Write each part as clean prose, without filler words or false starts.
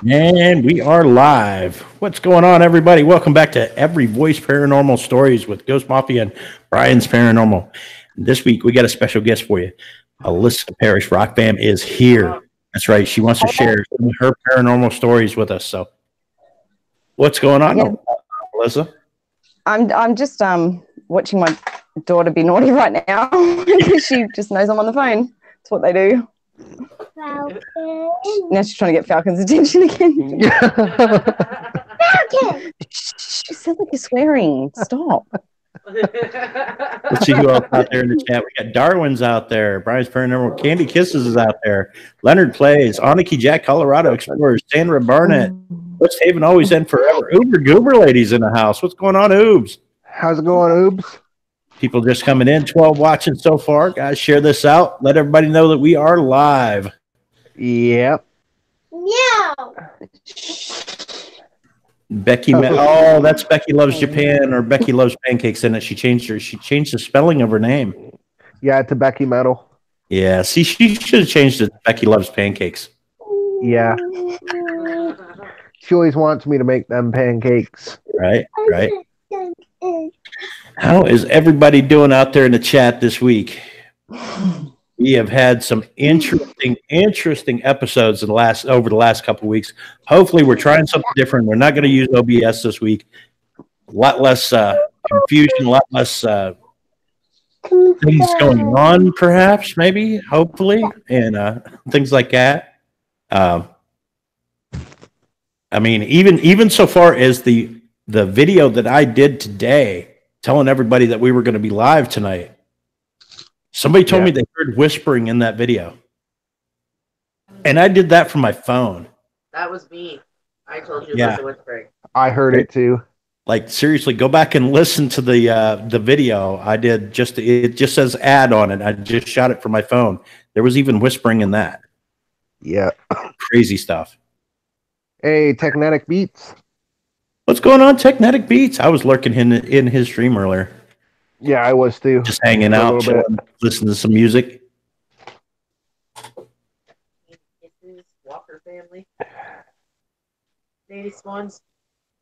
And we are live. What's going on, everybody? Welcome back to Every Voice Paranormal Stories with Ghost Mafia and Brian's Paranormal. This week, we got a special guest for you. Alyssa Parrish, Rock Fam, is here. That's right. She wants to share some of her paranormal stories with us. So, what's going on, Alyssa? I'm just watching my daughter be naughty right now because she just knows I'm on the phone. That's what they do. Falcon. Now she's trying to get Falcon's attention again. Falcon! She sounds like you're swearing. Stop. Let's see who else out there in the chat. We got Darwin's out there. Brian's Paranormal. Candy Kisses is out there. Leonard Plays. Aniki Jack, Colorado Explorers. Sandra Barnett. West Haven always and forever. Uber Goober ladies in the house. What's going on, Oobs? How's it going, Oobs? People just coming in. 12 watching so far. Guys, share this out. Let everybody know that we are live. Yep. Meow. Becky, oh, that's Becky Loves Japan or Becky Loves Pancakes in it. She changed the spelling of her name. Yeah, it's a Becky Metal. Yeah, see, she should have changed it to Becky Loves Pancakes. Yeah. She always wants me to make them pancakes. Right. How is everybody doing out there in the chat this week? We have had some interesting episodes over the last couple of weeks. Hopefully, we're trying something different. We're not going to use OBS this week. A lot less confusion, a lot less things going on, perhaps, maybe, hopefully, and things like that. I mean, even so far as the video that I did today, telling everybody that we were going to be live tonight. Somebody told me they heard whispering in that video. And I did that from my phone. That was me. I told you about the whispering. I heard it too. Like, seriously, go back and listen to the video. I did it just says ad on it. I just shot it from my phone. There was even whispering in that. Yeah. Crazy stuff. Hey, Technetic Beats. What's going on, Technetic Beats? I was lurking in his stream earlier. Yeah, I was too. Just hanging out, chilling, listening to some music. Walker family. Lady Swans.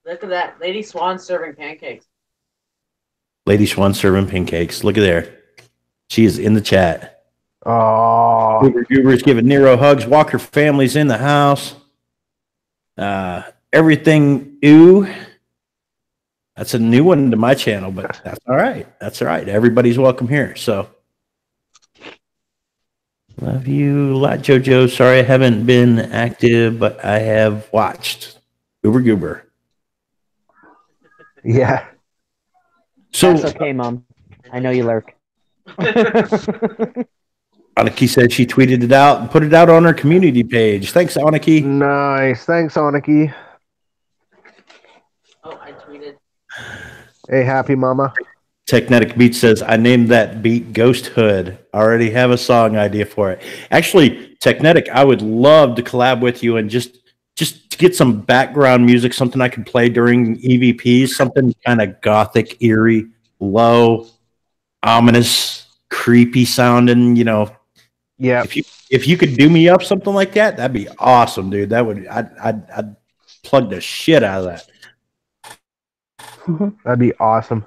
Look at that. Lady Swan serving pancakes. Lady Swan serving pancakes. Look at there. She is in the chat. Oh. Goober's giving Nero hugs. Walker family's in the house. Everything ooh. That's a new one to my channel, but that's all right. That's all right. Everybody's welcome here. So, love you a lot, JoJo. Sorry I haven't been active, but I have watched. Goober. Yeah. So that's okay, Mom. I know you lurk. Aniki said she tweeted it out and put it out on her community page. Thanks, Aniki. Nice. Thanks, Aniki. Oh, I tweeted. Hey, happy mama. Technetic Beat says, I named that beat Ghost Hood. I already have a song idea for it. Actually, Technetic, I would love to collab with you and just to get some background music, something I can play during E.V.P.S, something kind of gothic, eerie, low, ominous, creepy sounding, you know. Yeah. If you could do me up something like that, that'd be awesome, dude. I'd plug the shit out of that. That'd be awesome.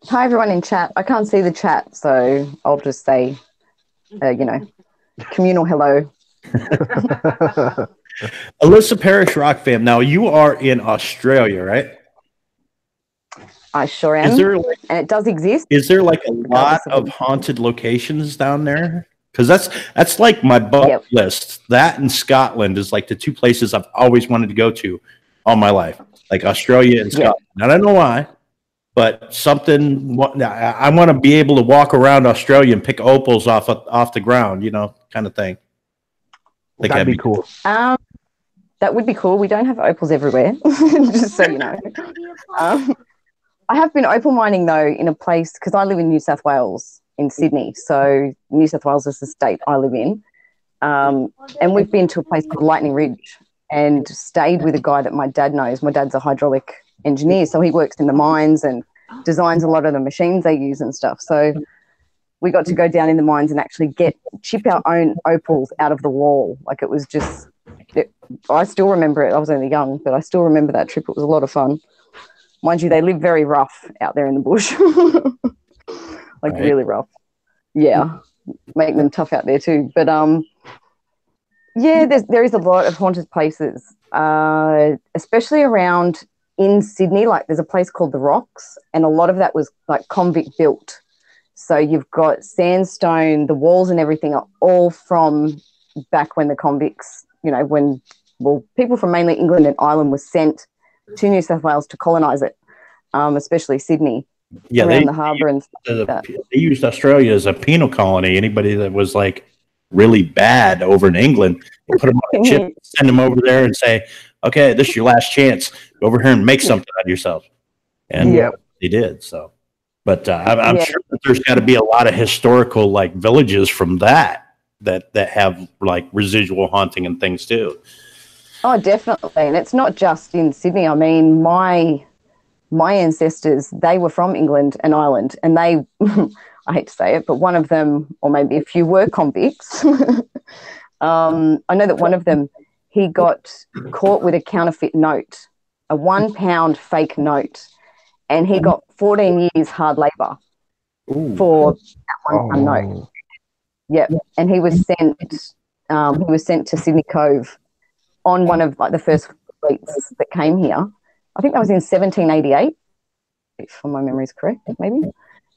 Hi, everyone in chat. I can't see the chat, so I'll just say, communal hello. Alyssa Parrish, Rock Fam. Now, you are in Australia, right? I sure am. And it does exist. Is there like a lot of haunted locations down there? Because that's like my bucket list. That and Scotland is like the two places I've always wanted to go to all my life, like Australia and Scotland. I don't know why, but something. I want to be able to walk around Australia and pick opals off the ground, you know, kind of thing. Like that'd be cool. That would be cool. We don't have opals everywhere, just so you know. I have been opal mining though in a place because I live in New South Wales. In Sydney, so New South Wales is the state I live in, and we've been to a place called Lightning Ridge and stayed with a guy that my dad knows. My dad's a hydraulic engineer, so he works in the mines and designs a lot of the machines they use and stuff. So we got to go down in the mines and actually chip our own opals out of the wall. Like, it was just, I still remember it. I was only young, but I still remember that trip. It was a lot of fun. Mind you, they live very rough out there in the bush. Like, right. really rough. Yeah, make them tough out there too. But yeah, there is a lot of haunted places, especially around in Sydney. Like, there's a place called the Rocks, and a lot of that was like convict built. So you've got sandstone, the walls and everything are all from back when the convicts, when people from mainly England and Ireland were sent to New South Wales to colonise it, especially Sydney. Yeah, around the harbour and stuff like that. They used Australia as a penal colony. Anybody that was like really bad over in England, we'll put them on a ship, send them over there, and say, "Okay, this is your last chance. Go over here and make something out of yourself." And they did. So, but I'm sure that there's got to be a lot of historical like villages from that have like residual haunting and things too. Oh, definitely, and it's not just in Sydney. I mean, my ancestors, they were from England and Ireland, and they, I hate to say it, but one of them, or maybe a few, were convicts. I know that one of them, he got caught with a counterfeit note, a £1 fake note, and he got 14 years hard labour for that £1 note. Yep, and he was sent to Sydney Cove on one of like the first fleets that came here. I think that was in 1788, if my memory is correct, maybe.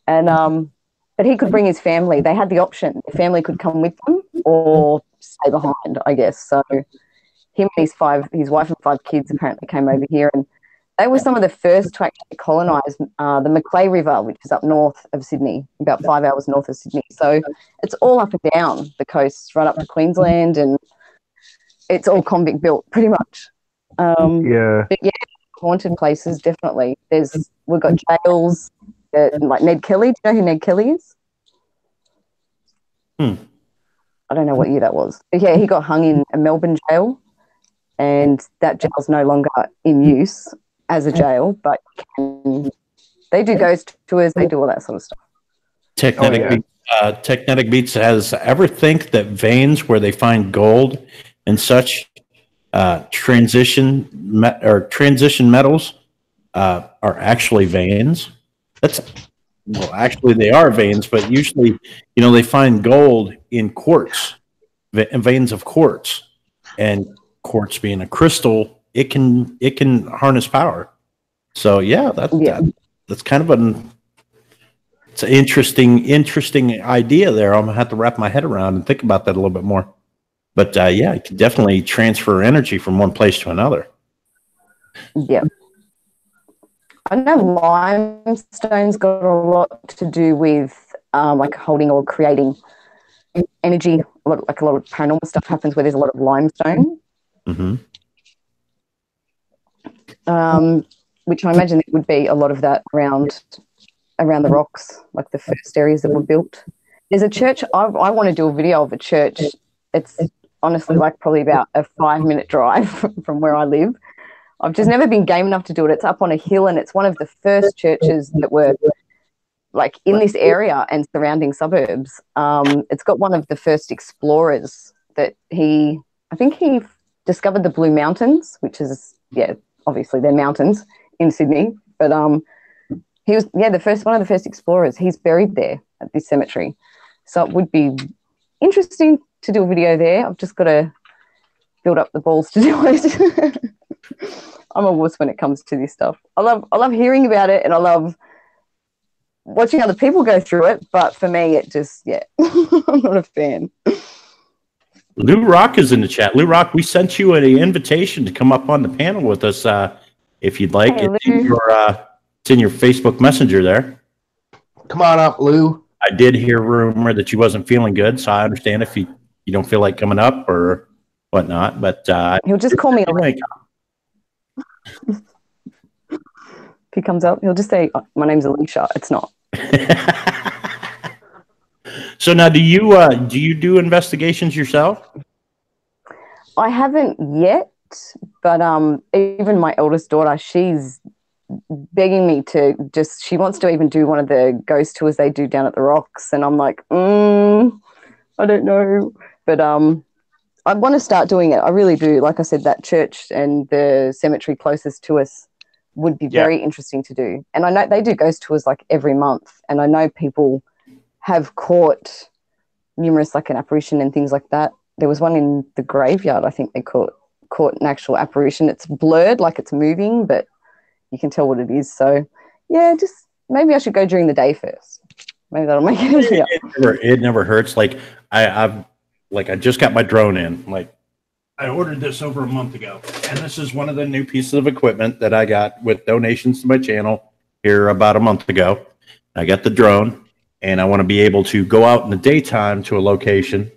And but he could bring his family. They had the option. The family could come with them or stay behind, I guess. So him and his wife and 5 kids apparently came over here, and they were some of the first to actually colonise the Macleay River, which is up north of Sydney, about 5 hours north of Sydney. So it's all up and down the coast, right up to Queensland, and it's all convict built, pretty much. But yeah, haunted places, definitely. We've got jails, like Ned Kelly. Do you know who Ned Kelly is? I don't know what year that was. But yeah, he got hung in a Melbourne jail, and that jail's no longer in use as a jail, but they do ghost tours, they do all that sort of stuff. Technetic Beats has ever think that veins where they find gold and such transition metals are actually veins. Actually they are veins, but usually, they find gold in quartz, veins of quartz, and quartz being a crystal, it can harness power. So that's kind of it's an interesting idea there. I'm gonna have to wrap my head around and think about that a little bit more. But it can definitely transfer energy from one place to another. Yeah. I know limestone's got a lot to do with like holding or creating energy. A lot of paranormal stuff happens where there's a lot of limestone. Mm-hmm. Which I imagine it would be a lot of that around the rocks, like the first areas that were built. There's a church. I want to do a video of a church. It's honestly like probably about a 5-minute drive from where I live. I've just never been game enough to do it. It's up on a hill, and it's one of the first churches that were like in this area and surrounding suburbs. It's got one of the first explorers that I think he discovered the Blue Mountains, which is, obviously they're mountains in Sydney, but he was one of the first explorers. He's buried there at this cemetery. So it would be interesting to do a video there. I've just got to build up the balls to do it. I'm a wuss when it comes to this stuff. I love hearing about it, and I love watching other people go through it, but for me it just I'm not a fan. Lou Rock is in the chat. Lou Rock, we sent you an invitation to come up on the panel with us if you'd like. Hey, it's in your Facebook Messenger there. Come on up, Lou. I did hear a rumor that you wasn't feeling good, so I understand if you don't feel like coming up or whatnot. But he'll just call me Alicia. If he comes up, he'll just say, "My name's Alicia." It's not. So now, do you do investigations yourself? I haven't yet, but even my eldest daughter, she's begging me to just. She wants to even do one of the ghost tours they do down at the Rocks, and I'm like, I don't know, but I want to start doing it. I really do. Like I said, that church and the cemetery closest to us would be very interesting to do. And I know they do ghost tours like every month, and I know people have caught numerous like an apparition and things like that. There was one in the graveyard. I think they caught an actual apparition. It's blurred, like it's moving, but you can tell what it is. So yeah, just maybe I should go during the day first. Maybe that'll make it easier. It never hurts. Like I just got my drone in. Like I ordered this over a month ago, and this is one of the new pieces of equipment that I got with donations to my channel here about a month ago. I got the drone, and I want to be able to go out in the daytime to a location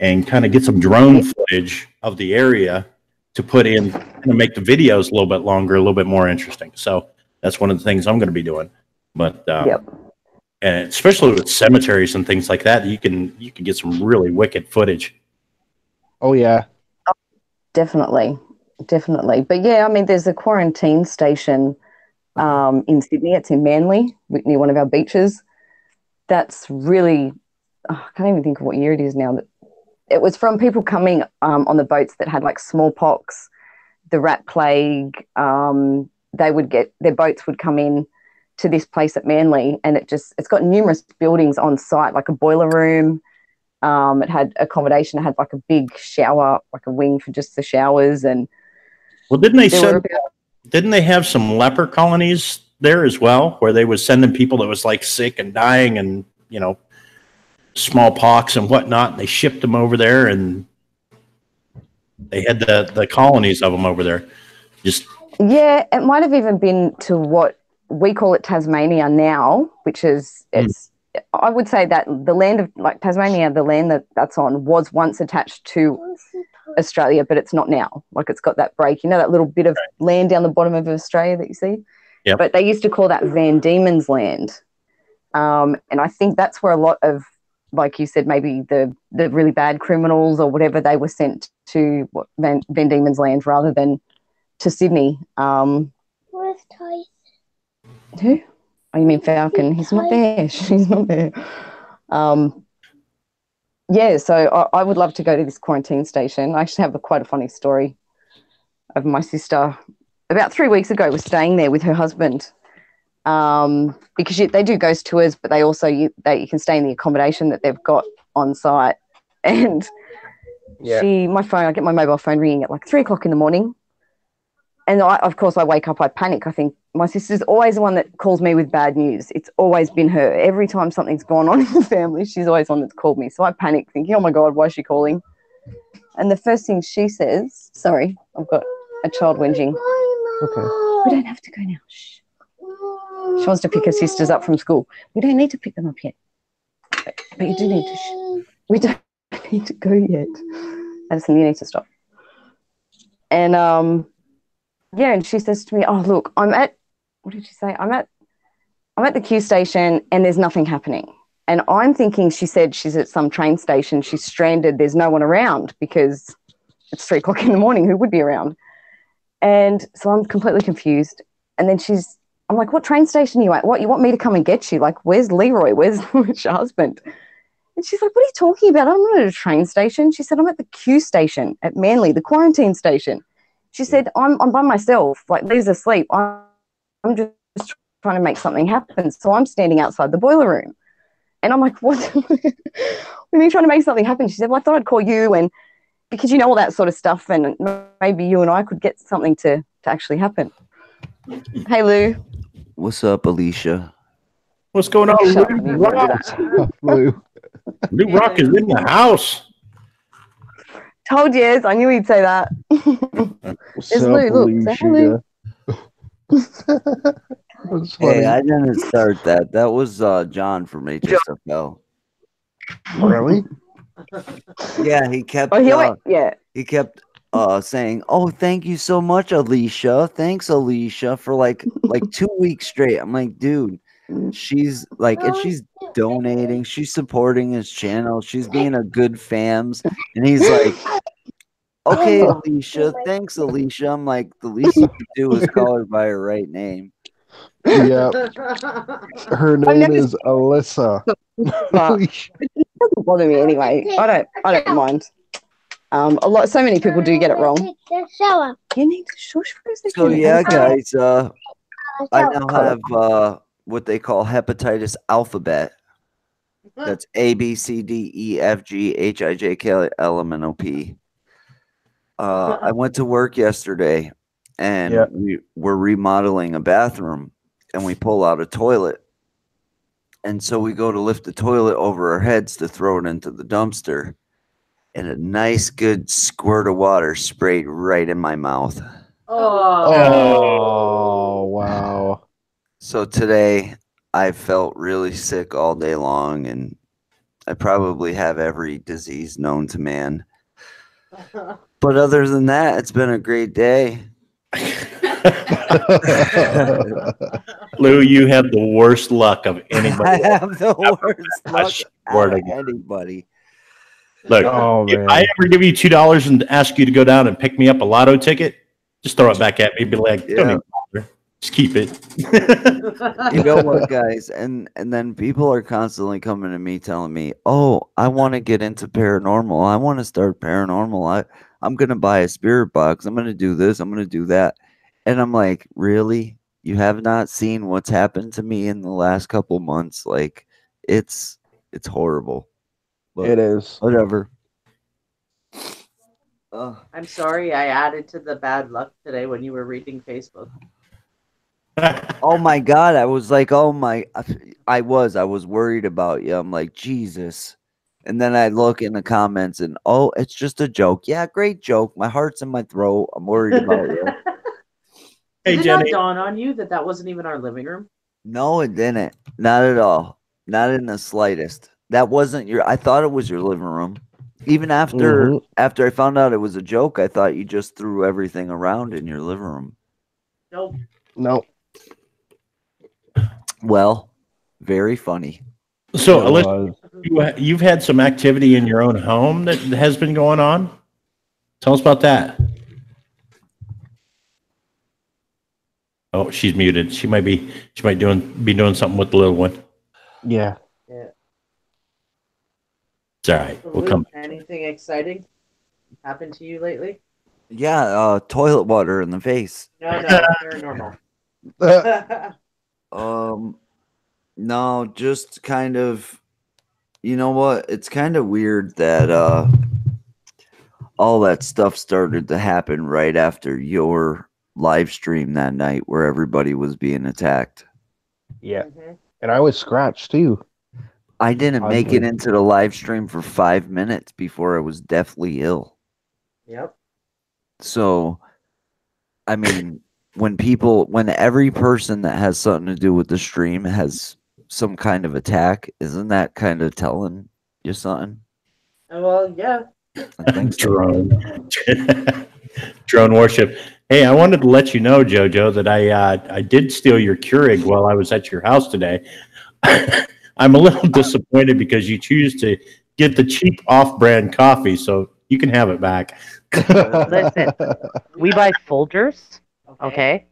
and kind of get some drone footage of the area to put in and make the videos a little bit longer, a little bit more interesting. So that's one of the things I'm going to be doing. But and especially with cemeteries and things like that, you can get some really wicked footage. Oh yeah, definitely. But yeah, I mean, there's a quarantine station in Sydney. It's in Manly, near one of our beaches. That's really, I can't even think of what year it is now. It was from people coming on the boats that had like smallpox, the rat plague. They would get, their boats would come in to this place at Manly, and it's got numerous buildings on site, like a boiler room. It had accommodation. It had like a big shower, like a wing for just the showers. And well, didn't they have some leper colonies there as well, where they was sending people that was like sick and dying and, you know, smallpox and whatnot, and they shipped them over there, and they had the colonies of them over there. Just it might have even been to what we call it Tasmania now, which is I would say that the land of like Tasmania, the land that's on was once attached to Australia, but it's not now. Like it's got that break, you know, that little bit of land down the bottom of Australia that you see. Yeah. But they used to call that Van Diemen's Land, and I think that's where a lot of, like you said, maybe the really bad criminals or whatever, they were sent to Van Diemen's Land rather than to Sydney. Where's Tyson? Who? Oh, you mean Falcon? He's not there. She's not there. So I would love to go to this quarantine station. I actually have quite a funny story of my sister. About 3 weeks ago, was staying there with her husband. Because they do ghost tours, but they also you can stay in the accommodation that they've got on site. And I get my mobile phone ringing at like 3 o'clock in the morning, and of course I wake up, I panic. I think my sister's always the one that calls me with bad news. It's always been her. Every time something's gone on in the family, she's always the one that's called me. So I panic, thinking, oh my God, why is she calling? And the first thing she says, sorry, I've got a child whinging. okay. We don't have to go now. Shh. She wants to pick her sisters up from school. We don't need to pick them up yet. But you do need to. We don't need to go yet. Addison, you need to stop. And and she says to me, "Oh, look, I'm at. What did she say? I'm at the Q station, and there's nothing happening." And I'm thinking she said she's at some train station. She's stranded. There's no one around because it's 3 o'clock in the morning. Who would be around? And so I'm completely confused. And then I'm like, what train station are you at? What, you want me to come and get you? Like, where's Leroy? Where's your husband? And she's like, what are you talking about? I'm not at a train station. She said, I'm at the Q station at Manly, the quarantine station. She said, I'm by myself. Like, Lee's asleep. I'm just trying to make something happen. So I'm standing outside the boiler room. And I'm like, what? What are you trying to make something happen? She said, well, I thought I'd call you, and because you know all that sort of stuff, and maybe you and I could get something to actually happen. Hey, Lou. What's up, Alicia? What's going on, Lou Rock? Lou. Lou Rock is in the house. Told you, I knew he'd say that. What's It's up, Lou. Look, say hello. That's funny. Hey, I didn't start that. That was John from HSFL. Really? Yeah, he kept. He kept saying, "Oh, thank you so much, Alicia. Thanks, Alicia, for like 2 weeks straight." I'm like, dude, she's like, and she's donating, she's supporting his channel, she's being a good fams, and he's like, "Okay, Alicia, thanks, Alicia." I'm like, the least you could do is call her by her right name. Yep. Her name is Alyssa. But it doesn't bother me anyway. I don't mind. So many people do get it wrong. You need to shush for a second. So yeah, guys, I now have what they call hepatitis alphabet. That's A B C D E F G H I J K L M N O P. I went to work yesterday, and we were remodeling a bathroom, and we pull out a toilet, and so we go to lift the toilet over our heads to throw it into the dumpster, and a nice good squirt of water sprayed right in my mouth. Oh, wow. So today I felt really sick all day long, and I probably have every disease known to man. But other than that, it's been a great day. Lou, you have the worst luck of anybody. I have the worst luck out of anybody. Look, if I ever give you $2 and ask you to go down and pick me up a lotto ticket, just throw it back at me. Be like, don't even bother. Just keep it. You know what, guys? And then people are constantly coming to me telling me, "Oh, I want to get into paranormal. I want to start paranormal. I'm going to buy a spirit box. I'm going to do this. I'm going to do that." And I'm like, "Really? You have not seen what's happened to me in the last couple months? Like, it's horrible." But it is. Whatever. I'm sorry I added to the bad luck today when you were reading Facebook. Oh my God. I was like, I was worried about you. I'm like, Jesus. And then I look in the comments and, oh, it's just a joke. Yeah, great joke. My heart's in my throat. I'm worried about you. Did it not dawn on you that wasn't even our living room? No, it didn't. Not at all. Not in the slightest. That wasn't I thought it was your living room. Even after I found out it was a joke, I thought you just threw everything around in your living room. Nope. Nope. Well, very funny. So, Alyssa, you've had some activity in your own home that has been going on. Tell us about that. Oh, she's muted. She might be doing something with the little one. Yeah. It's all right. We'll come. Anything exciting happened to you lately? Yeah, toilet water in the face. No, paranormal. No, just kind of, you know what? It's kind of weird that all that stuff started to happen right after your live stream that night where everybody was being attacked. Yeah. And I was scratched too. I didn't make it into the live stream for 5 minutes before I was deathly ill. Yep. So, I mean, when every person that has something to do with the stream has some kind of attack, isn't that kind of telling you something? Well, yeah. I think so. Drone worship. Hey, I wanted to let you know, JoJo, that I did steal your Keurig while I was at your house today. I'm a little disappointed because you choose to get the cheap off-brand coffee, so you can have it back. Listen, we buy Folgers, okay?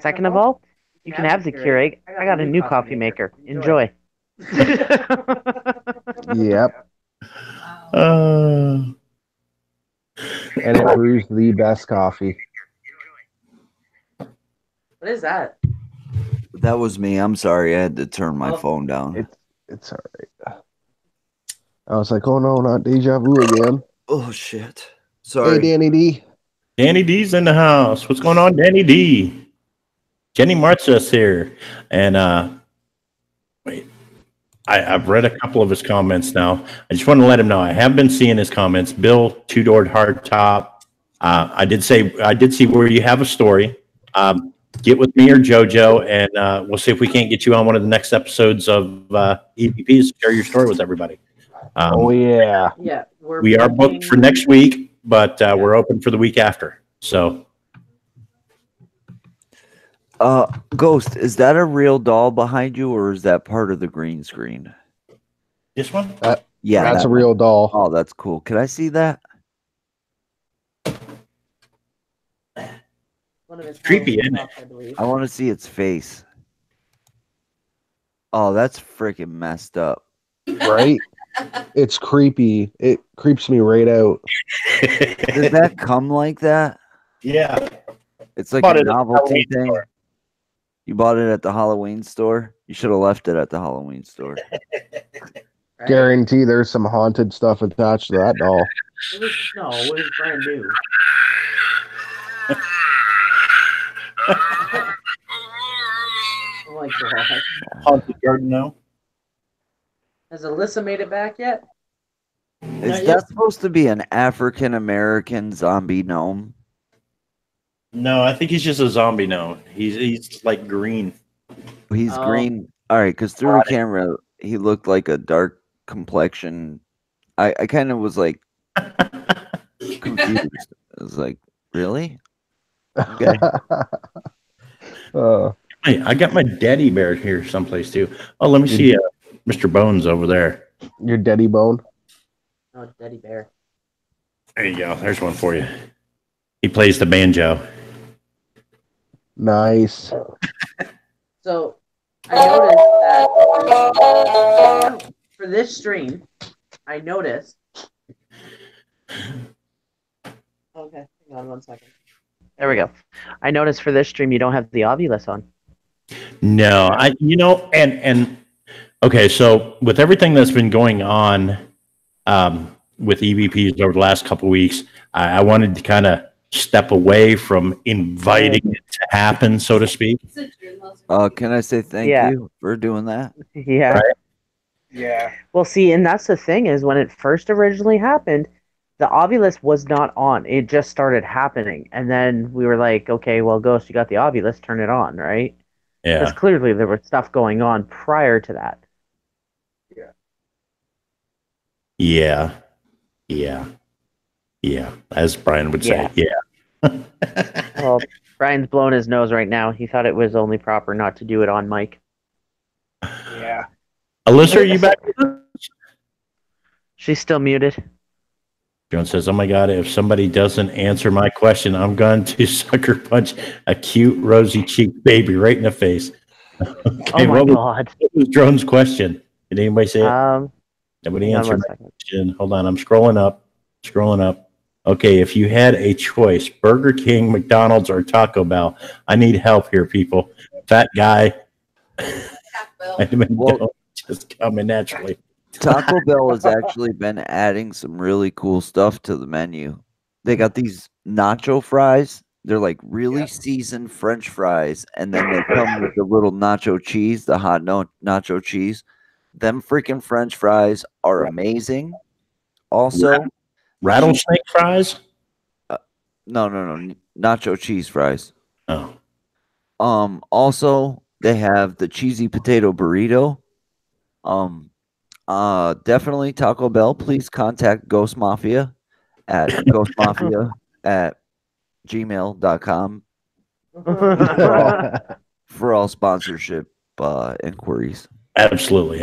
Second of all, you can have the Keurig. I got a new coffee maker. Enjoy. Yep. And it brews the best coffee. What is that? That was me. I'm sorry. I had to turn my phone down. It's all right. I was like, oh no, not deja vu again. Oh shit. Sorry. Hey, Danny D. Danny D's in the house. What's going on, Danny D? Jenny Martha's here. And wait. I've read a couple of his comments now. I just want to let him know I have been seeing his comments. Bill, two-doored hardtop. I did see where you have a story. Get with me or JoJo, and we'll see if we can't get you on one of the next episodes of E.V.P.S. Share your story with everybody. Oh yeah, yeah. We are booked for next week, but we're open for the week after. So, Ghost, is that a real doll behind you, or is that part of the green screen? This one? Yeah, that's a real doll. Oh, that's cool. Can I see that? Creepy, isn't it? I want to see its face. Oh, that's freaking messed up. Right? It's creepy. It creeps me right out. Did that come like that? Yeah. It's like a novelty thing. Store. You bought it at the Halloween store? You should have left it at the Halloween store. Right. Guarantee there's some haunted stuff attached to that doll. It was brand new. Oh my god. Haunted garden now. Has Alyssa made it back yet? Is that supposed to be an African American zombie gnome? No, I think he's just a zombie gnome. He's like green. He's green. All right, because through the camera, he looked like a dark complexion. I kind of was like confused. I was like, really? Okay. Hey, I got my daddy bear here someplace too. Oh, let me see Mr. Bones over there. Your daddy bone? Oh, daddy bear. There you go. There's one for you. He plays the banjo. Nice. So, I noticed that for this stream, I noticed. Okay, hang on 1 second. There we go. I noticed for this stream you don't have the Ovulus on. No, and okay, so with everything that's been going on with EVPs over the last couple of weeks, I wanted to kind of step away from inviting it to happen, so to speak. Can I say thank you for doing that? Yeah. Right? Yeah. Well, see, and that's the thing is when it first originally happened, the Ovulus was not on. It just started happening. And then we were like, okay, well, Ghost, you got the Ovulus, turn it on, right? Yeah. Because clearly there was stuff going on prior to that. Yeah. As Brian would say, yeah. Well, Brian's blowing his nose right now. He thought it was only proper not to do it on mic. Yeah. Alyssa, are you back? She's still muted. Joan says, oh my God, if somebody doesn't answer my question, I'm going to sucker punch a cute, rosy cheeked baby right in the face. Okay, oh my God. What was Drone's question? Did anybody say it? Nobody answered my question. Hold on, I'm scrolling up. Okay, if you had a choice, Burger King, McDonald's, or Taco Bell, I need help here, people. Fat guy. Just coming naturally. Taco Bell has actually been adding some really cool stuff to the menu. They got these nacho fries. They're like really seasoned French fries, and then they come with the little nacho cheese, the hot nacho cheese. Them freaking French fries are amazing. Also, rattlesnake fries? No, nacho cheese fries. Oh. Also, they have the cheesy potato burrito. Definitely Taco Bell. Please contact Ghost Mafia at ghostmafia@gmail.com for all sponsorship inquiries. Absolutely.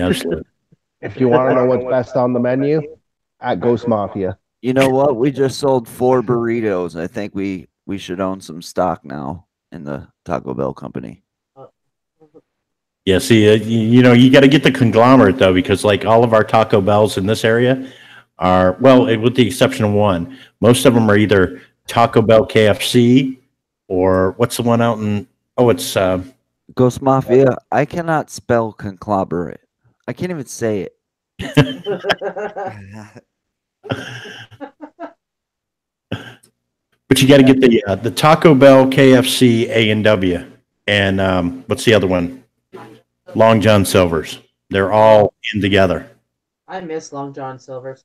If you want to know what's best on the menu, at Ghost Mafia. You know what? We just sold 4 burritos. I think we should own some stock now in the Taco Bell company. Yeah, see, you got to get the conglomerate, though, because like all of our Taco Bells in this area are, well, with the exception of one, most of them are either Taco Bell KFC or what's the one out in, it's Ghost Mafia. I cannot spell conglomerate. I can't even say it. But you got to get the Taco Bell, KFC, A&W, and what's the other one? Long John Silver's. They're all in together. I miss Long John Silver's.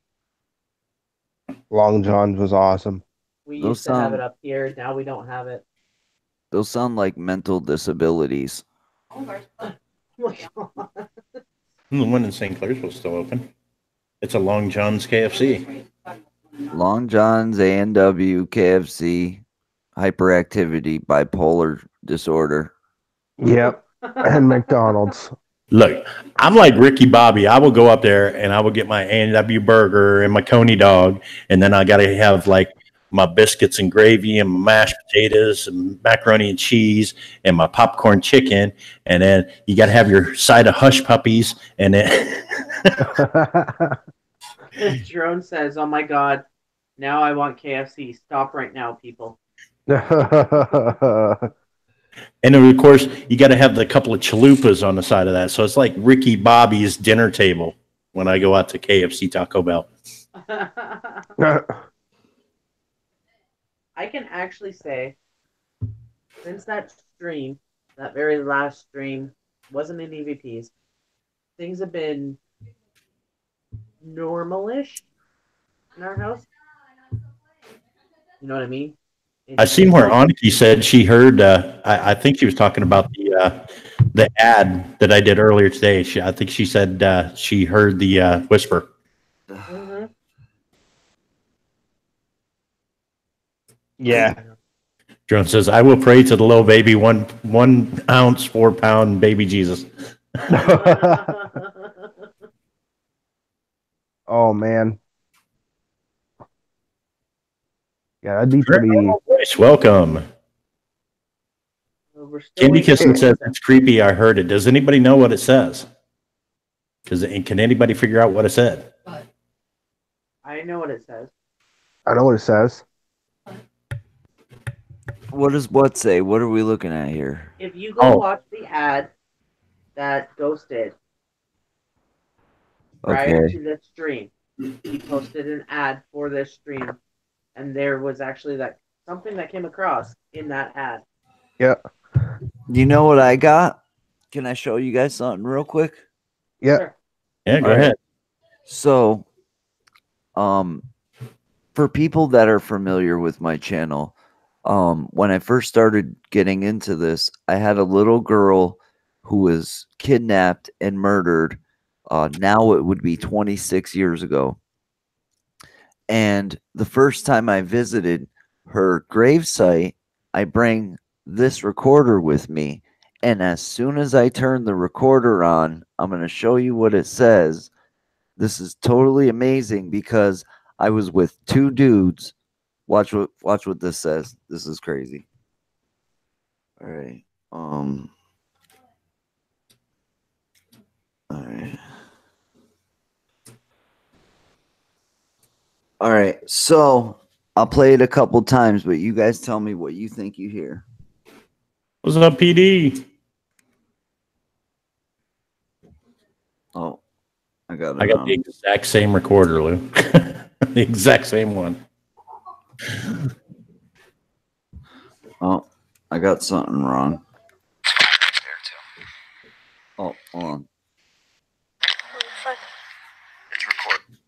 Long John's was awesome. We used to have it up here. Now we don't have it. Those sound like mental disabilities. Oh my God. The one in St. Clair's was still open. It's a Long John's KFC. Long John's, A&W, KFC, hyperactivity, bipolar disorder. Yep. And McDonald's. Look, I'm like Ricky Bobby. I will go up there and I will get my A&W burger and my Coney dog, and then I got to have like my biscuits and gravy and my mashed potatoes and macaroni and cheese and my popcorn chicken. And then you got to have your side of hush puppies. And then Jerome says, "Oh my God, now I want KFC. Stop right now, people." And then, of course, you got to have the couple of chalupas on the side of that. So it's like Ricky Bobby's dinner table when I go out to KFC Taco Bell. I can actually say, since that stream, that very last stream, wasn't in E.V.P.S, things have been normalish in our house. You know what I mean? I seen where Aniki said she heard. I think she was talking about the ad that I did earlier today. I think she said she heard the whisper. Mm-hmm. Yeah. Drone says, "I will pray to the little baby, 1 ounce, 4 pound baby Jesus." Oh man. Yeah, that'd be pretty. Welcome. Candy Kissing says it's creepy. I heard it. Does anybody know what it says? Can anybody figure out what it said? I know what it says. I know what it says. What does what say? What are we looking at here? If you go watch the ad that Ghost did prior to this stream, he posted an ad for this stream, and there was actually something that came across in that ad. Yeah. You know what I got? Can I show you guys something real quick? Yeah. Sure. Yeah, go ahead. So, for people that are familiar with my channel, when I first started getting into this, I had a little girl who was kidnapped and murdered. Now it would be 26 years ago. And the first time I visited her gravesite, I bring this recorder with me. And as soon as I turn the recorder on, I'm going to show you what it says. This is totally amazing because I was with 2 dudes. Watch what this says. This is crazy. All right. All right. All right. So I'll play it a couple times, but you guys tell me what you think you hear. What's up, PD? Oh, I got the exact same recorder, Lou. The exact same one. Oh, I got something wrong. Oh, hold on. It's recording.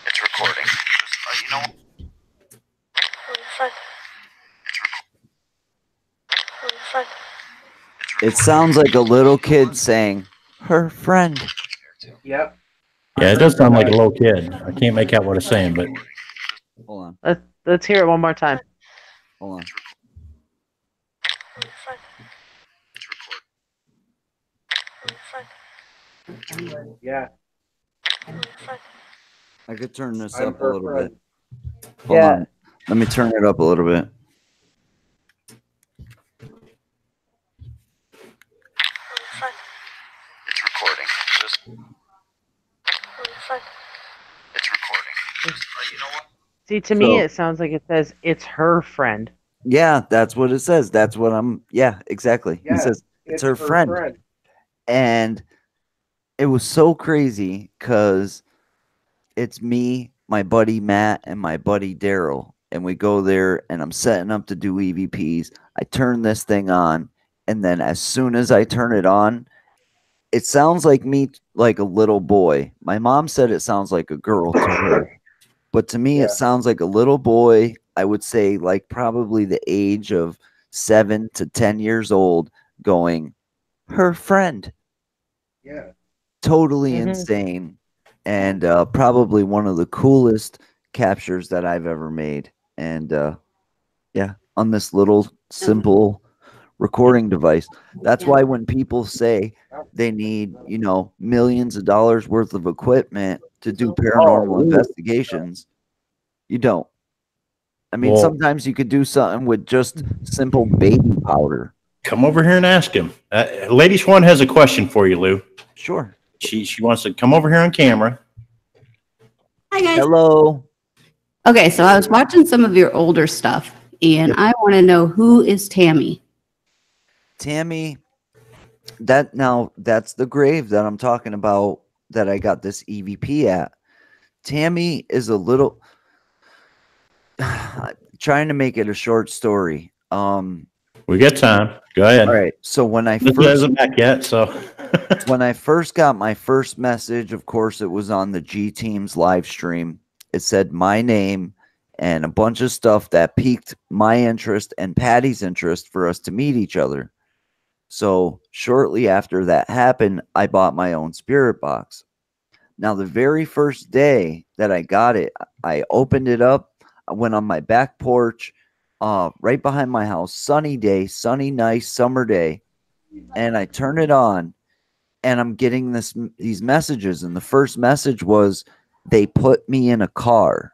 It's recording. You know what? It sounds like a little kid saying, "Her friend." Yep. Yeah, it does sound like a little kid. I can't make out what it's saying, but Hold on. Let's hear it one more time. Hold on. Yeah. I could turn this up a little bit. Hold on. Let me turn it up a little bit. It's recording. It's recording. You know what? See, to me, it sounds like it says it's her friend. Yeah, that's what it says. That's what yeah, exactly. Yeah, he says it's her friend. And it was so crazy because it's me, my buddy Matt, and my buddy Daryl. And we go there, and I'm setting up to do EVPs. I turn this thing on, and then as soon as I turn it on, it sounds like me, like a little boy. My mom said it sounds like a girl to her. But to me, it sounds like a little boy. I would say like probably the age of 7 to 10 years old going, "Her friend." Yeah. Totally insane. And probably one of the coolest captures that I've ever made. And yeah, on this little simple recording device. That's why when people say they need, you know, millions of dollars worth of equipment to do paranormal investigations, You don't. I mean, Well, sometimes you could do something with just simple baby powder. Come over here and ask him. Lady Swan has a question for you, Lou. Sure. She wants to come over here on camera. Hi, guys. Hello. Okay, so I was watching some of your older stuff, and I want to know, who is Tammy? Tammy, that's the grave that I'm talking about that I got this EVP at. Tammy is a little trying to make it a short story. We got time. Go ahead. All right. So when I This first isn't back yet, so when I first got my first message, of course, it was on the G Team's live stream. It said my name and a bunch of stuff that piqued my interest and Patty's interest for us to meet each other. So shortly after that happened, I bought my own spirit box. Now, the very first day that I got it, I opened it up. I went on my back porch, right behind my house. Sunny day, sunny, nice summer day. And I turned it on, and I'm getting these messages. And the first message was, they put me in a car.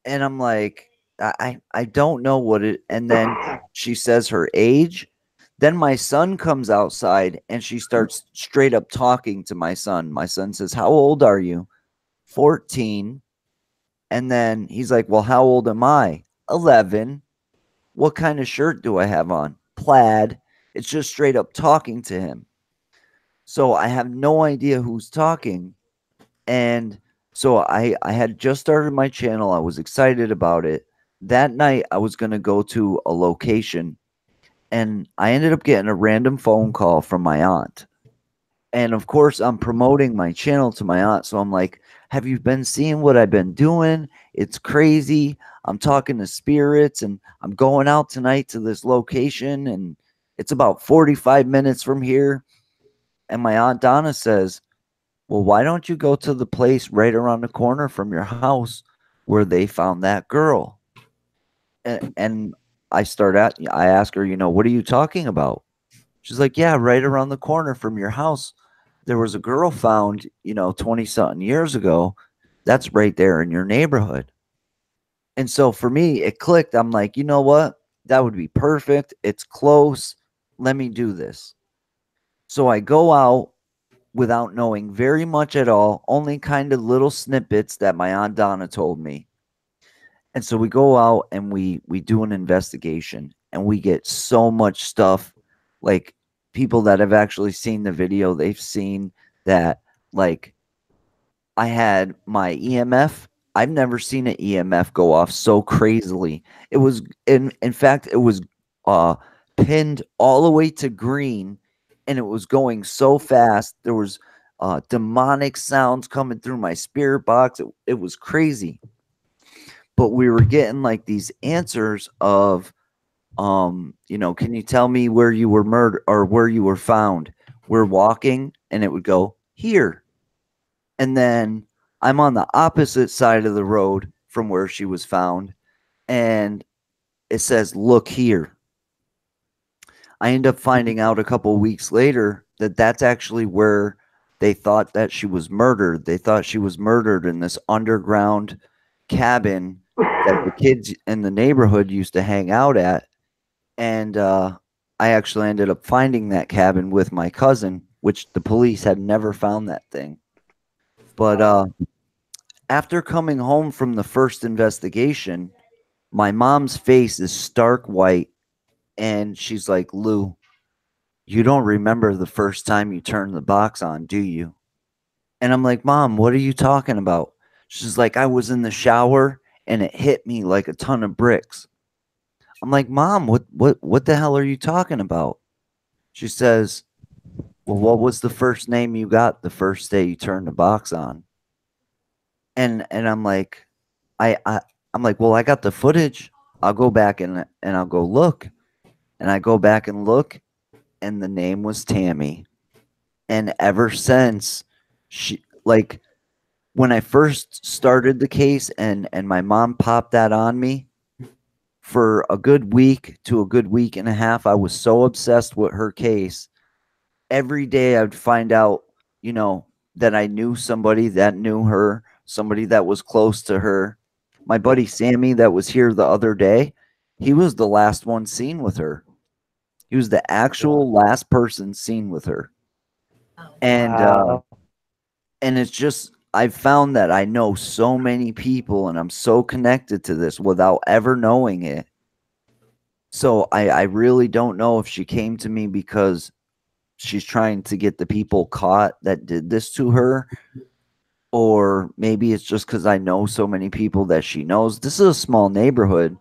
And I'm like, I don't know what it. And then she says her age. Then my son comes outside and she starts straight up talking to my son. My son says, how old are you? 14. And then he's like, well, how old am I? 11. What kind of shirt do I have on? Plaid. It's just straight up talking to him. So I have no idea who's talking. And so I had just started my channel. I was excited about it. That night I was going to go to a location. And I ended up getting a random phone call from my aunt. And of course, I'm promoting my channel to my aunt. So I'm like, have you been seeing what I've been doing? It's crazy. I'm talking to spirits and I'm going out tonight to this location. And it's about 45 minutes from here. And my aunt Donna says, well, why don't you go to the place right around the corner from your house where they found that girl? And I ask her, what are you talking about? She's like, yeah, right around the corner from your house, there was a girl found, 20 something years ago. That's right there in your neighborhood. And so for me, it clicked. I'm like, you know what? That would be perfect. It's close. Let me do this. So I go out without knowing very much at all, only kind of little snippets that my Aunt Donna told me. And so we go out and we do an investigation, and we get so much stuff. Like, people that have actually seen the video, they've seen that, like, I had my EMF. I've never seen an EMF go off so crazily. It was, in fact, it was pinned all the way to green, and it was going so fast. There was demonic sounds coming through my spirit box. It was crazy. But we were getting like these answers of, can you tell me where you were murdered or where you were found? We're walking, and it would go here. And then I'm on the opposite side of the road from where she was found, and it says, look here. I end up finding out a couple weeks later that that's actually where they thought that she was murdered. They thought she was murdered in this underground cabin that the kids in the neighborhood used to hang out at. And I actually ended up finding that cabin with my cousin, which the police had never found that thing. But after coming home from the first investigation, my mom's face is stark white, and she's like, Lou, you don't remember the first time you turned the box on, do you? And I'm like, Mom, what are you talking about? She's like, I was in the shower and it hit me like a ton of bricks. I'm like, Mom, what the hell are you talking about? She says, well, what was the first name you got the first day you turned the box on? And I'm like, I'm like, well, I got the footage. I'll go back and I'll go look. And I go back and look, and the name was Tammy. And ever since, she, like, when I first started the case and my mom popped that on me, for a good week to a good week and a half, I was so obsessed with her case. Every day I would find out, that I knew somebody that knew her, somebody that was close to her. my buddy Sammy that was here the other day, he was the last one seen with her. He was the actual last person seen with her. And and it's just, I've found that I know so many people and I'm so connected to this without ever knowing it. So I really don't know if she came to me because she's trying to get the people caught that did this to her, or maybe it's just because I know so many people that she knows. This is a small neighborhood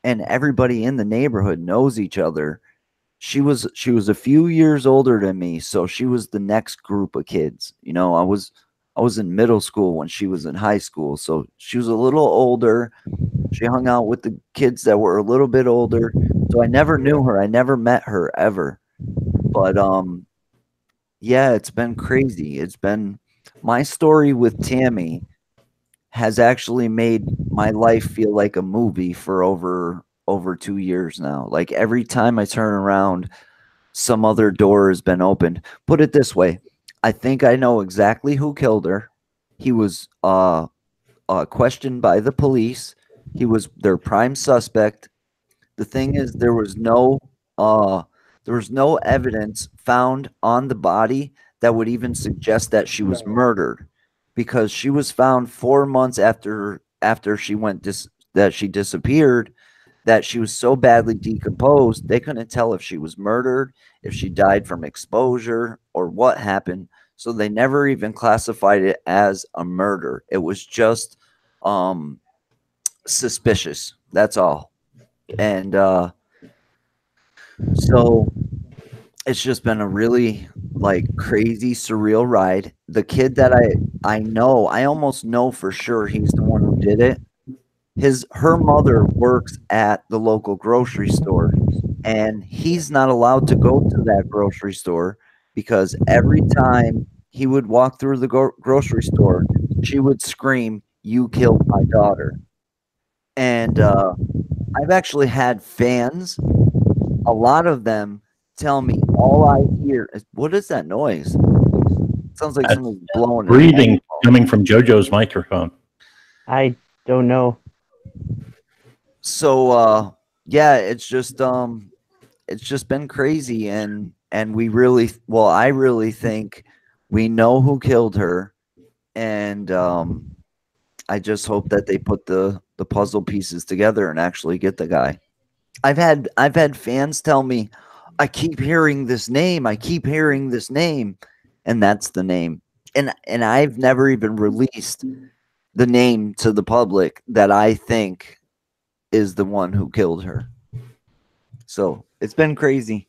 and everybody in the neighborhood knows each other. She was a few years older than me, so she was the next group of kids. You know, I was in middle school when she was in high school, so she was a little older. She hung out with the kids that were a little bit older. So I never knew her. I never met her ever. But yeah, it's been crazy. It's been, my story with Tammy has actually made my life feel like a movie for over 2 years now. Like every time I turn around, some other door has been opened. Put it this way, I think I know exactly who killed her. He was questioned by the police. He was their prime suspect. The thing is, there was no evidence found on the body that would even suggest that she was murdered, because she was found 4 months after she that she disappeared, that she was so badly decomposed they couldn't tell if she was murdered, if she died from exposure, or what happened. So they never even classified it as a murder. It was just suspicious. That's all. And so it's just been a really like crazy surreal ride. The kid that I know, I almost know for sure he's the one who did it. Her mother works at the local grocery store, and he's not allowed to go to that grocery store because every time he would walk through the grocery store, she would scream, "You killed my daughter." And I've actually had fans, a lot of them tell me all I hear is, what is that noise? It sounds like someone's blowing breathing coming from JoJo's microphone. I don't know. So yeah, it's just been crazy, and we really, well, I really think we know who killed her, and I just hope that they put the puzzle pieces together and actually get the guy. I've had fans tell me, I keep hearing this name, and that's the name. And I've never even released the name to the public that I think is the one who killed her. So it's been crazy.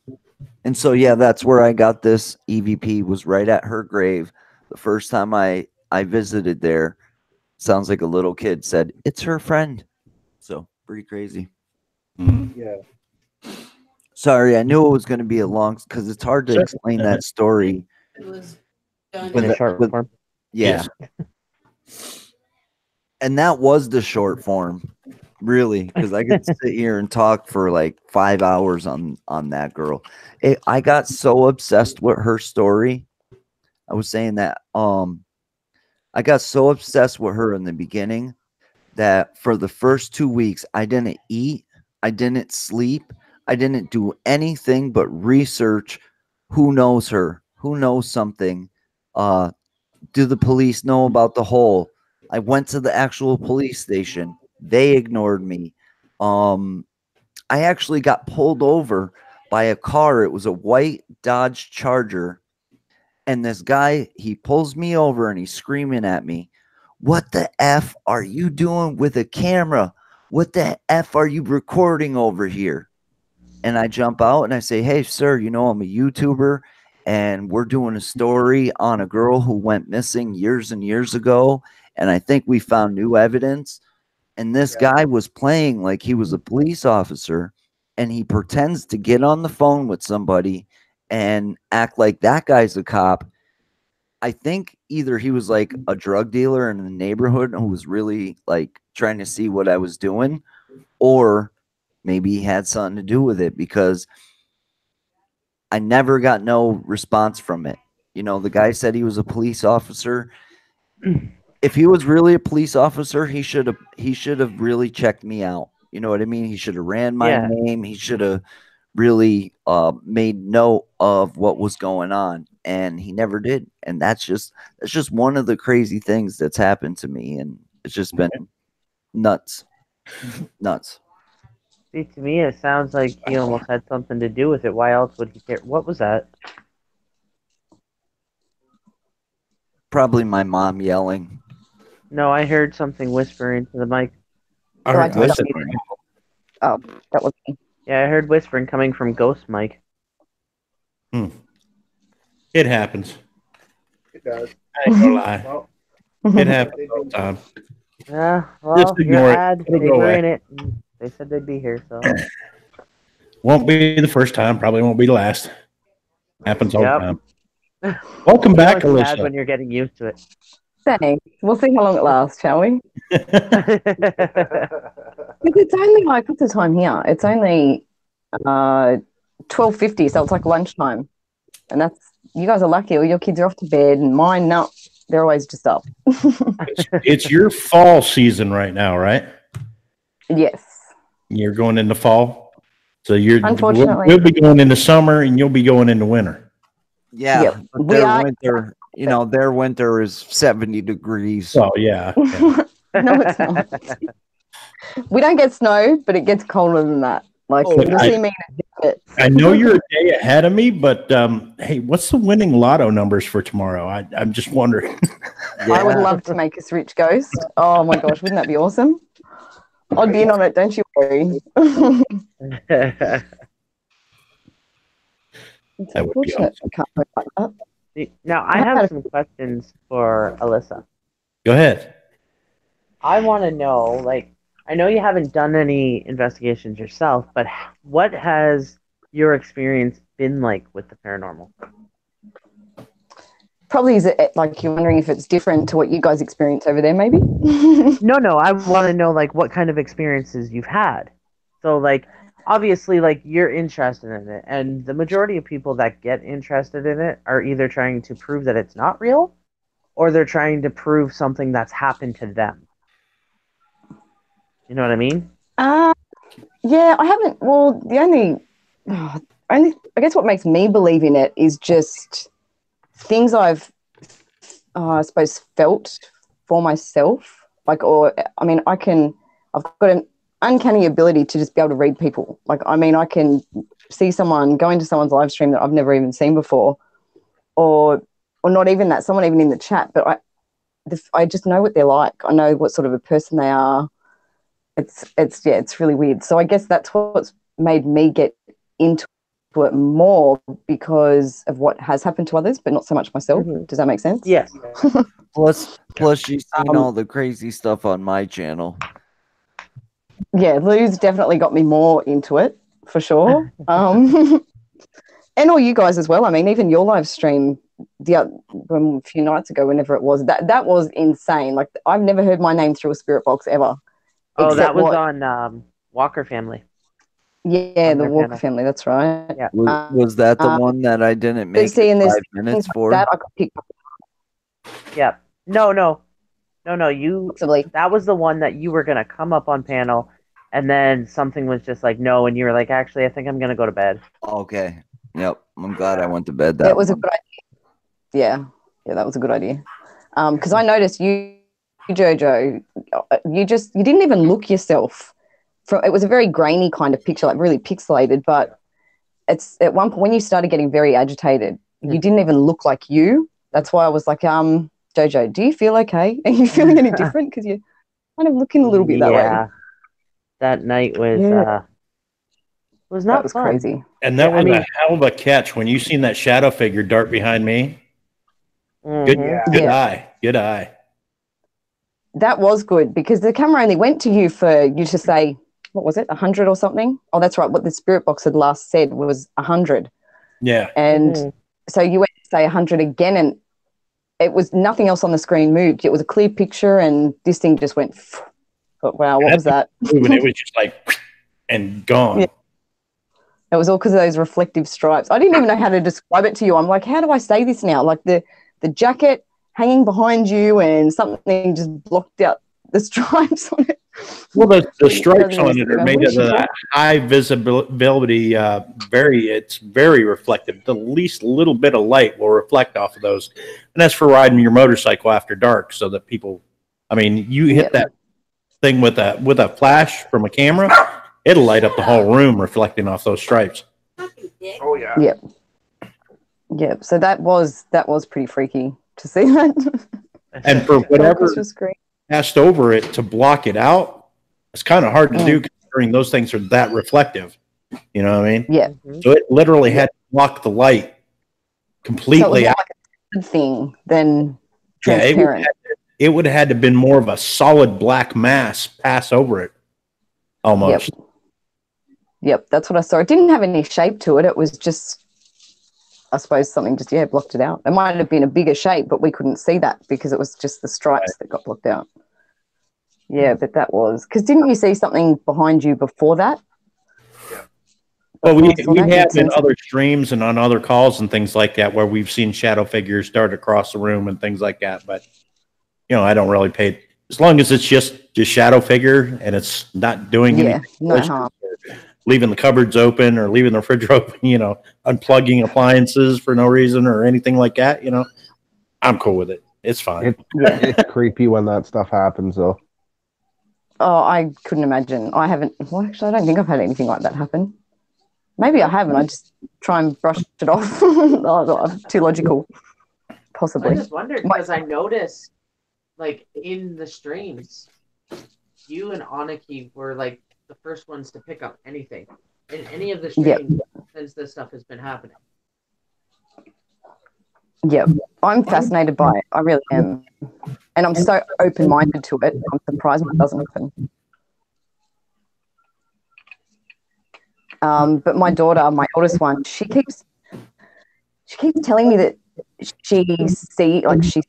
And so yeah, that's where I got this. EVP was right at her grave. The first time I visited there, sounds like a little kid said, "It's her friend." So pretty crazy. Yeah. Sorry, I knew it was going to be a long, because it's hard to explain that story. It was done In a short form. Yeah. And that was the short form, really, because I could sit here and talk for like 5 hours on that girl. I got so obsessed with her story. I was saying that I got so obsessed with her in the beginning that for the first 2 weeks I didn't eat, I didn't sleep, I didn't do anything but research. Who knows her? Who knows something? Do the police know about the hole? I went to the actual police station. They ignored me. I actually got pulled over by a car. It was a white Dodge Charger. And this guy, he pulls me over and he's screaming at me, "What the F are you doing with a camera? What the F are you recording over here?" And I jump out and I say, "Hey, sir, you know, I'm a YouTuber and we're doing a story on a girl who went missing years and years ago. And I think we found new evidence." And this guy was playing like he was a police officer, and he pretends to get on the phone with somebody and act like that guy's a cop. I think either he was like a drug dealer in the neighborhood who was really like trying to see what I was doing, or maybe he had something to do with it, because I never got no response from it. You know, the guy said he was a police officer. if he was really a police officer, he should have really checked me out. You know what I mean? He should have ran my name. He should have really made note of what was going on, and he never did. And that's just one of the crazy things that's happened to me, and it's just been nuts. See, to me, it sounds like he almost had something to do with it. Why else would he care? What was that? Probably my mom yelling. No, I heard something whispering to the mic. All right, listen. Oh, that was me. Yeah, I heard whispering coming from Ghost Mike. It happens. It does. I ain't gonna lie. Well, it happens all the time. Yeah, well, Just ignore it. They were in it. They said they'd be here, so. Won't be the first time. Probably won't be the last. Happens all the time. Welcome back, Alyssa. When you're getting used to it. Thanks. We'll see how long it lasts, shall we? It's only like, what's the time here? It's only 12:50, so it's like lunchtime. And you guys are lucky. All your kids are off to bed, and mine, no, they're always just up. It's your fall season right now, right? Yes. You're going into fall, so unfortunately we'll be going into summer, and you'll be going into winter. Yeah, yep. But their winter, their winter is 70 degrees. Oh yeah. No, it's not. We don't get snow, but it gets colder than that. Like you'll see me in a jacket. I know you're a day ahead of me, but hey, what's the winning lotto numbers for tomorrow? I'm just wondering. I would love to make us rich, Ghost. Oh my gosh, wouldn't that be awesome? I'd be in on it, don't you worry. It's unfortunate I can't look like that. Now, I have some questions for Alyssa. Go ahead. I want to know, like, I know you haven't done any investigations yourself, but what has your experience been like with the paranormal? Probably is it like you're wondering if it's different to what you guys experience over there, maybe? No, I want to know like what kind of experiences you've had. So like obviously like you're interested in it, and the majority of people that get interested in it are either trying to prove that it's not real or they're trying to prove something that's happened to them. You know what I mean? Yeah, I haven't. Well, the only I guess what makes me believe in it is just things I've, I suppose, felt for myself. Like, or I mean, I've got an uncanny ability to just be able to read people. Like, I mean, I can see someone go into someone's live stream that I've never even seen before, or not even that, someone even in the chat. But I just know what they're like. I know what sort of a person they are. It's really weird. So I guess that's what's made me get into it more, because of what has happened to others, but not so much myself. Mm-hmm. Does that make sense? Yes. Plus she's seen all the crazy stuff on my channel. Yeah, Lou's definitely got me more into it, for sure. And all you guys as well. I mean, even your live stream a few nights ago, whenever it was, that was insane. Like, I've never heard my name through a spirit box ever. Oh, that was on Walker Family. Yeah, the Walker family. That's right. Yeah. Was that the one that I didn't make 5 minutes for? That I could pick up. Yeah. No. You. Possibly. That was the one that you were gonna come up on panel, and then something was just like no, and you were like, actually, I think I'm gonna go to bed. Okay. Yep. I'm glad I went to bed. That was a good idea. Yeah, that was a good idea. Because I noticed you, Jojo, you didn't even look yourself. It was a very grainy kind of picture, like really pixelated, but it's at one point when you started getting very agitated, you didn't even look like you. That's why I was like, Jojo, do you feel okay? Are you feeling any different? Because you're kind of looking a little bit that way. Yeah, that night was not that was fun. Crazy. And that was a hell of a catch when you seen that shadow figure dart behind me. Mm-hmm. Good eye. That was good, because the camera only went to you for you to say, what was it, 100 or something? Oh, that's right. What the spirit box had last said was 100. Yeah. And so you went to say 100 again, and it was nothing else on the screen moved. It was a clear picture, and this thing just went, but wow, what was that? And it was just like, and gone. Yeah. It was all because of those reflective stripes. I didn't even know how to describe it to you. I'm like, how do I say this now? Like the jacket hanging behind you and something just blocked out the stripes on it. Well, the stripes on it are made of that high visibility, it's very reflective. The least little bit of light will reflect off of those. And that's for riding your motorcycle after dark so that people, I mean, you hit that thing with a flash from a camera, it'll light up the whole room reflecting off those stripes. Oh, yeah. Yep. So that was pretty freaky to see that. And for whatever passed over it to block it out, it's kind of hard to do considering those things are that reflective. You know what I mean? Yeah. So it literally had to block the light completely out. Like a good thing than transparent. It would have had to been more of a solid black mass pass over it, almost. Yep, that's what I saw. It didn't have any shape to it. It was just, I suppose, something just blocked it out. It might have been a bigger shape, but we couldn't see that because it was just the stripes that got blocked out. Yeah, but that was because didn't you see something behind you before that? Yeah. Well, we have in other streams and on other calls and things like that where we've seen shadow figures dart across the room and things like that. But I don't really pay as long as it's just a shadow figure and it's not doing anything, no harm. Leaving the cupboards open or leaving the refrigerator open, unplugging appliances for no reason or anything like that. I'm cool with it. It's fine. It's creepy when that stuff happens, though. Oh, I couldn't imagine. I haven't. Well, actually, I don't think I've had anything like that happen. Maybe I haven't. I just try and brush it off. I'm too logical. Possibly. I just wondered because I noticed, like in the streams, you and Aniki were like the first ones to pick up anything in any of the streams since this stuff has been happening. Yeah, I'm fascinated by it. I really am. And I'm so open-minded to it. I'm surprised it doesn't happen. But my daughter, my oldest one, she keeps telling me that she sees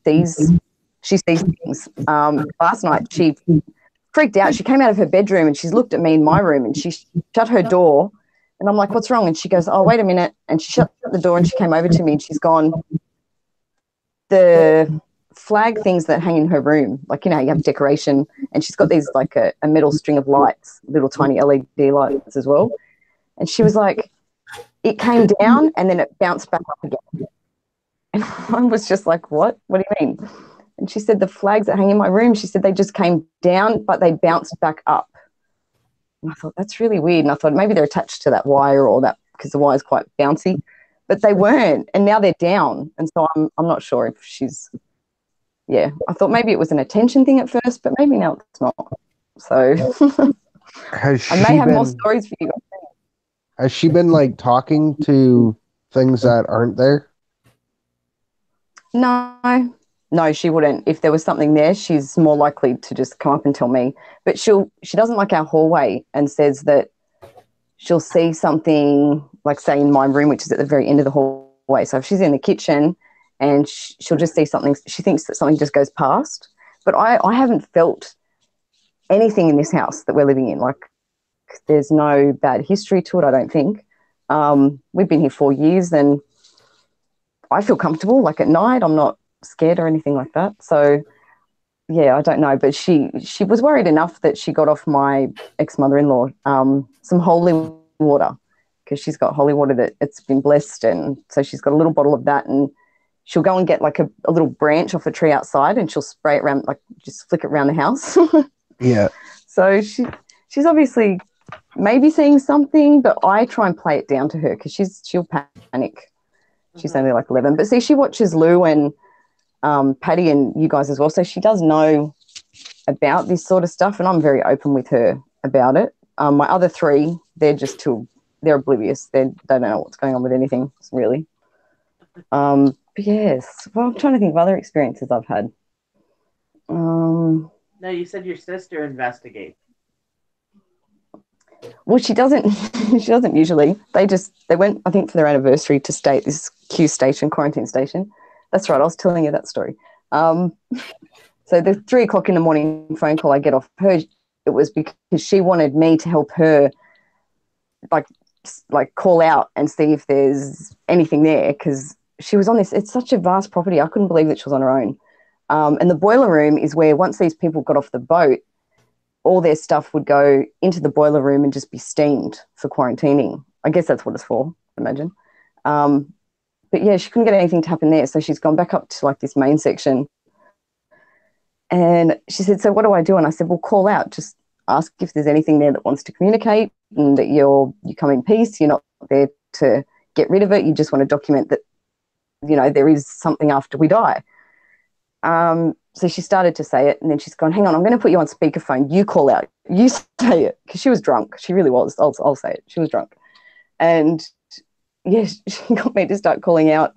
things. Last night she freaked out. She came out of her bedroom and she's looked at me in my room and she shut her door. And I'm like, "What's wrong?" And she goes, "Oh, wait a minute." And she shut the door and she came over to me and she's gone, the flag things that hang in her room, like, you have decoration, and she's got these like a metal string of lights, little tiny LED lights as well. And she was like, it came down and then it bounced back up again. And I was just like, what do you mean? And she said, the flags that hang in my room, she said they just came down, but they bounced back up. And I thought, that's really weird. And I thought maybe they're attached to that wire or that, because the wire is quite bouncy. But they weren't, and now they're down. And so I'm not sure if she's, I thought maybe it was an attention thing at first, but maybe now it's not. So I may have more stories for you guys. Has she been like talking to things that aren't there? No, she wouldn't. If there was something there, she's more likely to just come up and tell me. But she doesn't like our hallway and says that she'll see something, like say in my room, which is at the very end of the hallway. So if she's in the kitchen and she'll just see something, she thinks that something just goes past. But I haven't felt anything in this house that we're living in. Like, there's no bad history to it, I don't think. We've been here 4 years and I feel comfortable. Like at night, I'm not scared or anything like that. So yeah, I don't know, but she was worried enough that she got off my ex-mother-in-law some holy water, because she's got holy water that it's been blessed, and so she's got a little bottle of that, and she'll go and get like a little branch off a tree outside and she'll spray it around, like just flick it around the house. Yeah. So she's obviously maybe seeing something, but I try and play it down to her because she'll panic. She's only like 11, but see, she watches Lou and Patty and you guys as well, so she does know about this sort of stuff, and I'm very open with her about it. My other 3, they're oblivious. They don't know what's going on with anything, really. But yes, well, I'm trying to think of other experiences I've had. No, you said your sister investigates. Well, she doesn't. She doesn't usually. They went, I think, for their anniversary to stay at this quarantine station. That's right. I was telling you that story. So the 3 o'clock in the morning phone call I get off her, it was because she wanted me to help her, like call out and see if there's anything there, because she was on this. It's such a vast property. I couldn't believe that she was on her own. And the boiler room is where once these people got off the boat, all their stuff would go into the boiler room and just be steamed for quarantining. I guess that's what it's for, I imagine. But yeah, she couldn't get anything to happen there. So she's gone back up to like this main section. And she said, so what do I do? And I said, well, call out. Just ask if there's anything there that wants to communicate and that you come in peace. You're not there to get rid of it. You just want to document that, you know, there is something after we die. So she started to say it, and then she's gone, hang on, I'm going to put you on speakerphone. You call out. You say it. Because she was drunk. She really was. I'll say it. She was drunk. And, yeah, she got me to start calling out.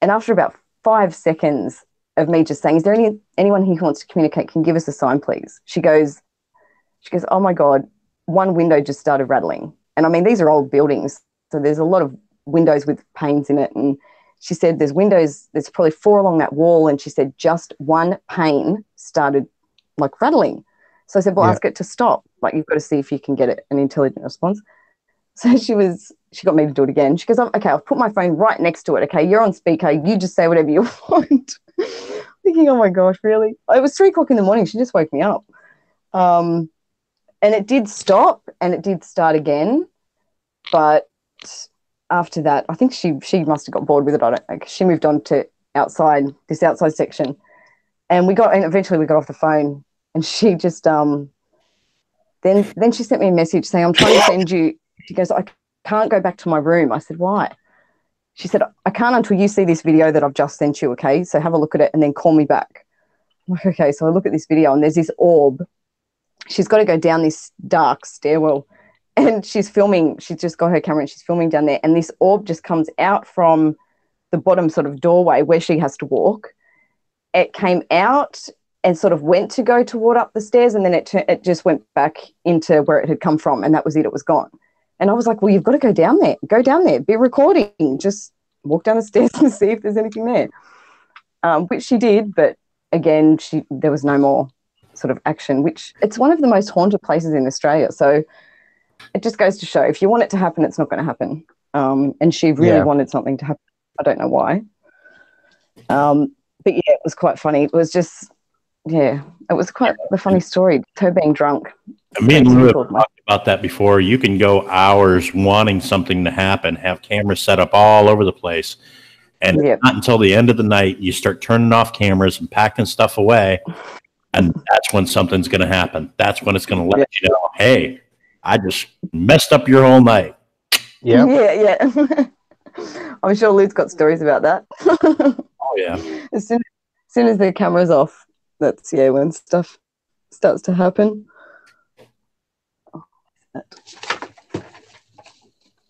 And after about 5 seconds of me just saying, is there anyone here who wants to communicate? Can give us a sign, please? She goes, oh, my God, one window just started rattling. And, I mean, these are old buildings, so there's a lot of windows with panes in it, and she said there's windows, there's probably 4 along that wall, and she said just one pane started, like, rattling. So I said, well, ask it to stop. Like, you've got to see if you can get an intelligent response. So she got me to do it again. She goes, okay, I'll put my phone right next to it. Okay, you're on speaker. You just say whatever you want. Thinking, oh, my gosh, really? It was 3 o'clock in the morning. She just woke me up. And it did stop, and it did start again. But after that, I think she must have got bored with it. I don't know. She moved on to this outside section, and eventually we got off the phone, and she just then she sent me a message saying, I'm trying to send you. She goes, I can't go back to my room. I said, why? She said, I can't until you see this video that I've just sent you. Okay, so have a look at it and then call me back. I'm like, okay, so I look at this video, and there's this orb. She's got to go down this dark stairwell. And she's filming, she's just got her camera and she's filming down there. And this orb just comes out from the bottom sort of doorway where she has to walk. It came out and sort of went to go toward up the stairs, and then it just went back into where it had come from, and that was it. It was gone. And I was like, well, you've got to go down there. Go down there. Be recording. Just walk down the stairs and see if there's anything there. Which she did, but again, there was no more sort of action, which it's one of the most haunted places in Australia. So it just goes to show if you want it to happen, it's not going to happen. And she really wanted something to happen. I don't know why. But yeah, it was quite funny. It was just, it was quite a funny story. Her being drunk. Me and Lou have talked about that before. You can go hours wanting something to happen, have cameras set up all over the place. And not until the end of the night, you start turning off cameras and packing stuff away. And that's when something's going to happen. That's when it's going to let you know, hey, I just messed up your whole night. Yeah. I'm sure Lou's got stories about that. Oh, yeah. As soon as the camera's off, that's, when stuff starts to happen.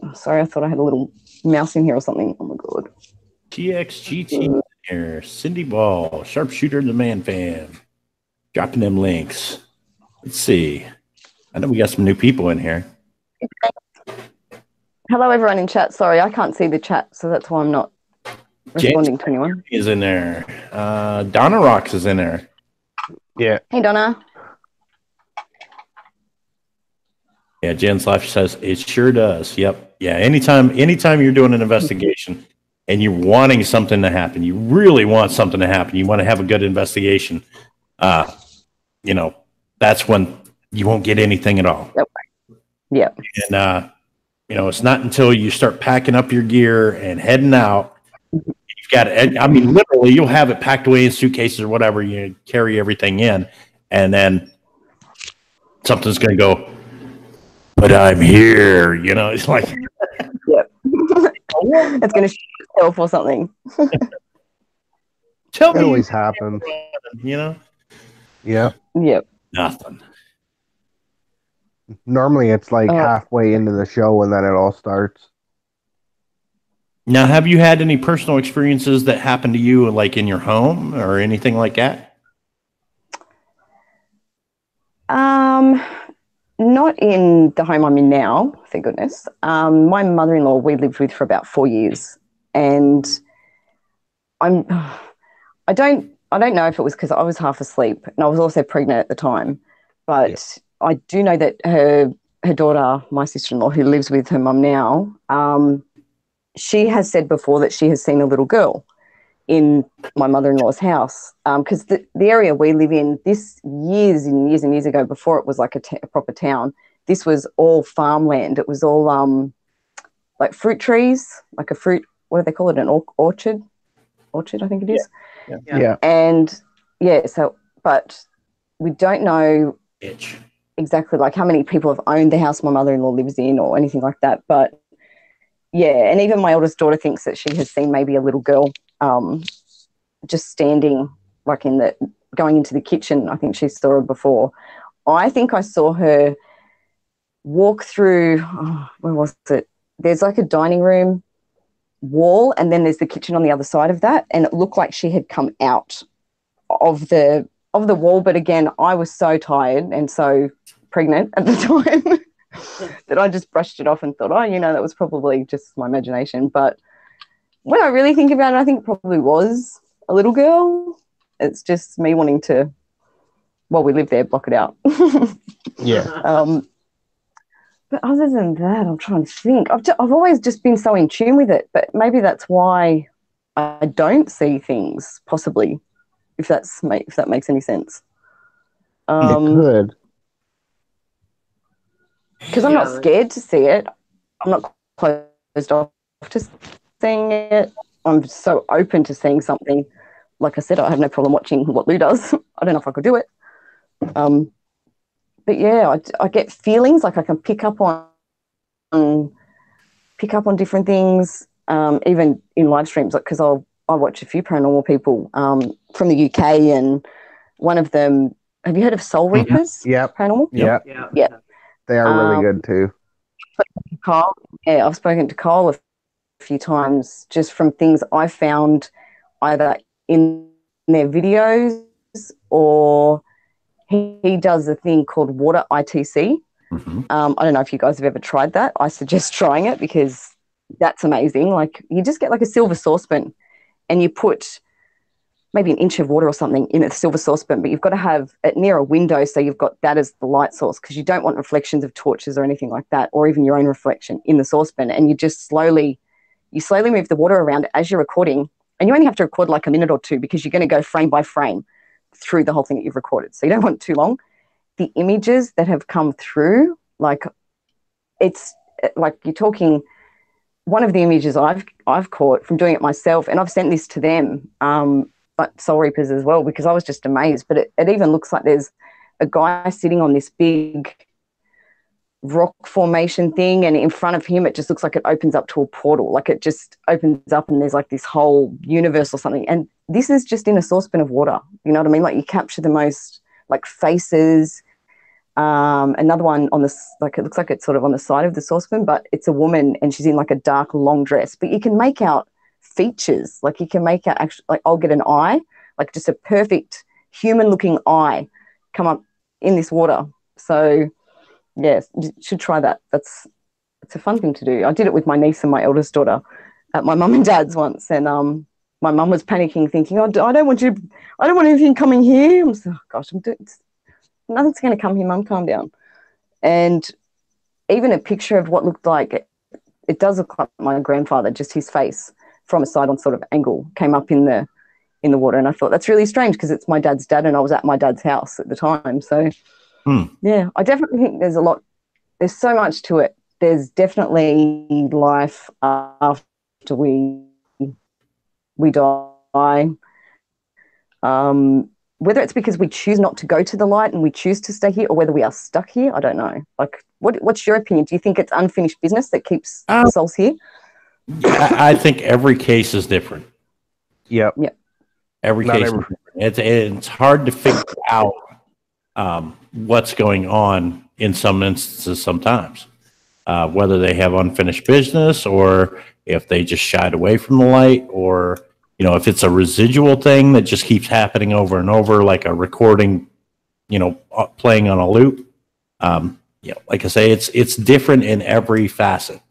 Oh, sorry, I thought I had a little mouse in here or something. Oh, my God. TXGT here. Cindy Ball, sharpshooter, the man fan. Dropping them links. Let's see. I know we got some new people in here. Hello, everyone in chat. Sorry, I can't see the chat, so that's why I'm not responding to anyone. Is in there. Donna Rocks is in there. Yeah. Hey, Donna. Yeah, Jen's Life says it sure does. Yep. Yeah. Anytime you're doing an investigation and you're wanting something to happen, you really want something to happen. You want to have a good investigation. That's when you won't get anything at all. Yep. And, it's not until you start packing up your gear and heading out. You've got it. I mean, literally, you'll have it packed away in suitcases or whatever. You carry everything in, and then something's going to go, but I'm here. It's like, yep. It's going to show itself or something. Tell me. It always happens. Yeah. Yep. Nothing. Normally it's like halfway into the show and then it all starts. Now, have you had any personal experiences that happened to you, like in your home or anything like that? Not in the home I'm in now, thank goodness. My mother-in-law we lived with for about 4 years, and I don't know if it was because I was half asleep and I was also pregnant at the time, but I do know that her daughter, my sister-in-law, who lives with her mum now, she has said before that she has seen a little girl, in my mother-in-law's house, because the area we live in, this years and years and years ago, before it was like a proper town, this was all farmland. It was all like fruit trees, like a fruit, what do they call it, an orchard, I think it is. Yeah. And yeah, so, but we don't know exactly like how many people have owned the house my mother-in-law lives in or anything like that. But yeah, and even my oldest daughter thinks that she has seen maybe a little girl just standing like going into the kitchen. I think she saw her before. I think I saw her walk through, where was it? There's like a dining room wall and then there's the kitchen on the other side of that, and it looked like she had come out of the wall. But again, I was so tired and so pregnant at the time that I just brushed it off and thought, that was probably just my imagination. But when I really think about it, I think it probably was a little girl. It's just me wanting to, while we live there, block it out. Yeah. But other than that, I'm trying to think. I've always just been so in tune with it, but maybe that's why I don't see things, possibly, if that makes any sense. It could. Because I'm not scared to see it. I'm not closed off to seeing it. I'm so open to seeing something. Like I said, I have no problem watching what Lou does. I don't know if I could do it. But yeah, I get feelings like I can pick up on different things, even in live streams. Like, because I watch a few paranormal people from the UK, and one of them. Have you heard of Soul Reapers? Yep. Paranormal. Yeah. They are really good too. Kyle, yeah, I've spoken to Kyle a few times just from things I found either in their videos or he does a thing called water ITC. I don't know if you guys have ever tried that. I suggest trying it because that's amazing. Like, you just get like a silver saucepan and you put maybe an inch of water or something in a silver saucepan, but you've got to have it near a window so you've got that as the light source, because you don't want reflections of torches or anything like that, or even your own reflection in the saucepan. And you just slowly move the water around as you're recording, and you only have to record like a minute or two because you're going to go frame by frame through the whole thing that you've recorded. So you don't want too long. The images that have come through, like, it's like you're talking, one of the images I've caught from doing it myself, and I've sent this to them, like Soul Reapers as well, because I was just amazed. But it even looks like there's a guy sitting on this big rock formation thing, and in front of him it just looks like it opens up to a portal, like it just opens up and there's like this whole universe or something. And this is just in a saucepan of water, you know what I mean? Like, you capture the most like faces. Another one on this, like, it looks like it's sort of on the side of the saucepan, but it's a woman and she's in like a dark long dress, but you can make out features, like you can make out actually, like, I'll get an eye, like just a perfect human looking eye come up in this water. So yes, you should try that. It's a fun thing to do. I did it with my niece and my eldest daughter at my mum and dad's once, and my mum was panicking, thinking, I don't want anything coming here. I'm like, oh gosh, nothing's going to come here, Mum, calm down. And even a picture of what looked like, it does look like my grandfather, just his face from a side on sort of angle came up in the water. And I thought, that's really strange because it's my dad's dad and I was at my dad's house at the time. So yeah, I definitely think there's so much to it. There's definitely life after we die. Whether it's because we choose not to go to the light and we choose to stay here, or whether we are stuck here, I don't know. Like, what's your opinion? Do you think it's unfinished business that keeps souls here? I think every case is different. Yep. Every case is different. It's hard to figure out what's going on in some instances sometimes. Whether they have unfinished business or if they just shied away from the light, or if it's a residual thing that just keeps happening over and over, like a recording, playing on a loop. Like I say, it's different in every facet.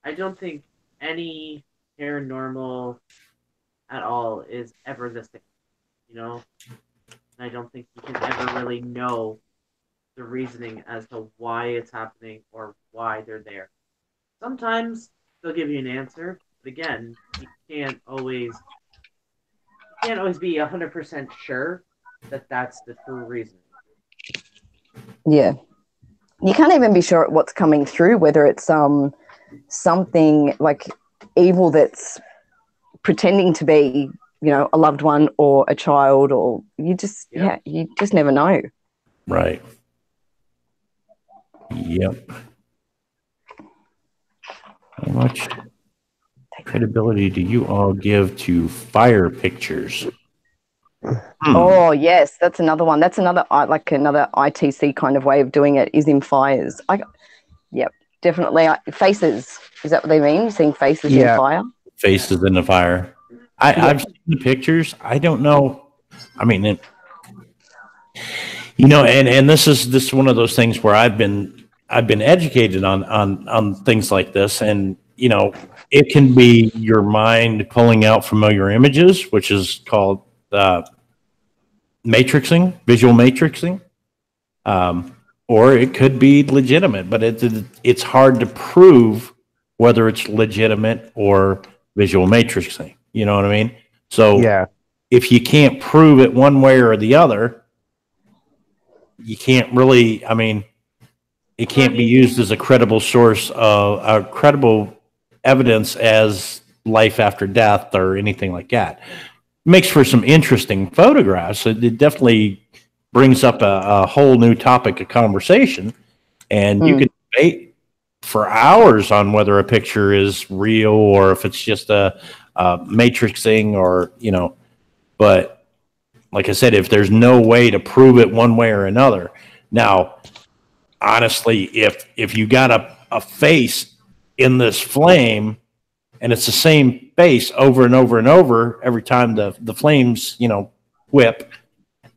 I don't think any paranormal at all is ever the same, I don't think you can ever really know the reasoning as to why it's happening or why they're there. Sometimes they'll give you an answer, But again, you can't always be 100% sure that that's the true reason. Yeah. You can't even be sure what's coming through, whether it's something like evil that's pretending to be, a loved one or a child, or you just never know. Right. Yep. How much credibility do you all give to fire pictures? Oh yes, that's another one. That's another another ITC kind of way of doing it is in fires. Yep, definitely. Faces. Is that what they mean? Seeing faces in fire? Faces in the fire. I've seen the pictures. I don't know. I mean, and this is one of those things where I've been educated on things like this, and it can be your mind pulling out familiar images, which is called matrixing, visual matrixing, or it could be legitimate, but it's hard to prove whether it's legitimate or visual matrixing. You know what I mean? So if you can't prove it one way or the other, you can't really. I mean, it can't be used as a credible source of credible evidence as life after death or anything like that. Makes for some interesting photographs. It definitely brings up a whole new topic of conversation, and you can debate for hours on whether a picture is real or if it's just a matrixing, or but like I said, if there's no way to prove it one way or another. Now, honestly, if you got a face in this flame, and it's the same face over and over and over every time the flames, whip,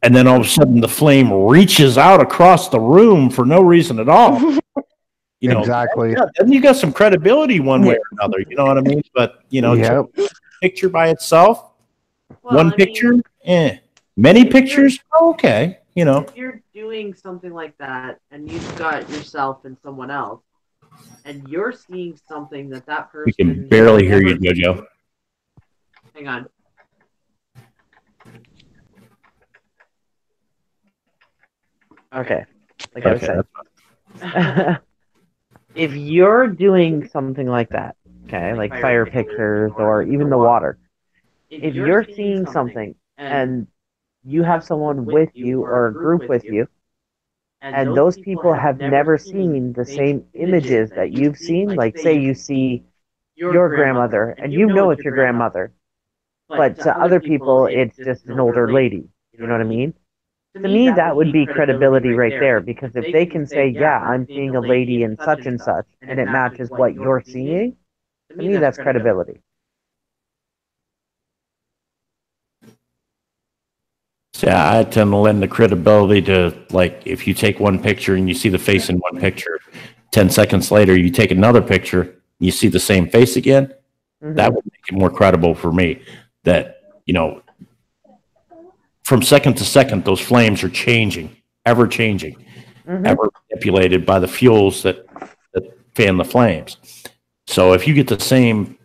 and then all of a sudden the flame reaches out across the room for no reason at all. Exactly. Then you got some credibility one way or another. You know what I mean? But picture by itself, picture, many pictures, okay. If you're doing something like that and you've got yourself and someone else, and you're seeing something that person... We can barely hear you, Jojo. Hang on. Okay. Like I was saying. If you're doing something like that, okay, like fire pictures or even the water, if you're seeing something and you have someone with you or a group with you, and those people have never seen the same images that you've seen, like say you see your grandmother, and you know it's your grandmother, but to other people it's just an older lady, you know what I mean? To me, that would be credibility right there, because if they can say, yeah, I'm seeing a lady in such and such, and it matches what you're seeing, to me that's credibility. Yeah, I tend to lend the credibility to, like, if you take one picture and you see the face in one picture, 10 seconds later you take another picture, you see the same face again, that would make it more credible for me that, from second to second, those flames are changing, ever changing, ever manipulated by the fuels that fan the flames. So if you get the same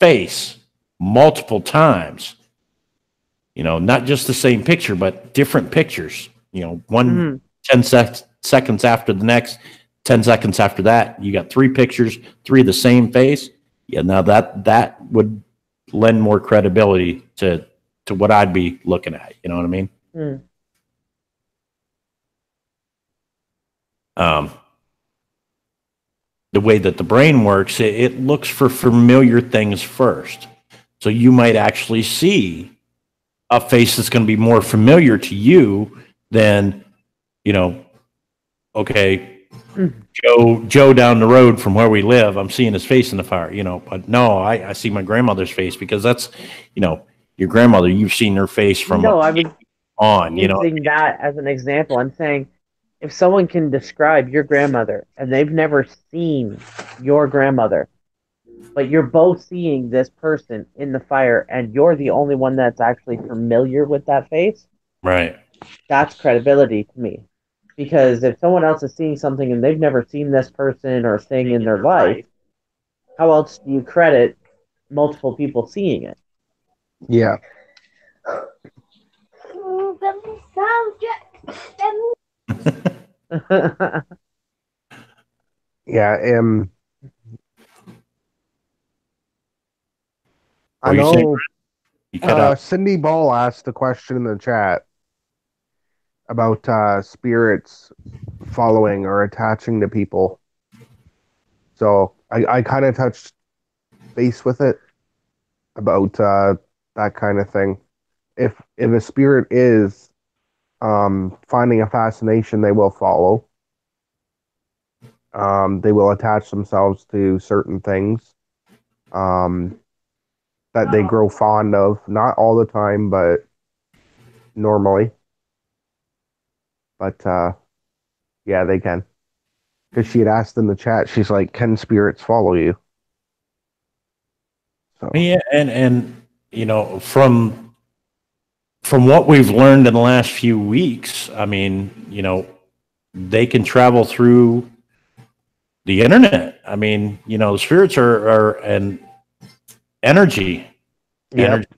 face multiple times, not just the same picture, but different pictures, 10 seconds after the next, 10 seconds after that, you got 3 pictures, 3 of the same face. Yeah, now that would lend more credibility to what I'd be looking at. You know what I mean? The way that the brain works, it looks for familiar things first. So you might actually see a face that's going to be more familiar to you than, okay, Joe down the road from where we live, I'm seeing his face in the fire, but no, I see my grandmother's face, because that's, your grandmother, you've seen her face from using that as an example. I'm saying, if someone can describe your grandmother and they've never seen your grandmother, but you're both seeing this person in the fire and you're the only one that's actually familiar with that face, right? That's credibility to me. Because if someone else is seeing something and they've never seen this person or thing in their life, how else do you credit multiple people seeing it. Yeah. Yeah. I know. Cindy Ball asked a question in the chat about spirits following or attaching to people. So I kind of touched base with it about that kind of thing. If a spirit is finding a fascination, they will follow. They will attach themselves to certain things that they grow fond of. Not all the time, but normally. But yeah, they can. Because she had asked in the chat, she's like, "Can spirits follow you?" So. Yeah, and you know, from what we've learned in the last few weeks, I mean, you know, they can travel through the internet. I mean, you know, the spirits are an energy. Yep. Energy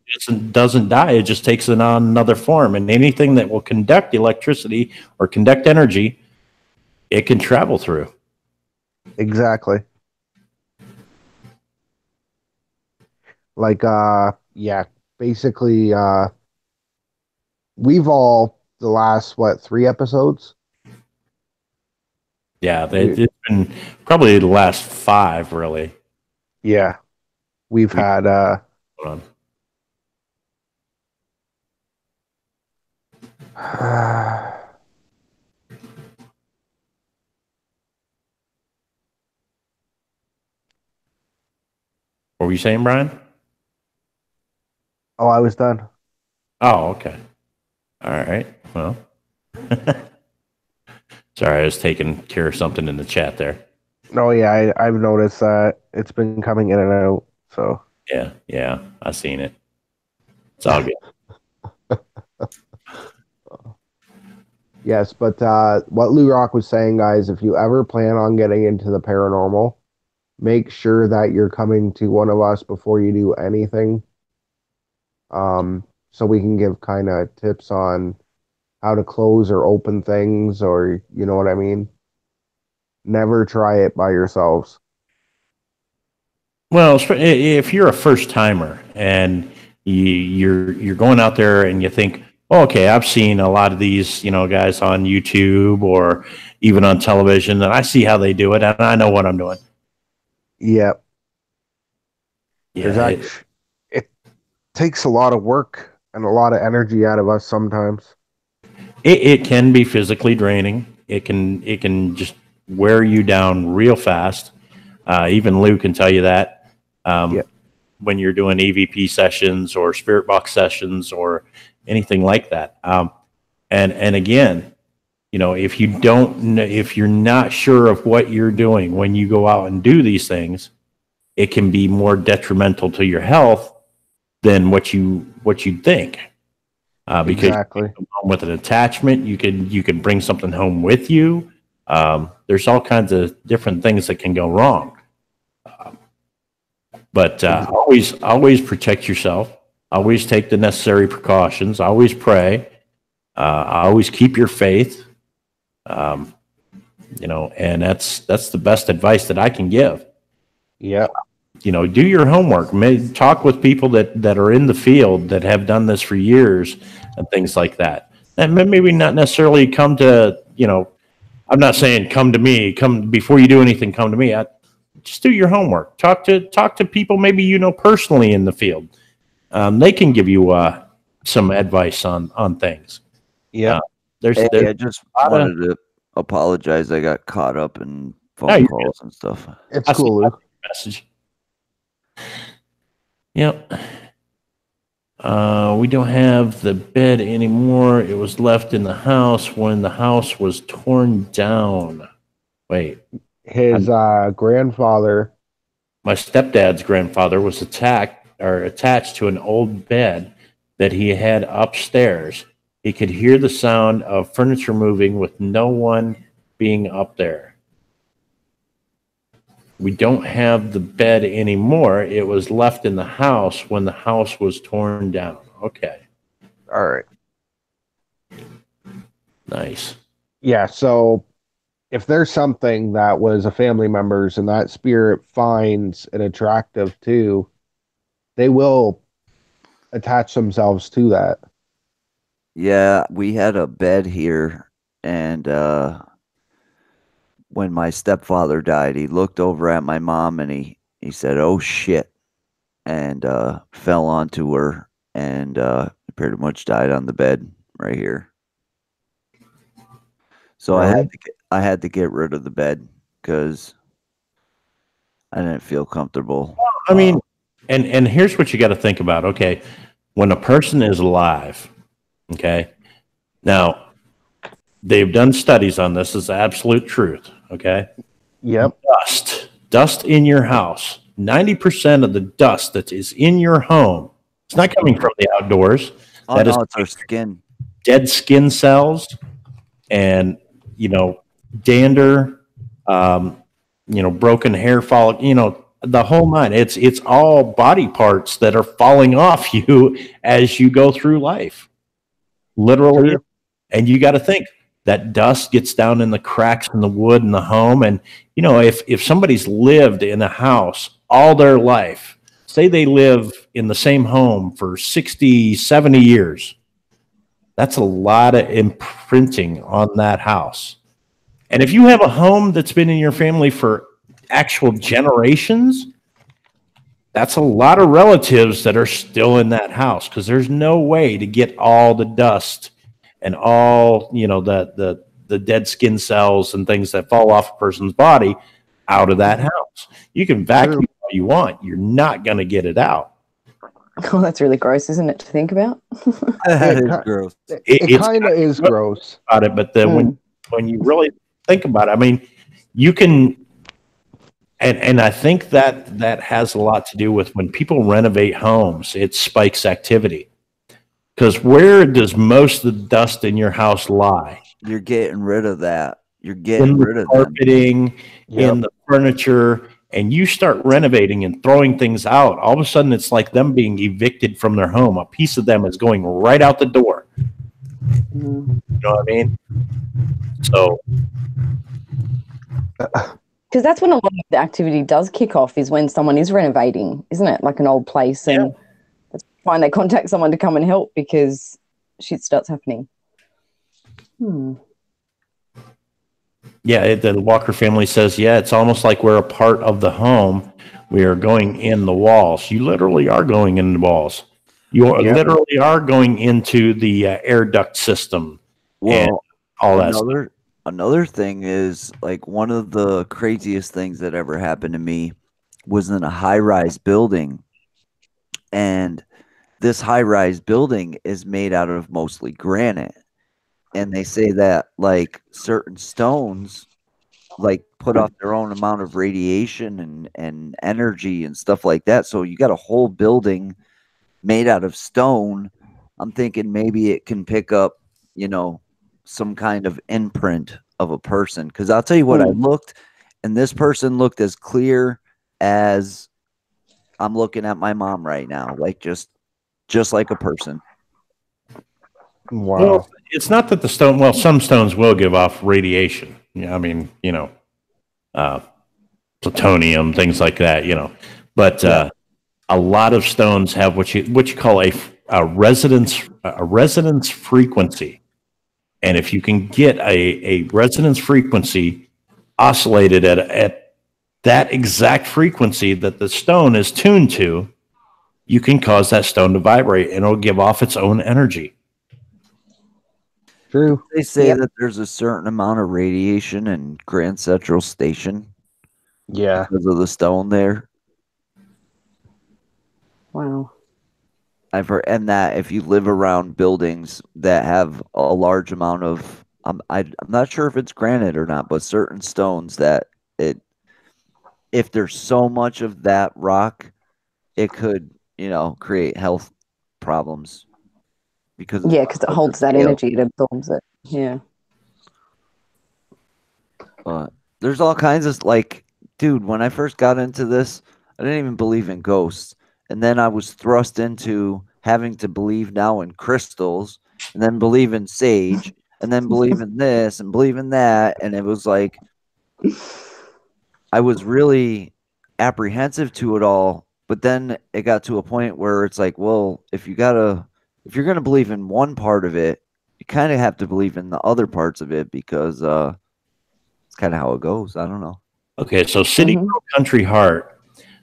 doesn't die; it just takes on another form. And anything that will conduct electricity or conduct energy, it can travel through. Exactly. Like, yeah, basically, we've all the last 3 episodes. Yeah, it's been probably the last 5, really. Yeah, we've had. Hold on. What were you saying, Brian? Oh, I was done. Oh, okay. All right. Well, sorry, I was taking care of something in the chat there. Oh, yeah, I've noticed that it's been coming in and out. So yeah, I've seen it. It's all good. Yes, but what Lou Rock was saying, guys, if you ever plan on getting into the paranormal, make sure that you're coming to one of us before you do anything. So we can give kind of tips on how to close or open things, or you know what I mean. Never try it by yourselves. Well, if you're a first timer and you're going out there and you think, oh, okay, I've seen a lot of these, you know, guys on YouTube or even on television, and I see how they do it, and I know what I'm doing. Yep. Yeah, it takes a lot of work and a lot of energy out of us sometimes. It can be physically draining. It can just wear you down real fast. Even Lou can tell you that. When you're doing E.V.P. sessions or spirit box sessions or anything like that. And again, you know, if you're not sure of what you're doing when you go out and do these things, it can be more detrimental to your health than what you'd think. Because exactly. you can come home with an attachment, you can bring something home with you. There's all kinds of different things that can go wrong. But always protect yourself. Always take the necessary precautions. Always pray. Always keep your faith. You know, and that's the best advice that I can give. Yeah. You know, do your homework. Talk with people that are in the field that have done this for years and things like that. And maybe not necessarily come to, you know, I'm not saying come to me. Come before you do anything. Come to me. Just do your homework. Talk to people maybe you know personally in the field. They can give you some advice on things. Yeah. I just wanted to apologize. I got caught up in phone calls and stuff. It's cool. Message. Yep. We don't have the bed anymore. It was left in the house when the house was torn down. Wait. His grandfather. My stepdad's grandfather was attached to an old bed that he had upstairs. He could hear the sound of furniture moving with no one being up there. we don't have the bed anymore. It was left in the house when the house was torn down. Okay. All right. Nice. Yeah, so if there's something that was a family member's and that spirit finds it attractive too, they will attach themselves to that. Yeah, we had a bed here, and when my stepfather died, he looked over at my mom and he said, "Oh shit," and fell onto her and pretty much died on the bed right here. So Really? I had to get rid of the bed because I didn't feel comfortable. I mean, and here's what you got to think about. Okay, when a person is alive, okay, now they've done studies on this. Is absolute truth. Okay. Yep. Dust in your house. 90% of the dust that is in your home, it's not coming from the outdoors. Oh, that no, is it's our skin. Dead skin cells, and dander, broken hair follicle, the whole nine. It's all body parts that are falling off you as you go through life, literally. Sure. And you got to think that dust gets down in the cracks in the wood in the home, and if somebody's lived in a house all their life, say they live in the same home for 60, 70 years. That's a lot of imprinting on that house. And if you have a home that's been in your family for actual generations, that's a lot of relatives that are still in that house, because there's no way to get all the dust and all, the dead skin cells and things that fall off a person's body out of that house. You can vacuum all you want. You're not going to get it out. Oh, that's really gross, isn't it, to think about? That is gross. It kind of is gross. About it, but then when you really think about it, I mean, you can, and I think that has a lot to do with when people renovate homes, it spikes activity. Because where does most of the dust in your house lie? You're getting rid of that. You're getting rid of carpeting, in the furniture, and you start renovating and throwing things out. All of a sudden, it's like them being evicted from their home. A piece of them is going right out the door. You know what I mean? So, because that's when a lot of the activity does kick off, is when someone is renovating, isn't it? Like an old place, and that's fine. They contact someone to come and help because shit starts happening. Yeah, the Walker family says, it's almost like we're a part of the home. We are going in the walls. You literally are going in the walls. You literally are going into the air duct system. Well, and all that. Another thing is, like, one of the craziest things that ever happened to me was in a high-rise building. And this high-rise building is made out of mostly granite. And they say that, like, certain stones, like, put off their own amount of radiation and energy and stuff like that. So you got a whole building made out of stone. I'm thinking maybe it can pick up, some kind of imprint of a person. Because I'll tell you what, I looked, and this person looked as clear as I'm looking at my mom right now, like just like a person. Wow. Well, it's not that the stone. Well, some stones will give off radiation. I mean, plutonium, things like that. But a lot of stones have what you call a resonance frequency, and if you can get a resonance frequency oscillated at that exact frequency that the stone is tuned to, you can cause that stone to vibrate, and it'll give off its own energy. True. They say that there's a certain amount of radiation in Grand Central Station. Yeah. Because of the stone there. Wow. I've heard, and that if you live around buildings that have a large amount of, I'm not sure if it's granite or not, but certain stones that if there's so much of that rock, it could, create health problems. Because it holds that energy, it absorbs it. Yeah. There's all kinds of, like, dude, when I first got into this, I didn't even believe in ghosts. And then I was thrust into having to believe now in crystals, and then believe in sage, and then believe in this and believe in that. And it was like, I was really apprehensive to it all. But then it got to a point where it's like, well, if you're going to believe in one part of it, you kind of have to believe in the other parts of it, because it's kind of how it goes. I don't know. Okay, so City Girl Country Heart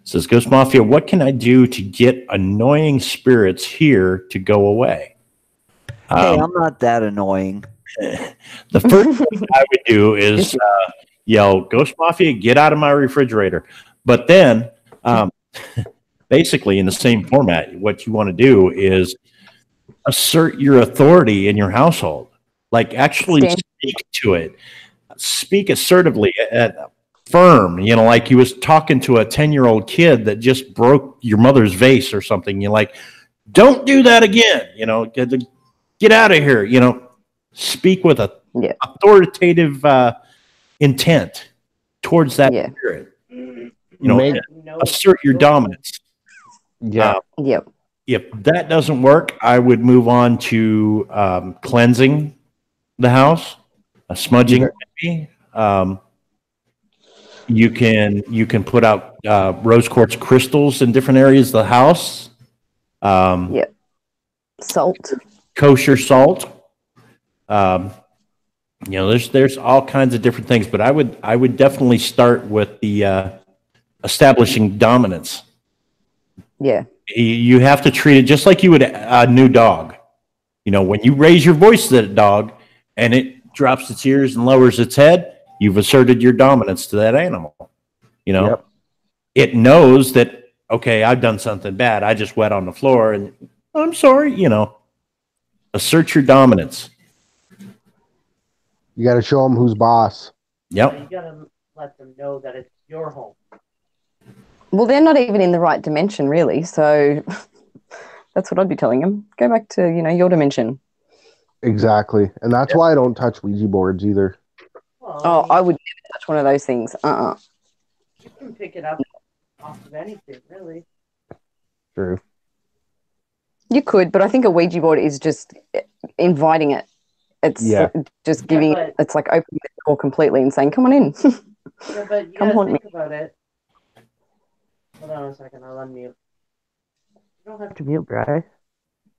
says, Ghost Mafia, what can I do to get annoying spirits here to go away? Hey, I'm not that annoying. The first thing I would do is yell, Ghost Mafia, get out of my refrigerator. But then, basically in the same format, what you want to do is assert your authority in your household. Like, actually speak to it. Speak assertively, firm, like you was talking to a 10-year-old kid that just broke your mother's vase or something. You're like, don't do that again. Get out of here. Speak with a authoritative intent towards that spirit. Assert your dominance. If that doesn't work, I would move on to cleansing the house, smudging. You can put out rose quartz crystals in different areas of the house. Salt, kosher salt. There's all kinds of different things, but I would definitely start with the establishing dominance. Yeah. You have to treat it just like you would a new dog. When you raise your voice to that dog and it drops its ears and lowers its head, you've asserted your dominance to that animal. It knows that, okay, I've done something bad. I just wet on the floor and I'm sorry, assert your dominance. You got to show them who's boss. Yep. You got to let them know that it's your home. Well, they're not even in the right dimension, really. So that's what I'd be telling them. Go back to, your dimension. Exactly. And that's why I don't touch Ouija boards either. Well, I would never touch one of those things. You can pick it up off of anything, really. True. You could, but I think a Ouija board is just inviting it. It's just giving it, it's like opening the door completely and saying, come on in. Yeah, but you gotta think about it. Hold on a second, I'll unmute. You don't have to mute, Bri.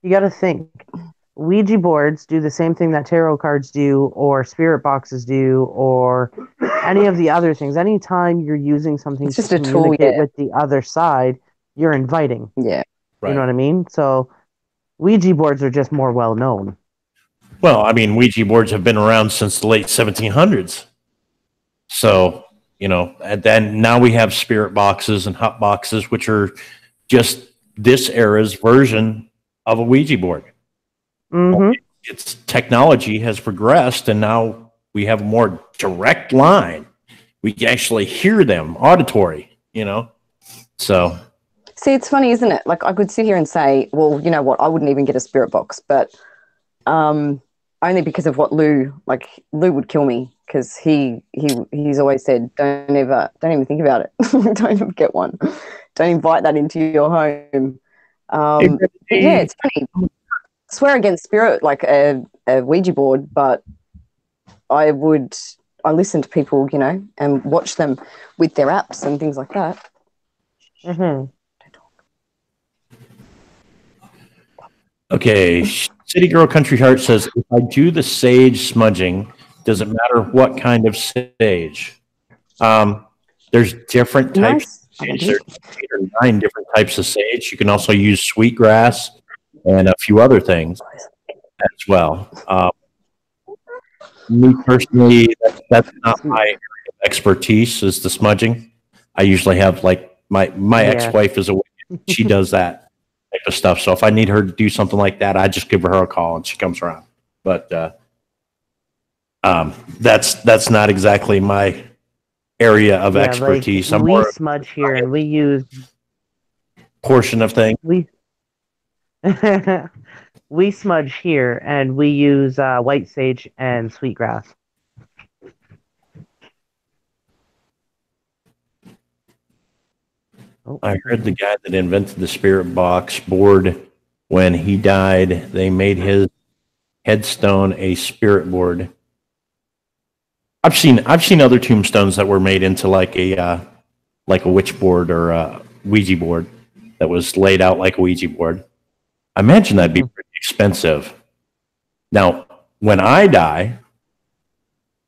You gotta think. Ouija boards do the same thing that tarot cards do, or spirit boxes do, or any of the other things. Anytime you're using something to communicate with the other side, you're inviting. Yeah. You know what I mean? So Ouija boards are just more well known. Well, I mean, Ouija boards have been around since the late 1700s. So, and then now we have spirit boxes and hot boxes, which are just this era's version of a Ouija board. Mm-hmm. Its technology has progressed, and now we have a more direct line. We can actually hear them, auditory, So. See, it's funny, isn't it? Like, I could sit here and say, well, you know what? I wouldn't even get a spirit box, but only because of what Lou would kill me, because he's always said, don't even think about it. Don't even get one. Don't invite that into your home. It's funny. Swear against spirit, like a Ouija board, but I listen to people, and watch them with their apps and things like that. Mm-hmm. Okay, City Girl Country Heart says, if I do the sage smudging, does it matter what kind of sage? There's different types of sage. There's 8 or 9 different types of sage. You can also use sweetgrass and a few other things as well. Me personally, that's not my area of expertise, is the smudging. I usually have, like, my ex-wife is a witch. She does that type of stuff. So if I need her to do something like that, I just give her a call and she comes around. But that's not exactly my area of expertise. Like, we smudge here and we use portion of things. We smudge here and we use white sage and sweetgrass. I heard the guy that invented the spirit box board, when he died, they made his headstone a spirit board. I've seen other tombstones that were made into like a witch board or a Ouija board that was laid out like a Ouija board. I imagine that'd be pretty expensive. Now, when I die,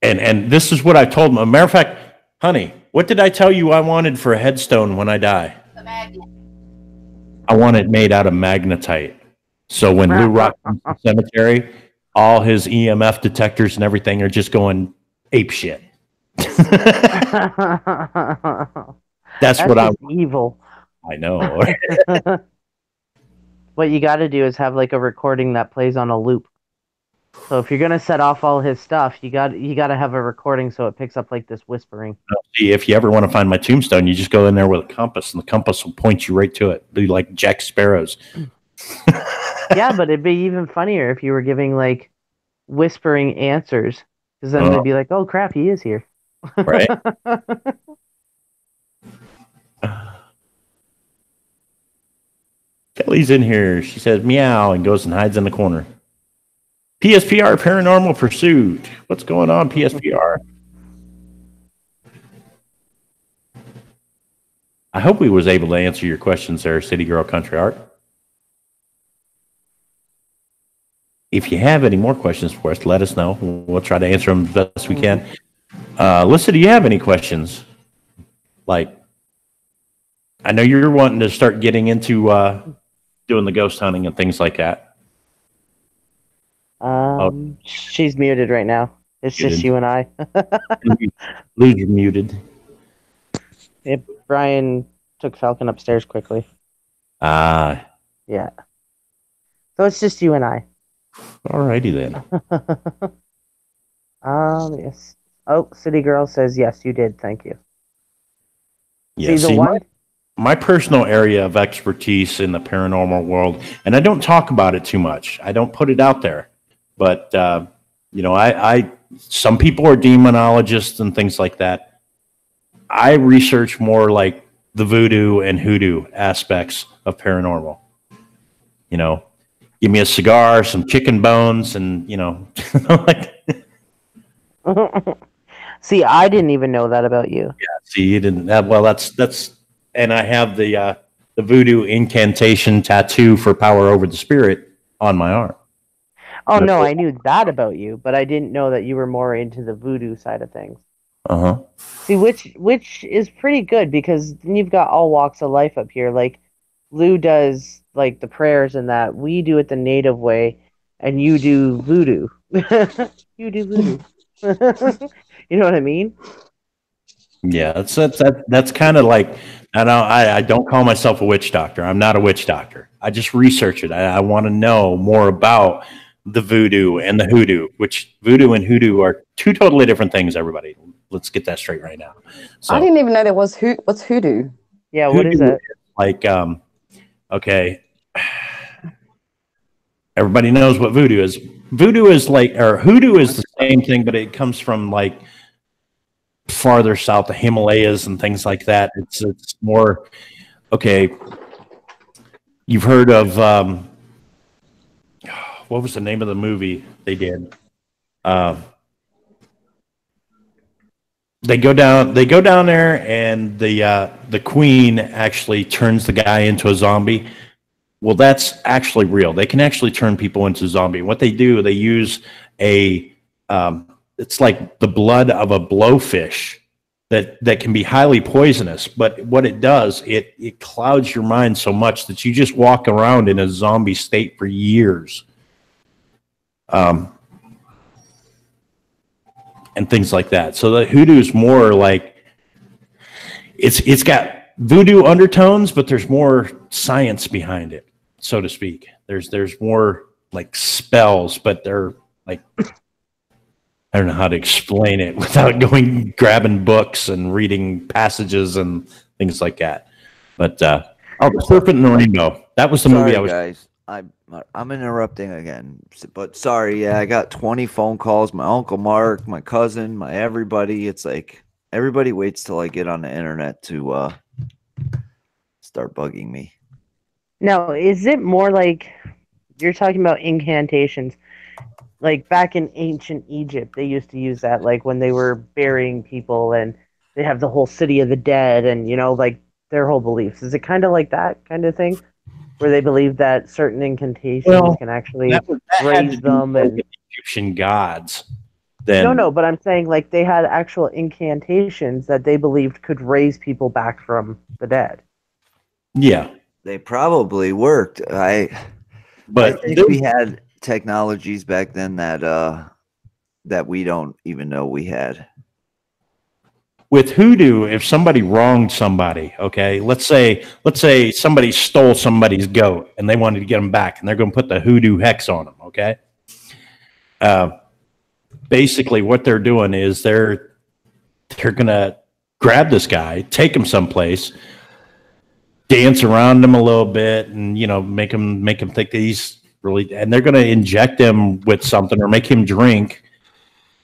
and this is what I told him. As a matter of fact, honey, what did I tell you I wanted for a headstone when I die? A magnet. I want it made out of magnetite. So when Lou Rock comes to the cemetery, all his EMF detectors and everything are just going ape shit. That's what I'm evil. I know. What you got to do is have like a recording that plays on a loop. So if you're gonna set off all his stuff, you got to have a recording so it picks up like this whispering. See, if you ever want to find my tombstone, you just go in there with a compass, and the compass will point you right to it. Be like Jack Sparrow's. Yeah, but it'd be even funnier if you were giving like whispering answers, because then they'd be like, "Oh crap, he is here." Right. Kelly's in here. She says meow and goes and hides in the corner. PSPR, Paranormal Pursuit. What's going on, PSPR? I hope we was able to answer your questions there, City Girl Country Art. If you have any more questions for us, let us know. We'll try to answer them the best we can. Lisa, do you have any questions? Like, I know you're wanting to start getting into doing the ghost hunting and things like that. She's muted right now. It's just you and I. Lou's muted. Yep, Brian took Falcon upstairs quickly. Yeah. So it's just you and I. Alrighty then. Yes. Oh, City Girl says yes, you did. Thank you. Yeah. See, my personal area of expertise in the paranormal world, and I don't talk about it too much. I don't put it out there. But, I some people are demonologists and things like that. I research more like the voodoo and hoodoo aspects of paranormal. Give me a cigar, some chicken bones, and, like. See, I didn't even know that about you. Yeah, see, you didn't. Well, that's, and I have the voodoo incantation tattoo for power over the spirit on my arm. Oh, no, I knew that about you, but I didn't know that you were more into the voodoo side of things. Uh-huh. See, which is pretty good, because then you've got all walks of life up here. Like, Lou does, like, the prayers and that. We do it the native way, and you do voodoo. You do voodoo. You know what I mean? Yeah, that's kind of like, I don't call myself a witch doctor. I'm not a witch doctor. I just research it. I want to know more about the voodoo and the hoodoo, which voodoo and hoodoo are two totally different things, everybody. Let's get that straight right now. So, I didn't even know there was what's hoodoo? Yeah, what is it? Like, okay. Everybody knows what voodoo is. Voodoo is like, or hoodoo is the same thing, but it comes from like farther south, the Himalayas and things like that. It's more, okay. You've heard of, what was the name of the movie they did? They go down there, and the queen actually turns the guy into a zombie. Well, that's actually real. They can actually turn people into zombie. What they do, they use it's like the blood of a blowfish that can be highly poisonous. But what it does, it clouds your mind so much that you just walk around in a zombie state for years. And things like that. So the hoodoo is more like it's got voodoo undertones, but there's more science behind it, so to speak. There's more like spells, but they're like, I don't know how to explain it without grabbing books and reading passages and things like that. But The Serpent and the Rainbow. That was the movie I was. Guys, I'm interrupting again, but sorry. Yeah, I got 20 phone calls. My Uncle Mark, my cousin, my everybody. It's like everybody waits till I get on the internet to start bugging me. Now, is it more like you're talking about incantations? Like back in ancient Egypt, they used to use that, like when they were burying people, and they have the whole city of the dead, and like their whole beliefs. Is it kind of like that kind of thing, where they believe that certain incantations can actually raise them and Egyptian gods? Then no, but I'm saying like they had actual incantations that they believed could raise people back from the dead. Yeah, they probably worked. I think we had technologies back then that we don't even know we had. With hoodoo, if somebody wronged somebody, okay, let's say somebody stole somebody's goat and they wanted to get them back, and they're going to put the hoodoo hex on them, okay? Basically, what they're doing is they're going to grab this guy, take him someplace, dance around him a little bit, and make him think that he's really, and they're going to inject him with something or make him drink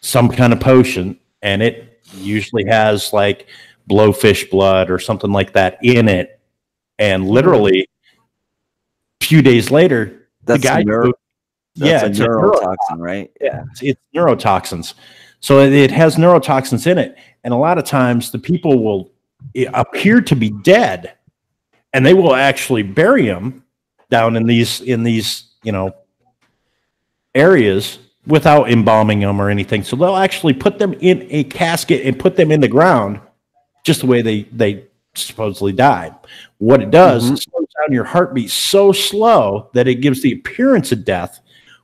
some kind of potion, and it usually has like blowfish blood or something like that in it, and literally a few days later, that's the guy it's a neurotoxin, right? Yeah, it's neurotoxins. So it has neurotoxins in it, and a lot of times the people will appear to be dead, and they will actually bury them down in these areas without embalming them or anything. So they'll actually put them in a casket and put them in the ground just the way they supposedly died. What it does is slows down your heartbeat so slow that it gives the appearance of death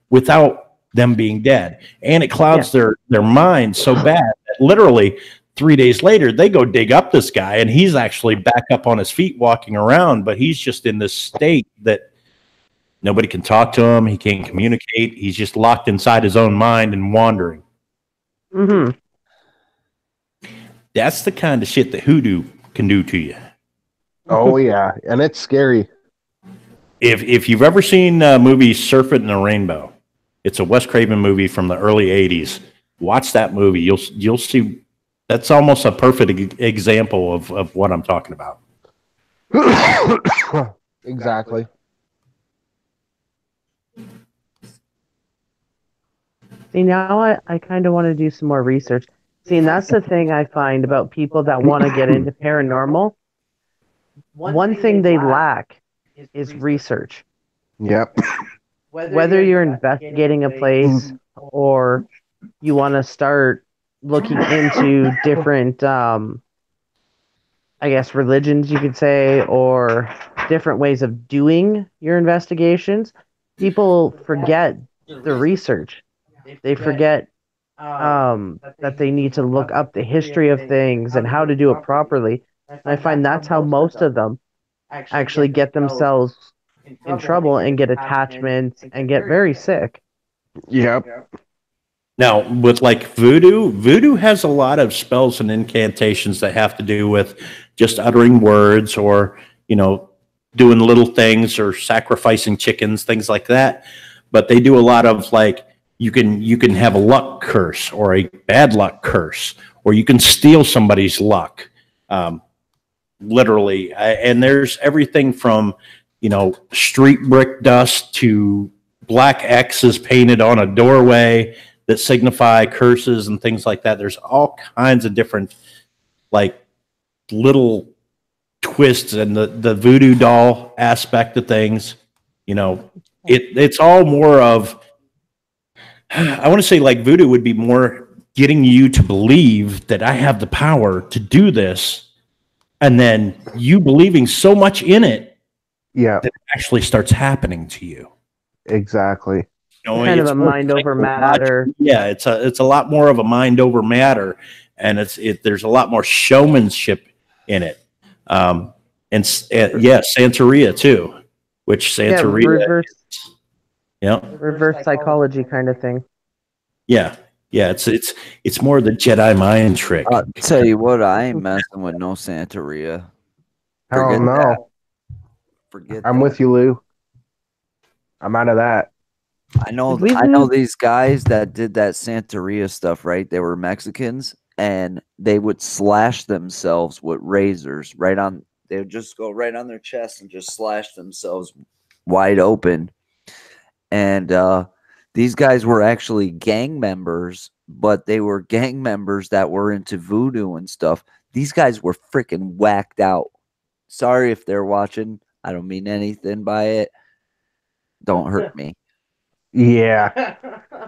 without them being dead. And it clouds their mind so bad that literally 3 days later, they go dig up this guy, and he's actually back up on his feet walking around, but he's just in this state that nobody can talk to him. He can't communicate. He's just locked inside his own mind and wandering. Mm-hmm. That's the kind of shit that hoodoo can do to you. Oh, yeah. And it's scary. If you've ever seen movie Surf It in a Rainbow, it's a Wes Craven movie from the early 80s. Watch that movie. You'll see that's almost a perfect example of what I'm talking about. Exactly. See, now I kind of want to do some more research. See, and that's the thing I find about people that want to get into paranormal. One thing they lack is research. Yep. Whether you're investigating a place or you want to start looking into different, I guess, religions, you could say, or different ways of doing your investigations, people forget the research. They forget that they need to look up the history of things and how to do it properly. And I find that's how most of them actually get themselves in trouble and get attachments and get very sick. Yep. Now, with like voodoo has a lot of spells and incantations that have to do with just uttering words or, doing little things or sacrificing chickens, things like that. But they do a lot of like, you can have a luck curse or a bad luck curse, or you can steal somebody's luck, literally. And there's everything from, street brick dust to black X's painted on a doorway that signify curses and things like that. There's all kinds of different, like, little twists and the voodoo doll aspect of things. It's all more of, I want to say like voodoo would be more getting you to believe that I have the power to do this, and then you believing so much in it that it actually starts happening to you. Exactly. Kind of a mind over matter. Yeah, it's a lot more of a mind over matter, and there's a lot more showmanship in it. And Santeria too, which Santeria reverse psychology kind of thing. Yeah, it's more the Jedi mind trick. I'll tell you what, I ain't messing with no Santeria. Oh no! Forget. I'm with you, Lou. I'm out of that. I know these guys that did that Santeria stuff, right? They were Mexicans, and they would slash themselves with razors right on They would just go right on their chest and just slash themselves wide open. And these guys were actually gang members, but they were gang members that were into voodoo and stuff. These guys were freaking whacked out. Sorry if they're watching. I don't mean anything by it. Don't hurt me. Yeah.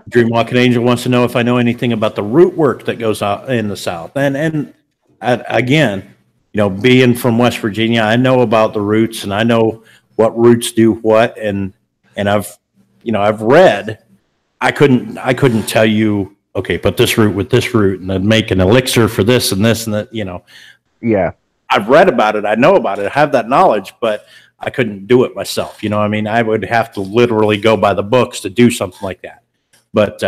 Dreamwalking Angel wants to know if I know anything about the root work that goes out in the South. And again, being from West Virginia, I know about the roots, and I know what roots do what, and I've read. I couldn't tell you, okay, put this root with this root and then make an elixir for this and this and that, Yeah. I've read about it, I know about it, I have that knowledge, but I couldn't do it myself. I would have to literally go by the books to do something like that. But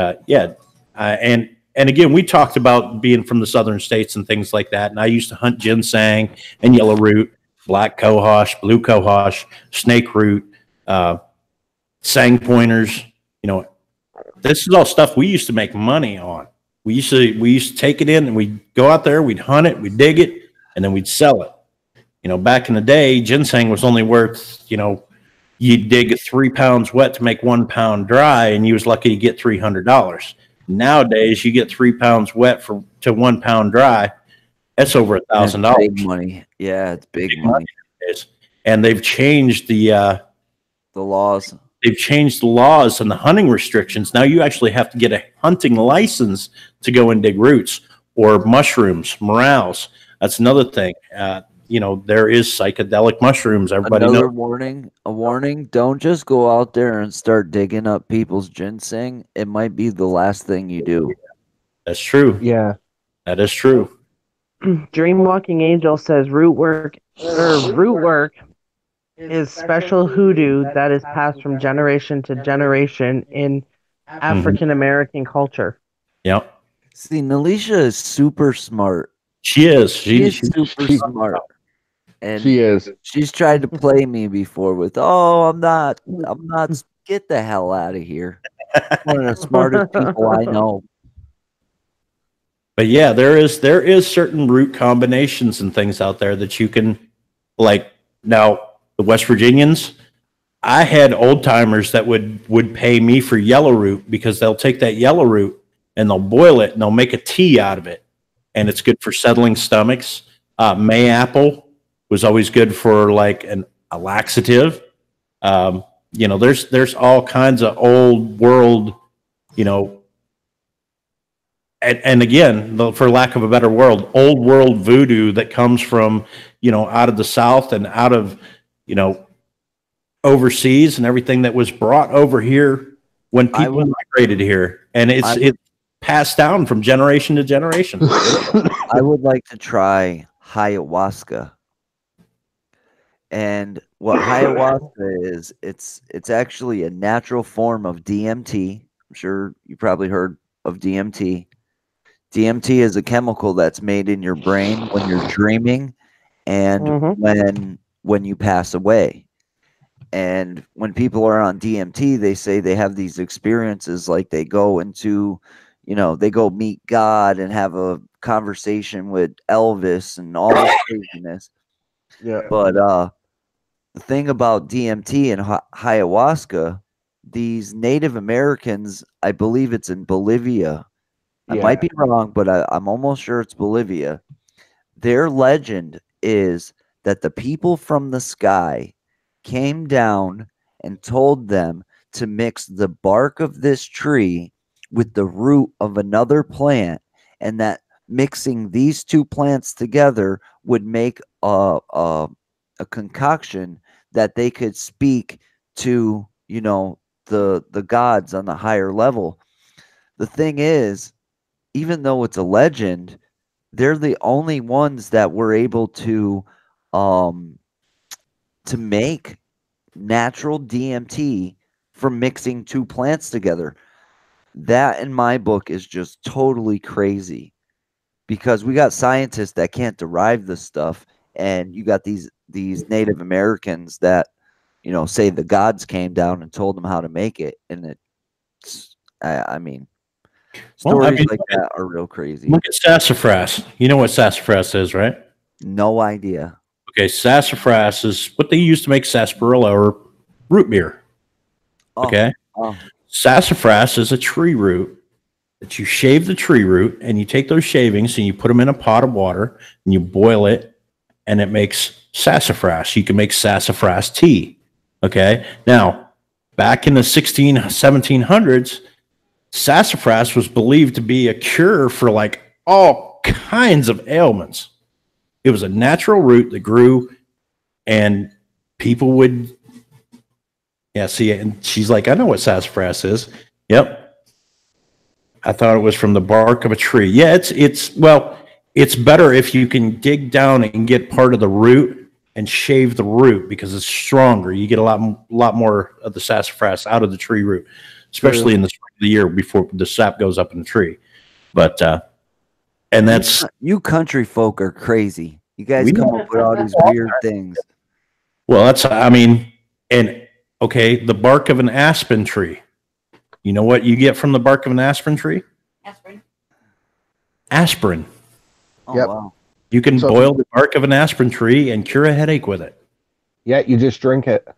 and again, we talked about being from the southern states and things like that. And I used to hunt ginseng and yellow root, black cohosh, blue cohosh, snake root, sang pointers. This is all stuff we used to make money on. We used to take it in and we'd go out there, we'd hunt it, we'd dig it, and then we'd sell it. Back in the day, ginseng was only worth, you'd dig 3 pounds wet to make 1 pound dry, and you was lucky to get $300. Nowadays, you get 3 pounds wet to 1 pound dry. That's over $1,000. Big money. Yeah, it's big money. And they've changed the laws. They've changed the laws and the hunting restrictions. Now you actually have to get a hunting license to go and dig roots or mushrooms, morels. That's another thing. There is psychedelic mushrooms. Everybody knows. A warning. Don't just go out there and start digging up people's ginseng. It might be the last thing you do. That's true. Yeah. That is true. Dreamwalking Angel says root work is special hoodoo that is passed from generation to generation in African American culture. Yep. See, Nalisha is super smart. She is. She's super smart. And she is. She's tried to play me before with, I'm not, get the hell out of here. One of the smartest people I know. But yeah, there is certain root combinations and things out there that you can, like, now the West Virginians, I had old timers that would pay me for yellow root because they'll take that yellow root and they'll boil it and they'll make a tea out of it. And it's good for settling stomachs. Mayapple was always good for like a laxative. There's all kinds of old world, and again, for lack of a better word, old world voodoo that comes from, out of the South and out of, overseas and everything that was brought over here when people migrated here. And it's passed down from generation to generation. I would like to try ayahuasca. And what ayahuasca is, it's actually a natural form of DMT. I'm sure you probably heard of DMT. DMT is a chemical that's made in your brain when you're dreaming and when you pass away. And when people are on DMT, they say they have these experiences like they go into, they go meet God and have a conversation with Elvis and all this craziness. Yeah. But the thing about DMT and ayahuasca, these Native Americans, I believe it's in Bolivia. I might be wrong, but I'm almost sure it's Bolivia. Their legend is that the people from the sky came down and told them to mix the bark of this tree with the root of another plant, and that mixing these two plants together would make a concoction that they could speak to, the gods on the higher level. The thing is, even though it's a legend, they're the only ones that were able to make natural DMT from mixing two plants together. That, in my book, is just totally crazy, because we got scientists that can't derive this stuff, and you got these Native Americans that, say the gods came down and told them how to make it, and it's, I mean, stories like that are real crazy. Look at sassafras. You know what sassafras is, right? No idea. Okay, sassafras is what they use to make sarsaparilla or root beer. Okay. Sassafras is a tree root that you shave the tree root and you take those shavings and you put them in a pot of water and you boil it and it makes sassafras. You can make sassafras tea. Okay. Now, back in the 1700s, sassafras was believed to be a cure for like all kinds of ailments. It was a natural root that grew and people would, see it. And she's like, I know what sassafras is. Yep. I thought it was from the bark of a tree. Yeah, it's better if you can dig down and get part of the root and shave the root because it's stronger. You get a lot more of the sassafras out of the tree root, especially in the spring of the year before the sap goes up in the tree. But and that's you country folk are crazy. You guys come up with all these weird things. Well, the bark of an aspen tree. You know what you get from the bark of an aspen tree? Aspirin. Oh, wow. You can boil the bark of an aspen tree and cure a headache with it. Yeah, you just drink it.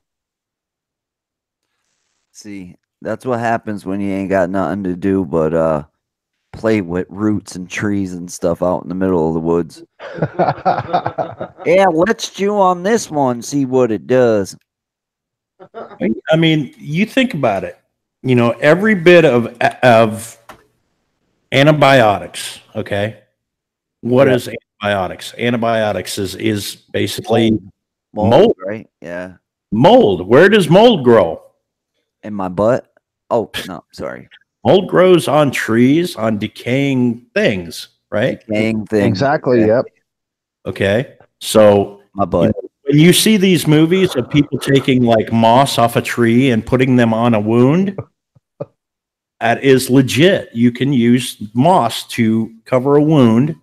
See, that's what happens when you ain't got nothing to do but play with roots and trees and stuff out in the middle of the woods. Yeah, let's chew on this one, see what it does. I mean, you think about it. You know, every bit of antibiotics, okay? What is antibiotics? Antibiotics is basically mold, right? Yeah. Mold. Where does mold grow? In my butt? Oh, no, sorry. Mold grows on trees, on decaying things, right? Decaying things. Exactly, yep. Okay. So my butt. When you see these movies of people taking like moss off a tree and putting them on a wound, that is legit. You can use moss to cover a wound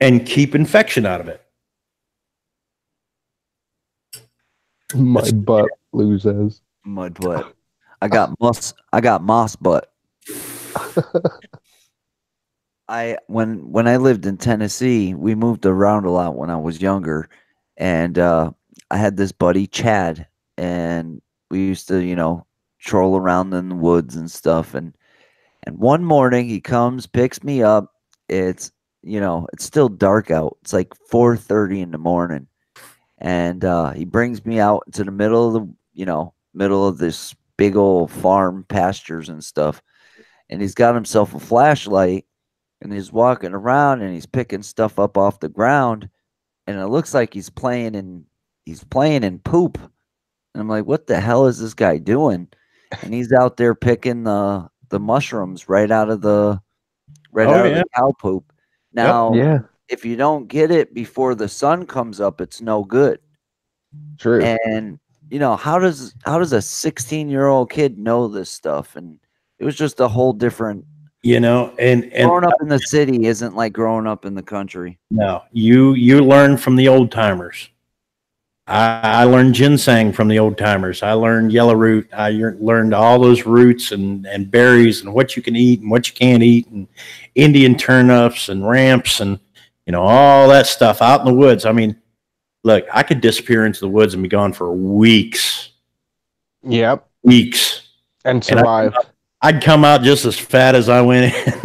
and keep infection out of it. Mud butt loses. Mud butt. I got moss butt. When I lived in Tennessee, we moved around a lot when I was younger, and I had this buddy Chad, and we used to, troll around in the woods and stuff. And one morning he comes, picks me up. It's it's still dark out. It's like 4:30 in the morning, and he brings me out into the middle of middle of this big old farm pastures and stuff. And he's got himself a flashlight. And he's walking around and he's picking stuff up off the ground, and it looks like he's playing in poop. And I'm like, what the hell is this guy doing? And he's out there picking the mushrooms right out of the cow poop. Now, if you don't get it before the sun comes up, it's no good. True. And how does a 16-year-old kid know this stuff? And it was just a whole different. And growing up in the city isn't like growing up in the country. No, you learn from the old timers. I learned ginseng from the old timers. I learned yellow root. I learned all those roots and berries and what you can eat and what you can't eat, and Indian turnips and ramps and all that stuff out in the woods. I mean, look, I could disappear into the woods and be gone for weeks. Yep, weeks, and survive. I'd come out just as fat as I went in.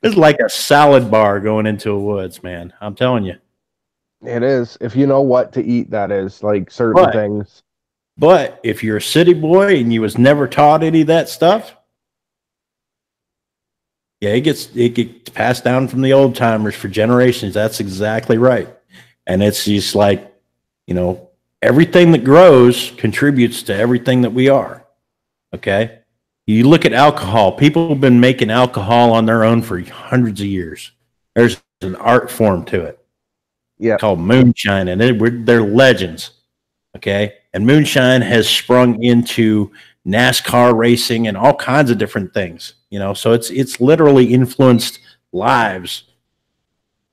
It's like a salad bar going into a woods, man. I'm telling you. It is. If you know what to eat, that is, like certain things. But if you're a city boy and you was never taught any of that stuff, it gets passed down from the old timers for generations. That's exactly right. And it's just like, everything that grows contributes to everything that we are. Okay? You look at alcohol. People have been making alcohol on their own for hundreds of years. There's an art form to it. Yeah. Called moonshine, and they're legends. Okay? And moonshine has sprung into NASCAR racing and all kinds of different things. So it's literally influenced lives.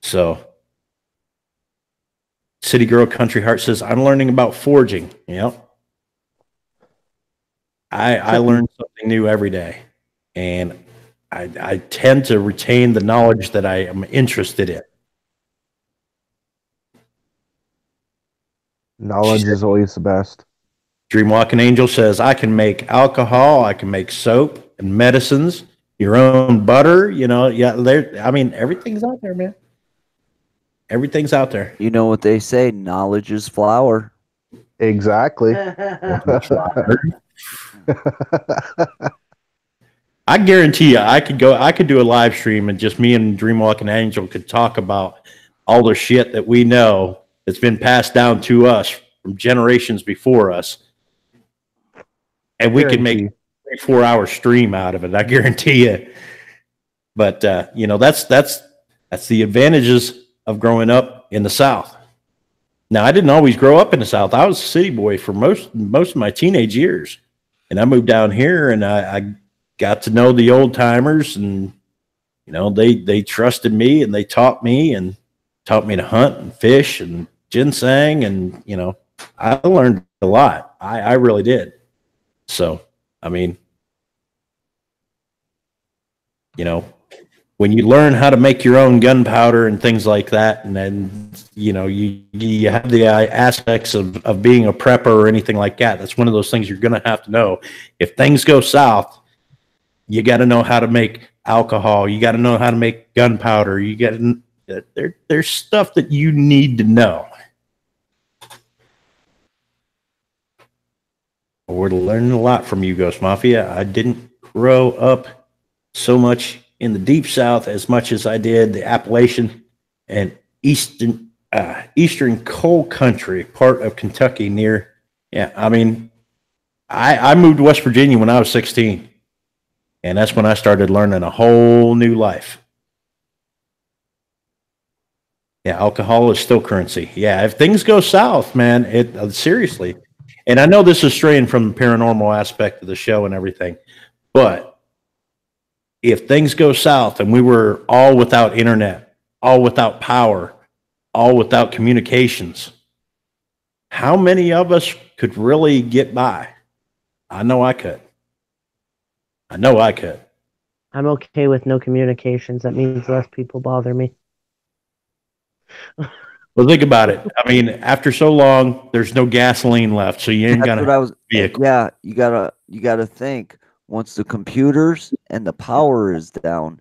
So City Girl Country Heart says, I'm learning about forging. Yep. I learn something new every day. And I tend to retain the knowledge that I am interested in. Knowledge is always the best. Dreamwalking Angel says, I can make alcohol, I can make soap and medicines, your own butter, I mean, everything's out there, man. Everything's out there. You know what they say, knowledge is flour. Exactly. I guarantee you, I could do a live stream and just me and Dreamwalking Angel could talk about all the shit that we know that's been passed down to us from generations before us. And we could make a 4-hour stream out of it. I guarantee you. But, that's the advantages of growing up in the South. Now, I didn't always grow up in the South. I was a city boy for most of my teenage years. And I moved down here and I got to know the old timers, and they trusted me and they taught me to hunt and fish and ginseng, and I learned a lot. I really did. So I mean, when you learn how to make your own gunpowder and things like that, and then you have the aspects of being a prepper or anything like that, that's one of those things you're going to have to know. If things go south, you got to know how to make alcohol. You got to know how to make gunpowder. You got to there's stuff that you need to know. We're learning a lot from you, Ghost Mafia. I didn't grow up so much in the Deep South as much as I did the Appalachian and eastern coal country part of Kentucky near. Yeah, I mean, I moved to West Virginia when I was 16. And that's when I started learning a whole new life. Yeah, alcohol is still currency. Yeah, if things go south, man, seriously. And I know this is straying from the paranormal aspect of the show and everything, but if things go south and we were all without internet, all without power, all without communications, how many of us could really get by? I know I could. I'm okay with no communications. That means less people bother me. Well, think about it. I mean, after so long, there's no gasoline left, so you ain't gonna have a vehicle. Yeah, you gotta think. Once the computers and the power is down,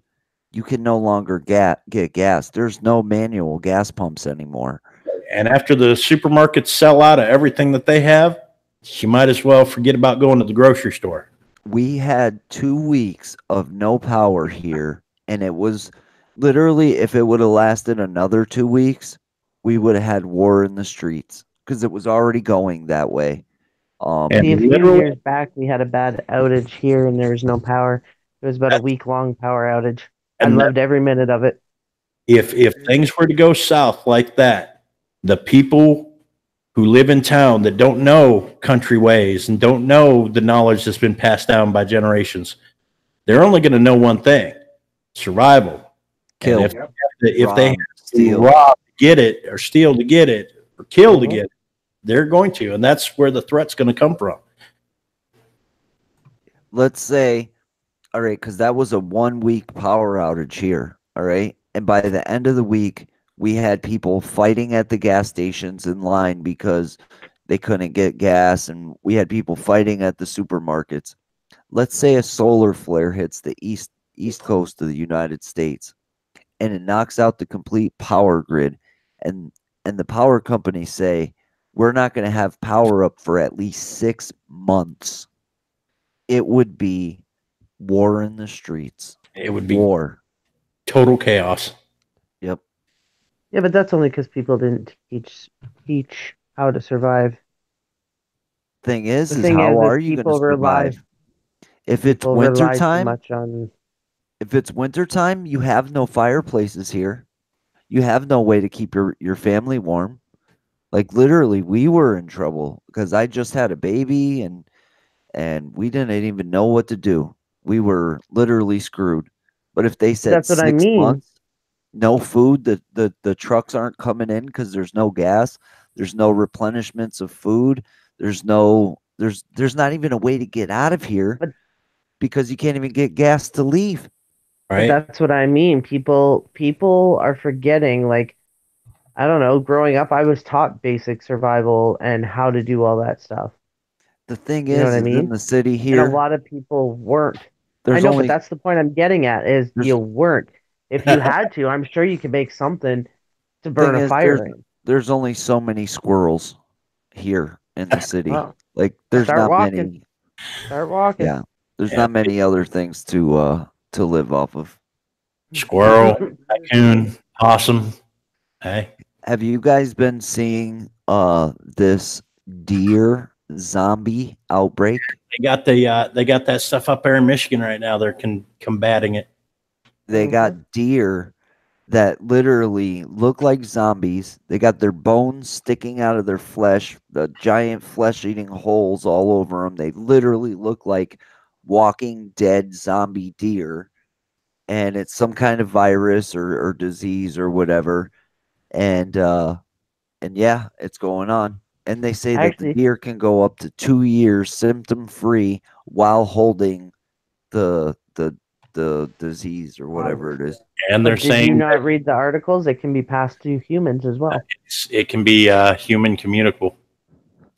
you can no longer get gas. There's no manual gas pumps anymore. And after the supermarkets sell out of everything that they have, you might as well forget about going to the grocery store. We had 2 weeks of no power here, and it was literally, if it would have lasted another 2 weeks, we would have had war in the streets because it was already going that way. A few years back, we had a bad outage here, and there was no power. It was about a week-long power outage. I loved every minute of it. If things were to go south like that, the people who live in town that don't know country ways and don't know the knowledge that's been passed down by generations, they're only going to know one thing: survival. Kill. If they have to rob to get it, or steal to get it, or kill to get it, they're going to, and that's where the threat's going to come from. Let's say, all right, because that was a 1 week power outage here, all right? And by the end of the week, we had people fighting at the gas stations in line because they couldn't get gas, and we had people fighting at the supermarkets. Let's say a solar flare hits the east coast of the United States, and it knocks out the complete power grid, and the power companies say, we're not going to have power up for at least 6 months. It would be war in the streets. It would be war. Total chaos. Yep. Yeah, but that's only because people didn't teach how to survive. Thing is how are you going to survive? If it's wintertime, you have no fireplaces here. You have no way to keep your family warm. Like literally, we were in trouble because I just had a baby and we didn't even know what to do. We were literally screwed. But if they said 6 months, no food, the trucks aren't coming in because there's no gas, there's no replenishments of food, there's not even a way to get out of here because you can't even get gas to leave. Right. But that's what I mean. People are forgetting, like, I don't know. Growing up, I was taught basic survival and how to do all that stuff. The thing You know is, what I mean? in the city And here, a lot of people weren't. there's I know, only but that's the point I'm getting at is there's you weren't. If you had to, I'm sure you could make something to burn thing a is fire in. there's only so many squirrels here in the city. Well, Like there's start not walking. many. Start walking. Yeah, there's Yeah. not many other things to live off of. Squirrel, raccoon, possum. Hey, Have you guys been seeing this deer zombie outbreak? they got that stuff up there in Michigan right now. They're combating it. They got deer that literally look like zombies. They got their bones sticking out of their flesh, the giant flesh-eating holes all over them. They literally look like walking dead zombie deer, and it's some kind of virus or disease or whatever. And yeah, it's going on. And they say that the deer can go up to 2 years symptom-free while holding the disease or whatever it is. And they're saying, did you not read the articles? It can be passed to humans as well. It can be human communicable.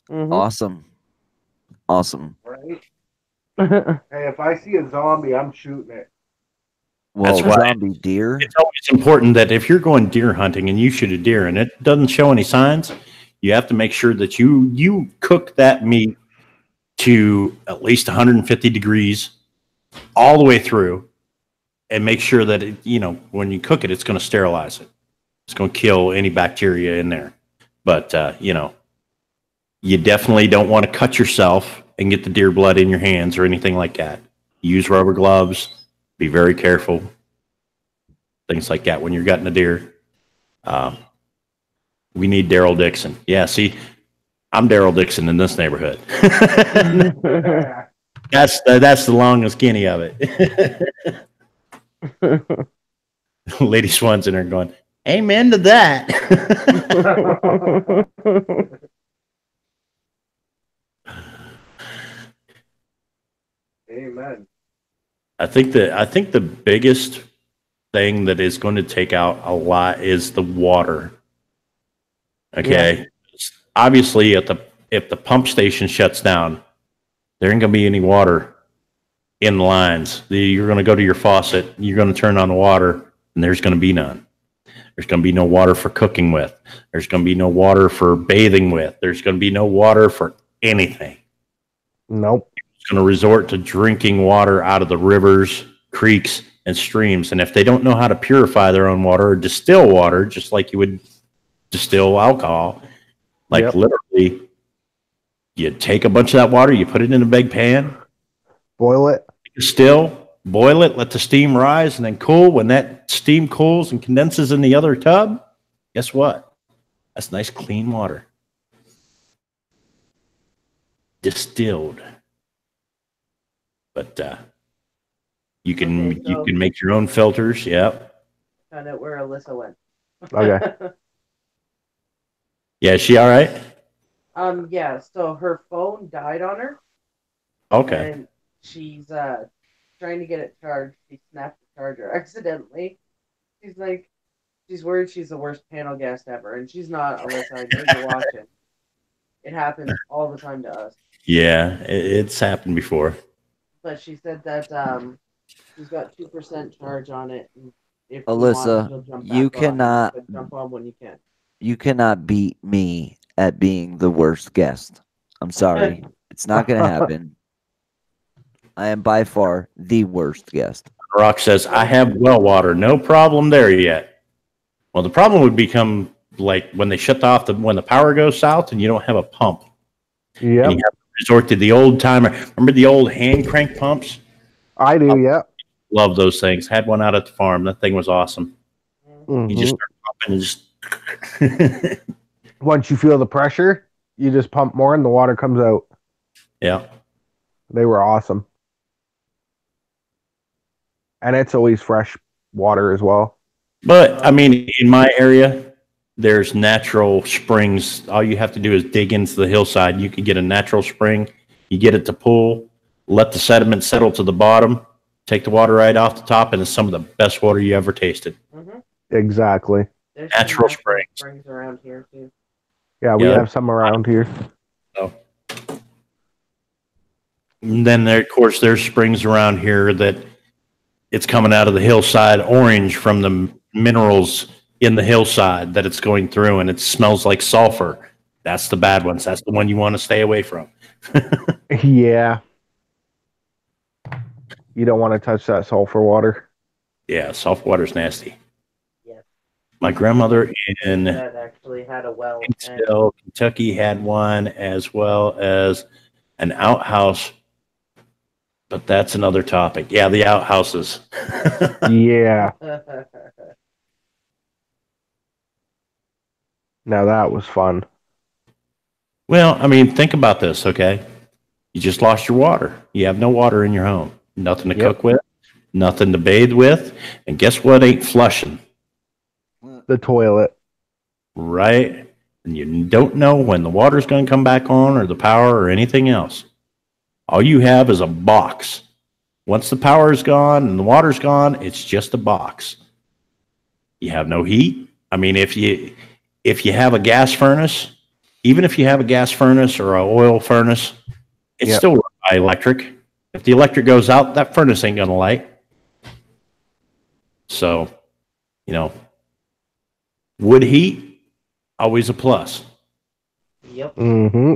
Awesome. Right? Hey, if I see a zombie, I'm shooting it. Well, that's why zombie deer. It's always important that if you're going deer hunting and you shoot a deer and it doesn't show any signs, you have to make sure that you cook that meat to at least 150 degrees all the way through, and make sure that when you cook it, it's going to sterilize it. It's going to kill any bacteria in there. But you definitely don't want to cut yourself and get the deer blood in your hands or anything like that. Use rubber gloves. Be very careful. Things like that when you're gutting a deer. We need Daryl Dixon. Yeah, see, I'm Daryl Dixon in this neighborhood. That's the long and skinny of it. Lady Swanson are going, amen to that. Amen. I think the biggest thing that is going to take out a lot is the water. Okay. Yeah. Obviously if the pump station shuts down, there ain't gonna be any water in the lines. You're gonna go to your faucet, you're gonna turn on the water, and there's gonna be none. There's gonna be no water for cooking with. There's gonna be no water for bathing with. There's gonna be no water for anything. Nope. It's gonna resort to drinking water out of the rivers, creeks, and streams. And if they don't know how to purify their own water or distill water, just like you would distill alcohol, like literally, you take a bunch of that water, you put it in a big pan, boil it, boil it, let the steam rise, and then cool. When that steam cools and condenses in the other tub, guess what? That's nice, clean water. Distilled. But you can make your own filters. Yep. Found out where Alyssa went. Okay. Yeah, is she all right? Yeah, so her phone died on her. Okay. And she's trying to get it charged. She snapped the charger accidentally. She's worried she's the worst panel guest ever. And she's not, Alyssa. I know you're watching. It happens all the time to us. Yeah, it's happened before. But she said that she's got 2% charge on it. And if Alyssa, you cannot jump on when you can. You cannot beat me at being the worst guest. I'm sorry. It's not going to happen. I am by far the worst guest. Rock says, I have well water. No problem there yet. Well, the problem would become like when they shut off when the power goes south and you don't have a pump. Yeah. You have to resort to the old timer. Remember the old hand crank pumps? I do, yeah. Love those things. Had one out at the farm. That thing was awesome. Mm-hmm. You just start pumping and just once you feel the pressure, you just pump more and the water comes out. Yeah. They were awesome. And it's always fresh water as well. But, I mean, in my area, there's natural springs. All you have to do is dig into the hillside. You can get a natural spring. You get it to pool, let the sediment settle to the bottom, take the water right off the top, and it's some of the best water you ever tasted. Exactly. There's natural springs around here too. Yeah, we have some around here. So, and then there, of course, there's springs around here that it's coming out of the hillside orange from the minerals in the hillside that it's going through, and it smells like sulfur. That's the bad ones. That's the one you want to stay away from. Yeah. You don't want to touch that sulfur water. Yeah, sulfur water's nasty. Yes. My grandmother in that actually had a well. Still, Kentucky had one, as well as an outhouse. But that's another topic. Yeah, the outhouses. Yeah. Now that was fun. Well, I mean, think about this, okay? You just lost your water. You have no water in your home. Nothing to cook with, nothing to bathe with. And guess what ain't flushing? The toilet. Right? And you don't know when the water's going to come back on or the power or anything else. All you have is a box. Once the power is gone and the water's gone, it's just a box. You have no heat. I mean, if you have a gas furnace, even if you have a gas furnace or an oil furnace, it's still run by electric. If the electric goes out, that furnace ain't going to light. So, wood heat, always a plus. Yep. Mm-hmm.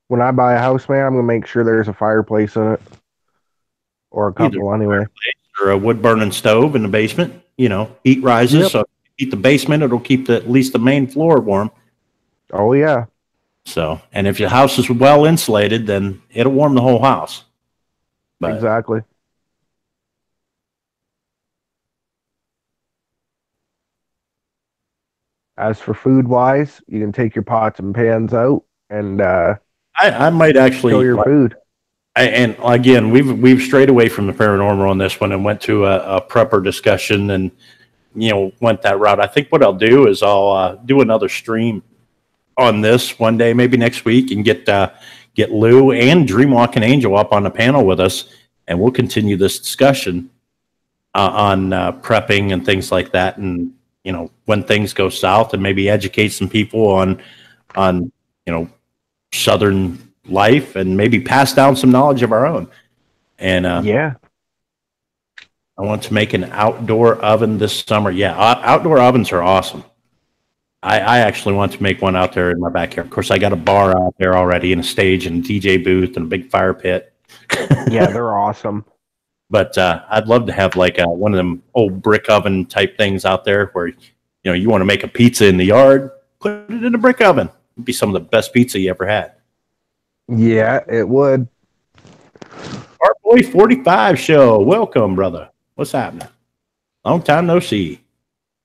When I buy a house, man, I'm going to make sure there's a fireplace in it. Or a couple, anyway. Or a wood-burning stove in the basement. Heat rises, so heat the basement, it'll keep at least the main floor warm. Oh, yeah. So, and if your house is well insulated, then it'll warm the whole house. But, exactly. As for food-wise, you can take your pots and pans out and I might actually show your food. And again, we've strayed away from the paranormal on this one and went to a prepper discussion and went that route. I think what I'll do is I'll do another stream on this one day, maybe next week, and get Lou and Dreamwalking Angel up on the panel with us, and we'll continue this discussion on prepping and things like that, and when things go south, and maybe educate some people on Southern life, and maybe pass down some knowledge of our own. And I want to make an outdoor oven this summer. Yeah, outdoor ovens are awesome. I actually want to make one out there in my backyard. Of course, I got a bar out there already, and a stage, and a DJ booth, and a big fire pit. Yeah, they're awesome. But I'd love to have like one of them old brick oven type things out there where you want to make a pizza in the yard, put it in a brick oven. It'd be some of the best pizza you ever had. Yeah, it would. Our Boy 45 show. Welcome, brother. What's happening? Long time no see.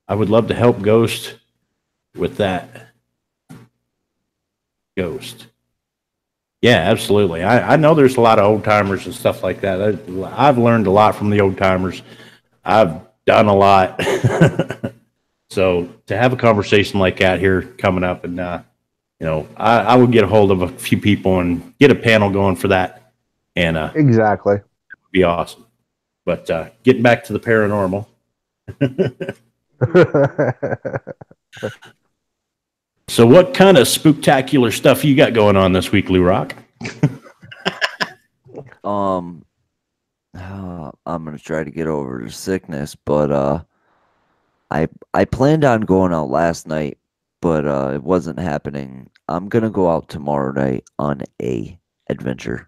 I would love to help Ghost with that. Ghost. Yeah, absolutely. I know there's a lot of old timers and stuff like that. I've learned a lot from the old timers. I've done a lot. So to have a conversation like that here coming up, and I will get a hold of a few people and get a panel going for that. And exactly, it would be awesome. But getting back to the paranormal. So what kind of spooktacular stuff you got going on this week, Lou Rock? I'm gonna try to get over the sickness, but I planned on going out last night, but it wasn't happening. I'm gonna go out tomorrow night on a adventure.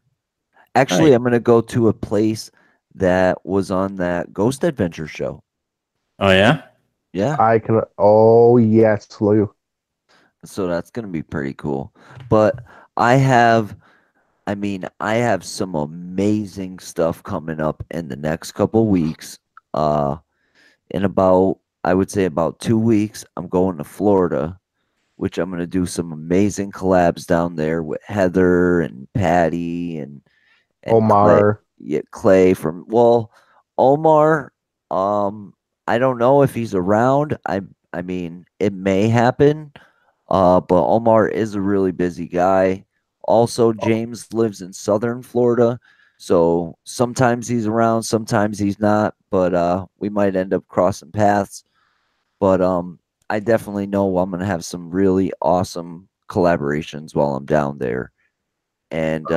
Actually, I'm gonna go to a place that was on that Ghost Adventure show. Oh yeah? Yeah. I can. Oh yes, Lou. So that's going to be pretty cool. But I have some amazing stuff coming up in the next couple weeks. In about, I would say about 2 weeks, I'm going to Florida, which I'm going to do some amazing collabs down there with Heather and Patty and Omar. Clay from, Omar, I don't know if he's around. I mean, it may happen. But Omar is a really busy guy. Also, James lives in Southern Florida, so sometimes he's around, sometimes he's not, but we might end up crossing paths. But I definitely know I'm gonna have some really awesome collaborations while I'm down there. And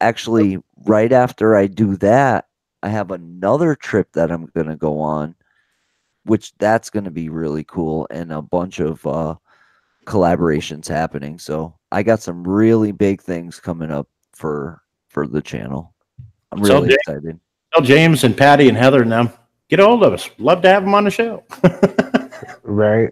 actually, right after I do that, I have another trip that I'm gonna go on, which that's gonna be really cool, and a bunch of collaborations happening. So I got some really big things coming up for the channel. I'm really excited. Tell James and Patty and Heather and them, get a hold of us. Love to have them on the show. Right.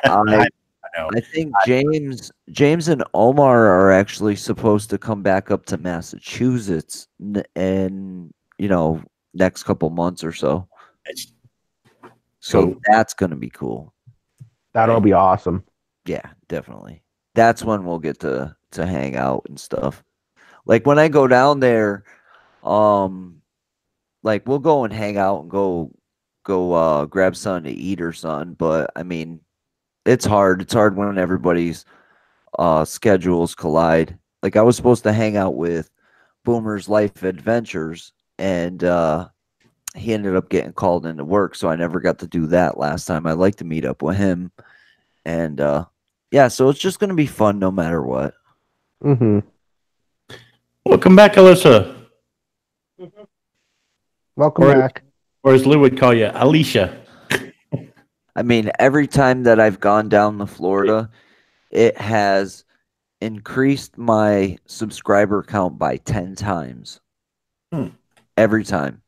I think James and Omar are actually supposed to come back up to Massachusetts in next couple months or so. So that's gonna be cool. That'll be awesome. Yeah, definitely. That's when we'll get to hang out and stuff. Like when I go down there, like we'll go and hang out and go grab something to eat or something. But I mean, it's hard. It's hard when everybody's schedules collide. Like I was supposed to hang out with Boomer's Life Adventures, and he ended up getting called into work, so I never got to do that last time. I'd like to meet up with him, and yeah, so it's just gonna be fun no matter what. Mm-hmm. Welcome back, Alyssa. Welcome back. Or as Lou would call you, Alicia. I mean, every time that I've gone down to Florida, it has increased my subscriber count by 10 times. Every time.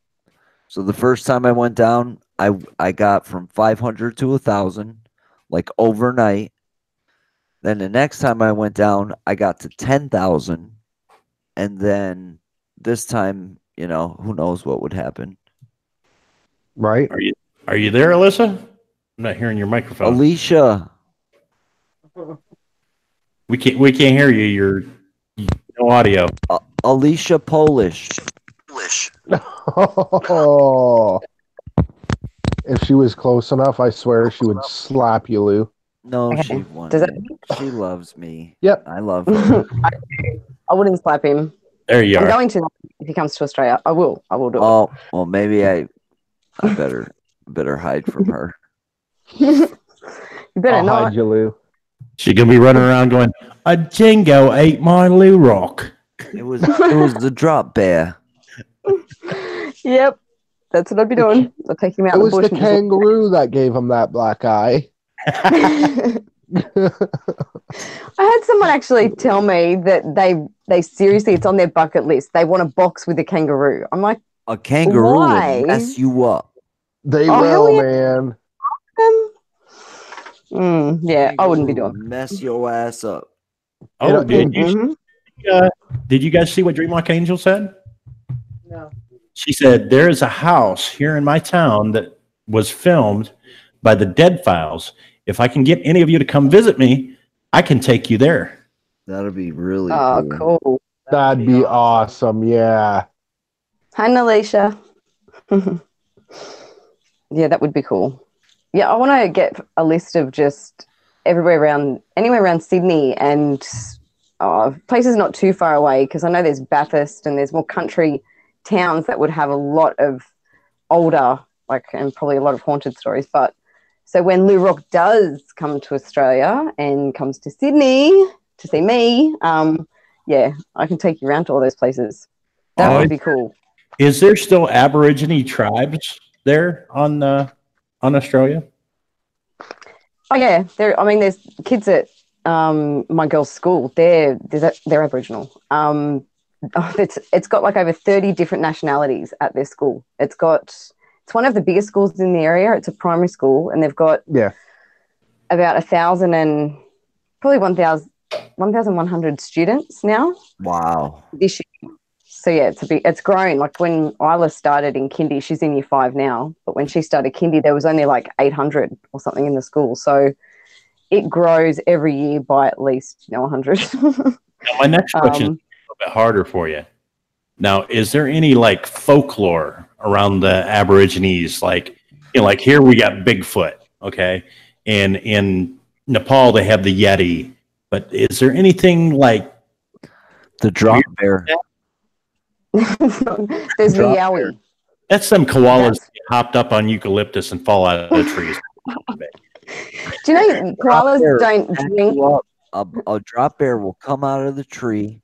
So the first time I went down, I got from 500 to 1,000, like overnight. Then the next time I went down, I got to 10,000. And then this time, who knows what would happen. Right. Are you there, Alyssa? I'm not hearing your microphone. Alicia. We can't hear you. You're no audio. Alicia Polish. Oh. If she was close enough, I swear she would slap you, Lou. No, she wouldn't. She loves me. Yep. I love her. I wouldn't slap him. There you are. I'm going to if he comes to Australia. I will do it. Oh, well, maybe I better hide from her. You better I'll not. hide you, Lou. She's gonna be running around going, "A dingo ate my Lou Rock." It was the drop bear. Yep, that's what I'd be doing. I'll take him out. It was the kangaroo that gave him that black eye. I had someone actually tell me that they seriously, it's on their bucket list. They want a box with a kangaroo. I'm like, a kangaroo why? will mess you up. They will, man. Yeah, I wouldn't be doing. Mess your ass up. Oh, did you guys see what Dreamwalk Angel said? No. She said there is a house here in my town that was filmed by the Dead Files. If I can get any of you to come visit me, I can take you there. That'd be really cool. That'd be awesome. Yeah. Hi, Alicia. Yeah, that would be cool. Yeah, I want to get a list of just anywhere around Sydney and places not too far away, because I know there's Bathurst and there's more country towns that would have a lot of older, and probably a lot of haunted stories. But so when Lou Rock does come to Australia and comes to Sydney to see me, yeah, I can take you around to all those places. That would be cool. Is there still Aborigine tribes there on Australia? Oh yeah, there's kids at my girls' school. They're Aboriginal. It's got like over 30 different nationalities at their school. It's one of the biggest schools in the area. It's a primary school, and they've got about 1,000 and probably 1,100 students now. Wow. This year. So yeah, it's grown. Like when Isla started in kindy, she's in year 5 now, but when she started kindy, there was only like 800 or something in the school. So it grows every year by at least 100. Now, my next question is a little bit harder for you. Now, is there any like folklore around the Aborigines? Like here we got Bigfoot, okay, and in Nepal they have the Yeti. But is there anything like the drop bear? There's the Yowie. That's them koalas that hopped up on eucalyptus and fall out of the trees. Do you know koalas don't drink? A drop bear will come out of the tree,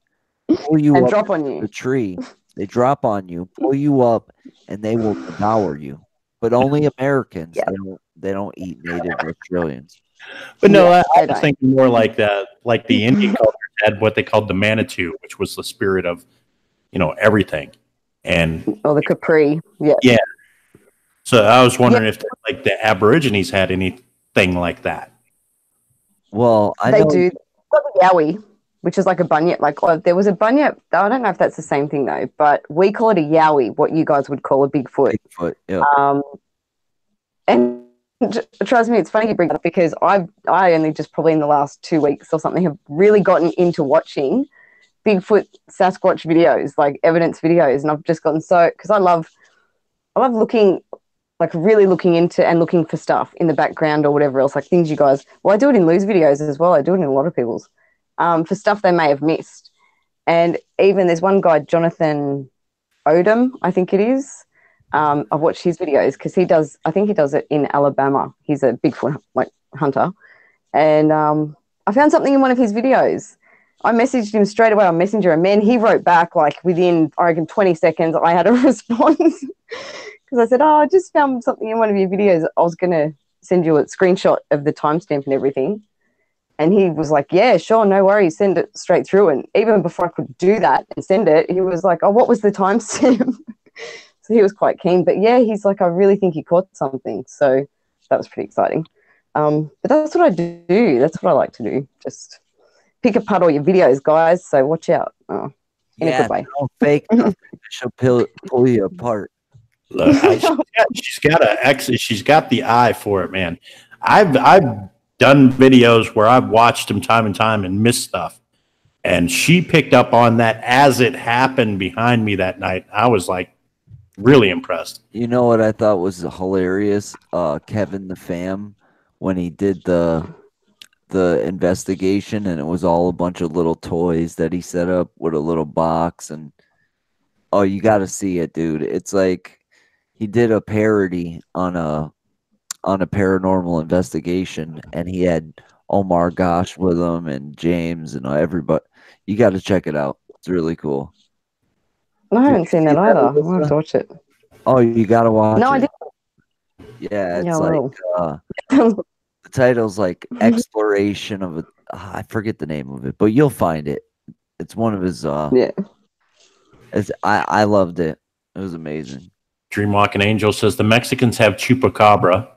pull you and up drop on you. the tree. They drop on you, pull you up, and they will devour you. But only Americans. Yeah. They don't eat native Australians. But no, I was thinking more like that. Like the Indian culture had what they called the Manitou, which was the spirit of, everything. And the Capri. Yeah. Yeah. So I was wondering if like the Aborigines had anything like that. Well, They do. Got the yowie, which is like a bunyip. Like there was a bunyip. I don't know if that's the same thing though, but we call it a yowie. What you guys would call a Bigfoot. Bigfoot. Yeah. And trust me, it's funny you bring it up because I only just probably in the last 2 weeks or something have really gotten into watching Bigfoot Sasquatch videos, like evidence videos, and I've just gotten because I love looking, like really looking into and looking for stuff in the background or whatever else, like things you guys. Well, I do it in Lou's videos as well. I do it in a lot of people's for stuff they may have missed, and even there's one guy, Jonathan Odom, I think it is. I've watched his videos because I think he does it in Alabama. He's a Bigfoot hunter. And I found something in one of his videos. I messaged him straight away on Messenger, and man, he wrote back like within, I reckon, 20 seconds. I had a response because I said, I just found something in one of your videos. I was going to send you a screenshot of the timestamp and everything. And he was like, yeah, sure, no worries, send it straight through. And even before I could do that and send it, he was like, oh, what was the timestamp? So he was quite keen. But yeah, he's like, I really think he caught something. So that was pretty exciting. But that's what I do. That's what I like to do. Just pick apart all your videos, guys. So watch out. In a good way. Don't fake nothing. She'll pull you apart. Look, she's got the eye for it, man. I've done videos where I've watched them time and time and missed stuff. And she picked up on that as it happened behind me that night. I was like really impressed. You know what I thought was hilarious? Kevin the Fam, when he did the investigation, and it was all a bunch of little toys that he set up with a little box, and you got to see it, dude. It's like he did a parody on a paranormal investigation, and he had Omar Gosh with him and James and everybody. You got to check it out. It's really cool. I haven't seen that either. I'll have to watch it. Oh, you got to watch it. No, I didn't. Yeah, it's the title's like Exploration of I forget the name of it, but you'll find it. It's one of his yeah. I loved it. It was amazing. Dreamwalking Angel says the Mexicans have chupacabra,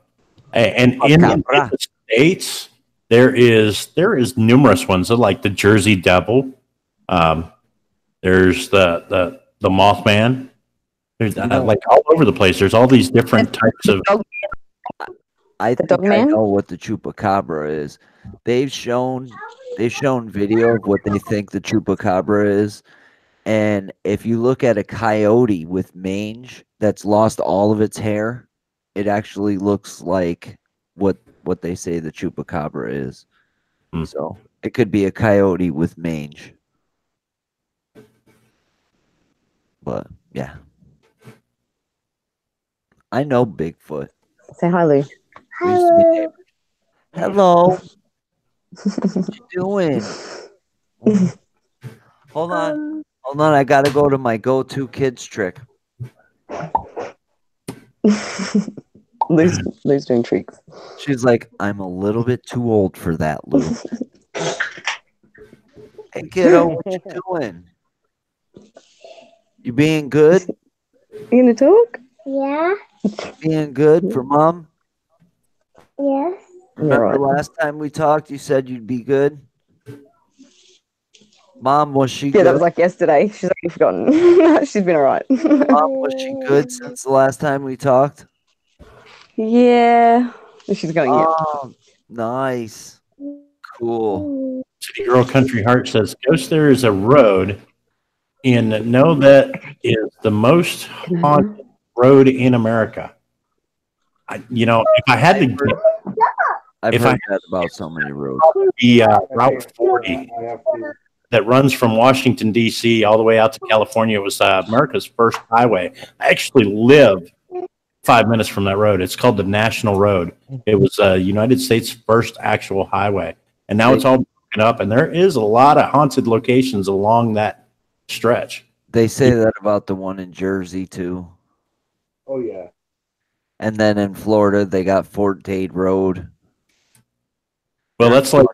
and in the States there is numerous ones. Like the Jersey Devil. There's the Mothman. There's like all over the place. There's all these different types of. I think I know what the chupacabra is. They've shown video of what they think the chupacabra is, and if you look at a coyote with mange that's lost all of its hair, it actually looks like what they say the chupacabra is. So it could be a coyote with mange. But yeah, I know Bigfoot. Say hi, Lou. Hello. Hello. What you doing? Hold on. I gotta go to my go-to kids trick. Lou's doing tricks. She's like, I'm a little bit too old for that, Lou. Hey, kiddo, what you doing? You being good? You gonna talk? Yeah. Being good for mom? Yes. Remember last time we talked, you said you'd be good? Mom, was she good? Yeah, that was like yesterday. She's already forgotten. She's been all right. Mom, was she good since the last time we talked? Yeah. She's going, yeah. Oh, nice. Cool. City Girl Country Heart says, Ghost, there is a road know that is the most haunted road in America. If I had to guess, I've heard that about so many roads. The Route 40 that runs from Washington, D.C. all the way out to California was America's first highway. I actually live 5 minutes from that road. It's called the National Road. It was United States' first actual highway, and now it's all broken up. And there is a lot of haunted locations along that stretch. They say that about the one in Jersey too. Oh yeah. And then in Florida, they got Fort Dade Road. Well, that's like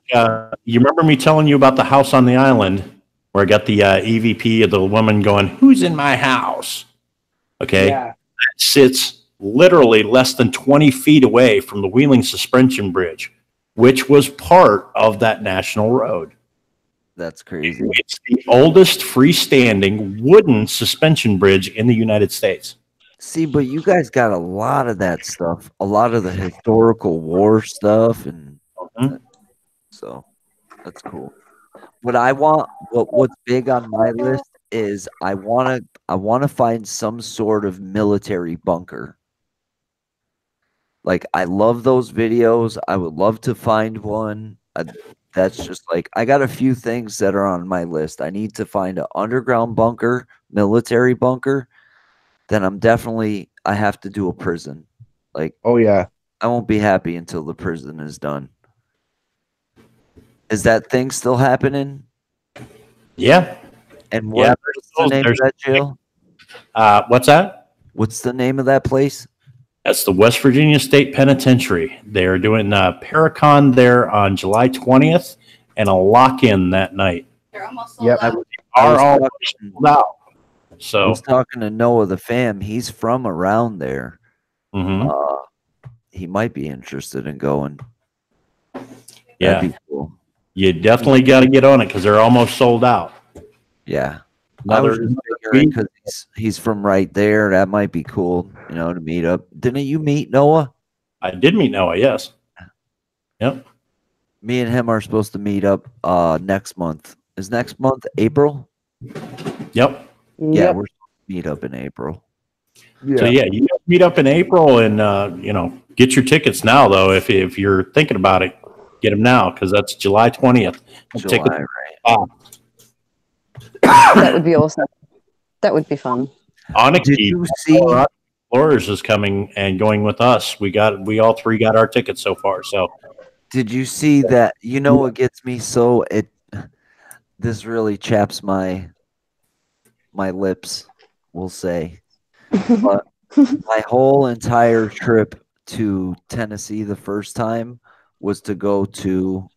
you remember me telling you about the house on the island where I got the EVP of the woman going, "Who's in my house?" Okay, that sits literally less than 20 feet away from the Wheeling Suspension Bridge, which was part of that national road. That's crazy. It's the oldest freestanding wooden suspension bridge in the United States. See, but you guys got a lot of that stuff, a lot of the historical war stuff, and so that's cool. What I want, what's big on my list is I want to find some sort of military bunker. Like, I love those videos. I would love to find one. That's just like, I got a few things that are on my list. I need to find an underground bunker, military bunker. Then I have to do a prison. Like, oh yeah, I won't be happy until the prison is done. Is that thing still happening? Yeah. And what's the name of that jail? What's that? What's the name of that place? That's the West Virginia State Penitentiary. They are doing Paracon there on July 20th and a lock-in that night. They're almost sold out. Are all sold out. So I was talking to Noah the fam. He's from around there. He might be interested in going. Yeah. That'd be cool. You definitely got to get on it because they're almost sold out. Yeah. I was just figuring because he's from right there. That might be cool, to meet up. Didn't you meet Noah? I did meet Noah, yes. Yep. Me and him are supposed to meet up next month. Is next month April? Yep. Yeah, we're supposed to meet up in April. Yeah. So you meet up in April and get your tickets now though. If you're thinking about it, get them now because that's July 20th. July, right? That would be awesome. That would be fun. Onyx, did you see Explorers is coming and going with us. We all three got our tickets so far. So did you see that? What gets me so this really chaps my lips, we'll say. But my whole entire trip to Tennessee the first time was to go to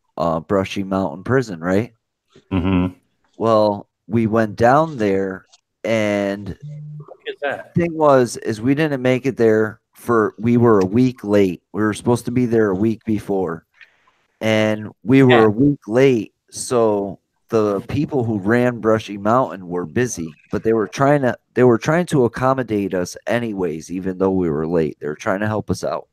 Brushy Mountain Prison, right? Mm-hmm. Well, we went down there, and the thing is we didn't make it there we were a week late. We were supposed to be there a week before, and we were a week late. So the people who ran Brushy Mountain were busy, but they were trying to accommodate us anyways, even though we were late. They were trying to help us out,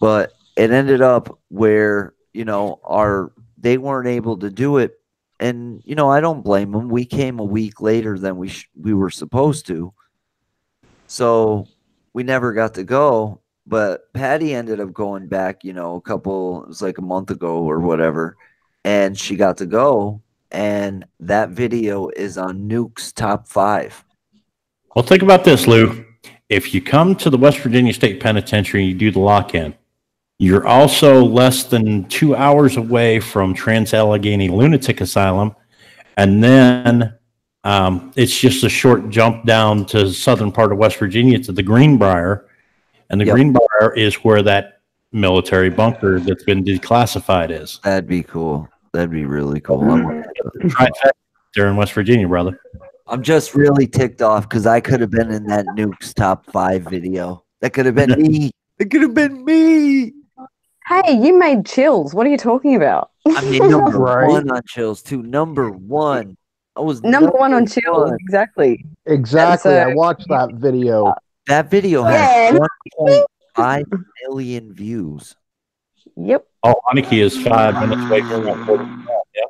but it ended up where they weren't able to do it. And, I don't blame them. We came a week later than we were supposed to. So we never got to go. But Patty ended up going back, it was like a month ago or whatever. And she got to go. And that video is on Nuke's top 5. Well, think about this, Lou. If you come to the West Virginia State Penitentiary and you do the lock-in, you're also less than 2 hours away from Trans-Allegheny Lunatic Asylum, and then it's just a short jump down to the southern part of West Virginia to the Greenbrier, and the Greenbrier is where that military bunker that's been declassified is. That'd be cool. That'd be really cool. They're in West Virginia, brother. I'm just really ticked off because I could have been in that Nuke's top 5 video. That could have been me. It could have been me. Hey, you made Chills. What are you talking about? I mean, number one on Chills, too. Number one. I was number one on Chills. Exactly. Exactly. I watched that video. That video has 1.5 million views. Yep. Oh, Aniki is 5 minutes away from that. Yep.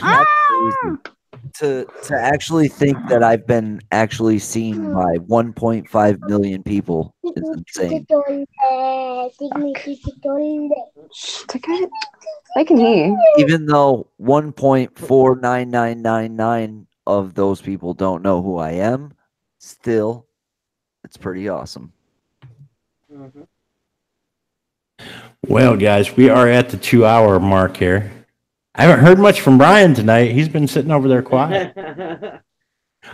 That's crazy. To actually think that I've been actually seen by 1.5 million people is insane. They can hear you. Even though 1.49999 of those people don't know who I am, still, It's pretty awesome. Mm-hmm. Well, guys, we are at the 2-hour mark here. I haven't heard much from Brian tonight. He's been sitting over there quiet.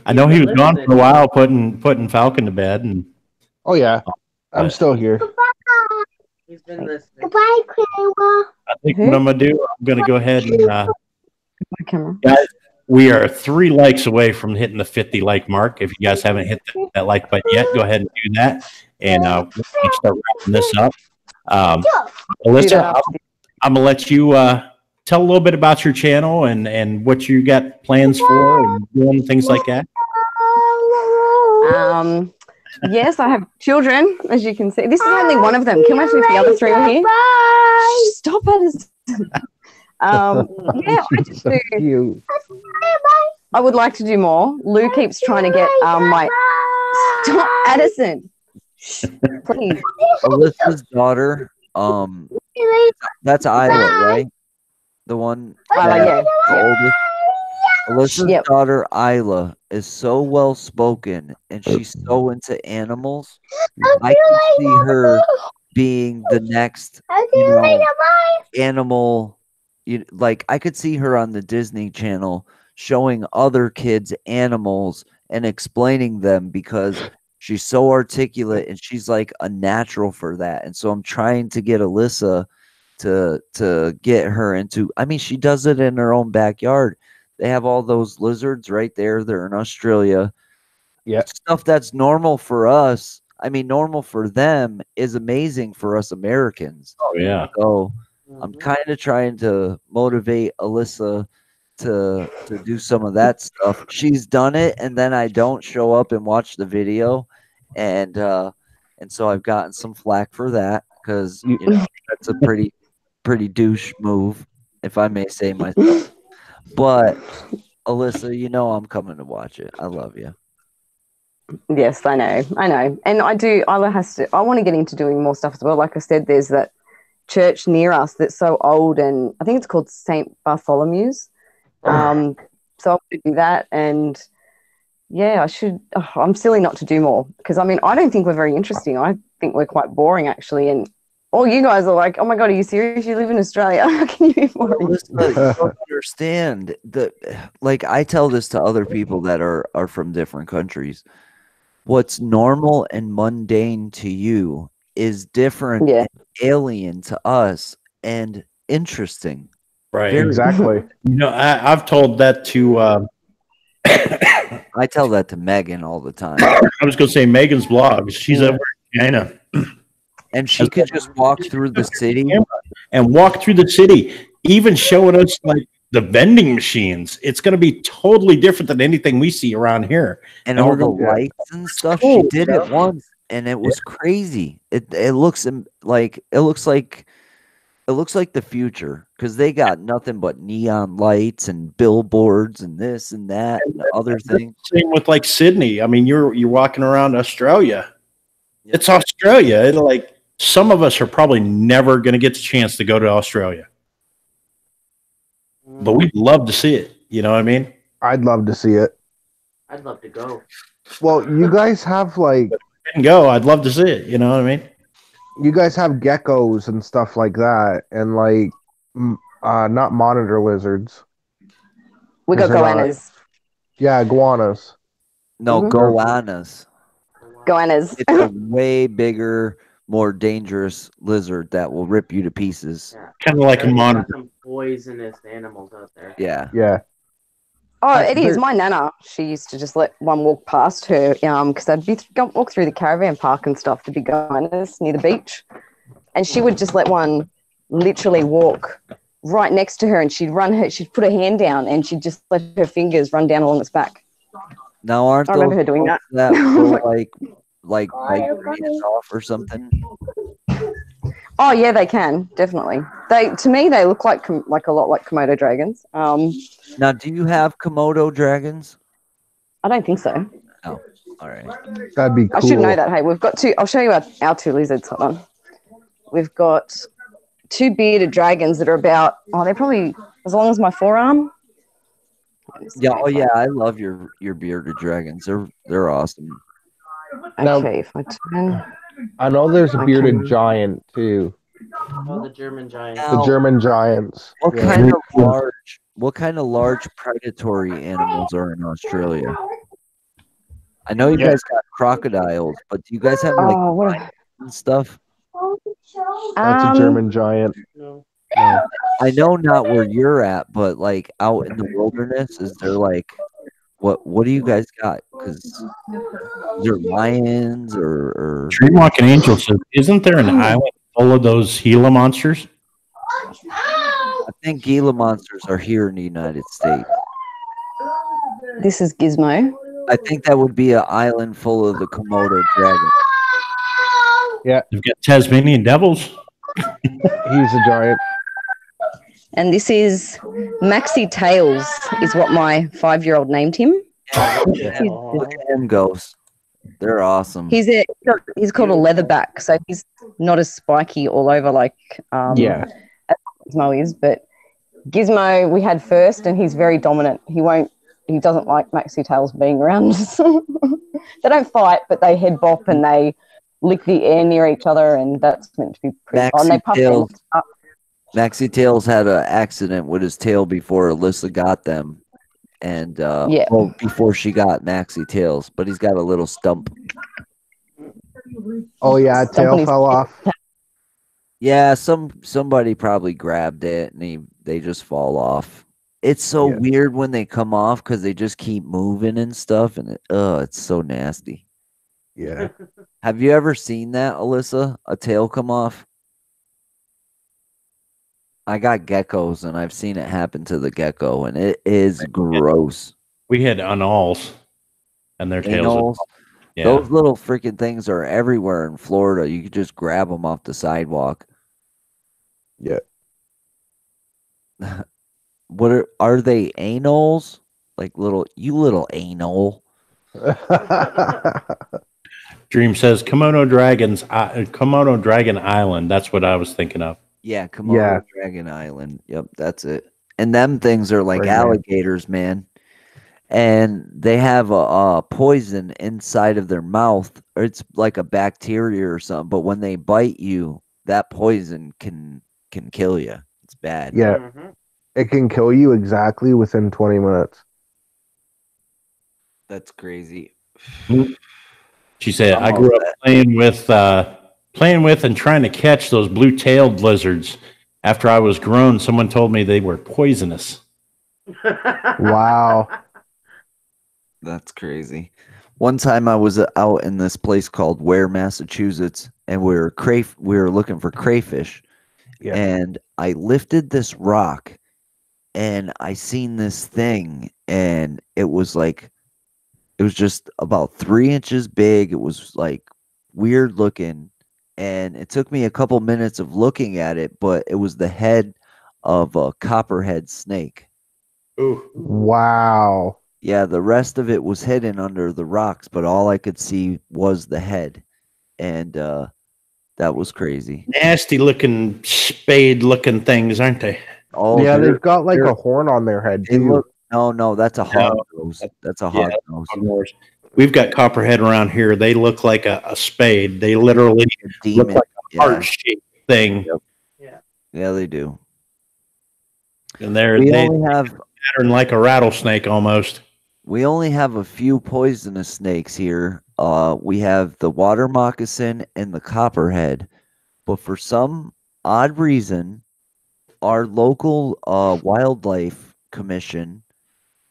I know he was gone for a while putting Falcon to bed. And oh yeah, I'm still here. He's been listening. Goodbye, Grandma. I think what I'm gonna do, I'm gonna go ahead and guys, we are 3 likes away from hitting the 50 like mark. If you guys haven't hit that like button yet, go ahead and do that. And we're gonna start wrapping this up. Alyssa, I'm gonna let you tell a little bit about your channel and what you got plans for and doing things like that. Yes, I have children, as you can see. This is only one of them. Can you imagine if the other 3 were here? Stop it. Yeah, I just do. Cute. I would like to do more. Lou keeps trying to get my... Stop, Addison. Please. Alyssa's daughter, that's Isla, right? The one, yeah. The oldest. Alyssa's daughter Isla is so well spoken and she's so into animals. I can see her being the next animal. Like I could see her on the Disney Channel showing other kids animals and explaining them because she's so articulate and she's like a natural for that. And so I'm trying to get Alyssa to get her into, I mean, she does it in her own backyard. They have all those lizards right there. They're in Australia. Yeah. Stuff that's normal for us. I mean, normal for them is amazing for us Americans. Oh, yeah. So I'm kind of trying to motivate Alyssa to do some of that stuff. She's done it, and then I don't show up and watch the video. And so I've gotten some flack for that because, you know, that's a pretty douche move, if I may say myself. But Alyssa, you know I'm coming to watch it. I love you. Yes, I know. And I do. I want to get into doing more stuff as well. Like I said, there's that church near us that's so old, and I think it's called St. Bartholomew's. So I want to do that, and yeah, I should. I'm silly not to do more because I mean I don't think we're very interesting. I think we're quite boring actually, and all you guys are like, "Oh my god, are you serious? You live in Australia? How can you be boring?" Listen, you don't understand that. Like I tell this to other people that are from different countries. What's normal and mundane to you is different, and alien to us, and interesting. Right. Exactly. You know, I've told that to. I tell that to Megan all the time. I was going to say Megan's vlogs. She's over in China. And she could just walk through the city. And walk through the city, even showing us like the vending machines. It's going to be totally different than anything we see around here. And all the lights and stuff. She did it once, and it was crazy. It looks like the future because they got nothing but neon lights and billboards and this and that and other things. Same with like Sydney. I mean, you're walking around Australia. Yep. It's Australia. It'll like some of us are probably never going to get the chance to go to Australia, but we'd love to see it. You know what I mean? I'd love to see it. I'd love to go. Well, you guys have like. If I can go. I'd love to see it. You know what I mean? You guys have geckos and stuff like that, and like not monitor lizards. We got goannas. Yeah, iguanas. No, goannas. Goannas. It's a way bigger, more dangerous lizard that will rip you to pieces. Yeah. Kind of like a monitor. Some poisonous animals out there. Yeah. Yeah. Oh, it is. My nana, she used to just let one walk past her because they'd walk through the caravan park and stuff, the big goannas near the beach. And she would just let one literally walk right next to her and she'd put her hand down and she'd just let her fingers run down along its back. Now, aren't I remember her doing that. like hands off or something? Oh yeah, they can definitely. To me they look like a lot like Komodo dragons. Now, do you have Komodo dragons? I don't think so. Oh, all right. That'd be cool. I should know that. Hey, we've got two. I'll show you our 2 lizards. Hold on. We've got 2 bearded dragons that are about. Oh, they're probably as long as my forearm. Yeah. Oh yeah, I love your bearded dragons. They're awesome. Okay, if I turn. I know there's a bearded giant too. Oh, the German giant. The German giants. What kind of large predatory animals are in Australia? I know you guys got crocodiles, but do you guys have like lions and stuff? That's a German giant. No. I know not where you're at, but like out in the wilderness, is there like what do you guys got? Because there lions or Dream Walking Angel says, isn't there an island full of those Gila monsters? I think Gila monsters are here in the United States. This is Gizmo. I think that would be an island full of the Komodo dragon. Yeah. You've got Tasmanian devils. He's a giant. And this is Maxie Tails, is what my 5-year-old named him. Look at him goes. They're awesome. He's called a leatherback, so he's not as spiky all over like Gizmo is. But Gizmo we had first, and he's very dominant. He doesn't like Maxie Tails being around. They don't fight, but they head bop and they lick the air near each other, and that's meant to be pretty fun. They puff them up. Maxie Tails had an accident with his tail before Alyssa got them. And well, before she got Maxie Tails, but he's got a little stump. Oh yeah, tail fell off. Yeah, somebody probably grabbed it and they just fall off. It's so weird when they come off because they just keep moving and stuff, and it's so nasty. Yeah. Have you ever seen that, Alyssa? A tail come off? I got geckos, and I've seen it happen to the gecko, and it is gross. We had anoles, and their tails. Yeah. Those little freaking things are everywhere in Florida. You could just grab them off the sidewalk. Yeah. What are they? Anoles? Like little anal. Dream says Komodo Dragon Island. That's what I was thinking of. Yeah, Komodo Dragon Island. Yep, that's it. And them things are like alligators, man. And they have a poison inside of their mouth. Or it's like a bacteria or something. But when they bite you, that poison can kill you. It's bad. Yeah. Mm-hmm. It can kill you exactly within 20 minutes. That's crazy. She said, I grew up playing with and trying to catch those blue-tailed lizards. After I was grown, someone told me they were poisonous. Wow. That's crazy. One time I was out in this place called WIERD, Massachusetts, and we were looking for crayfish. Yeah. And I lifted this rock, and I seen this thing, and it was just about 3 inches big. It was like weird looking. And it took me a couple minutes of looking at it, but it was the head of a copperhead snake. Ooh. Wow. Yeah, the rest of it was hidden under the rocks, but all I could see was the head. And that was crazy. Nasty looking, spade looking things, aren't they? Oh, yeah, they've got like a horn on their head, too. No, that's a hog nose. That's a hog nose. We've got copperhead around here. They look like a spade. They literally look like a heart-shaped thing. Yep. Yeah, they do. And they only have pattern like a rattlesnake almost. We only have a few poisonous snakes here. We have the water moccasin and the copperhead. But for some odd reason, our local wildlife commission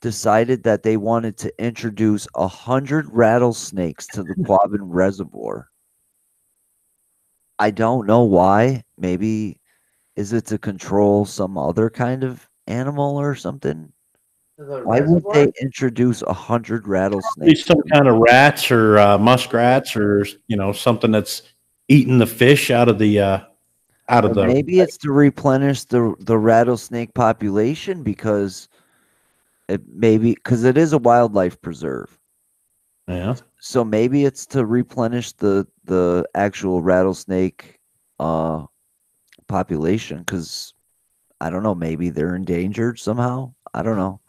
decided that they wanted to introduce 100 rattlesnakes to the Quabbin Reservoir. I don't know why. Maybe is it to control some other kind of animal or something? Why would they introduce 100 rattlesnakes? Some kind of rats or muskrats or something that's eating the fish out of the Maybe it's to replenish the rattlesnake population because it is a wildlife preserve. Yeah. So maybe it's to replenish the actual rattlesnake population because I don't know, maybe they're endangered somehow. I don't know.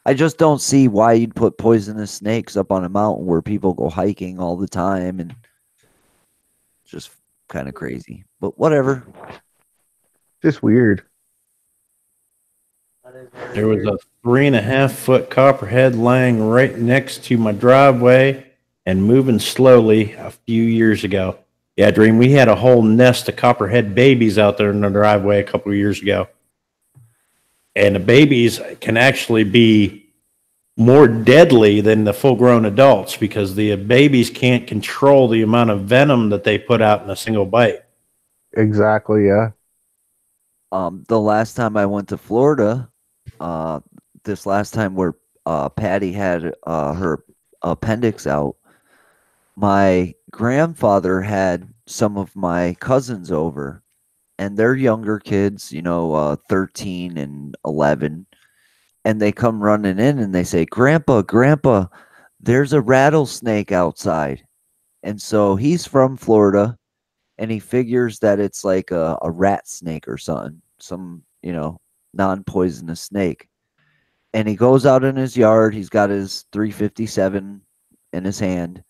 I just don't see why you'd put poisonous snakes up on a mountain where people go hiking all the time, and just kind of crazy. But whatever. Just weird. There was a 3.5-foot copperhead laying right next to my driveway and moving slowly a few years ago. Yeah, Dream, we had a whole nest of copperhead babies out there in the driveway a couple of years ago. And the babies can actually be more deadly than the full-grown adults because the babies can't control the amount of venom that they put out in a single bite. Exactly, yeah. The last time I went to Florida, this last time where Patty had her appendix out, my grandfather had some of my cousins over, and they're younger kids, 13 and 11, and they come running in and they say, Grandpa, there's a rattlesnake outside. And so he's from Florida, and he figures that it's like a rat snake or something, some, non-poisonous snake. And he goes out in his yard. He's got his 357 in his hand,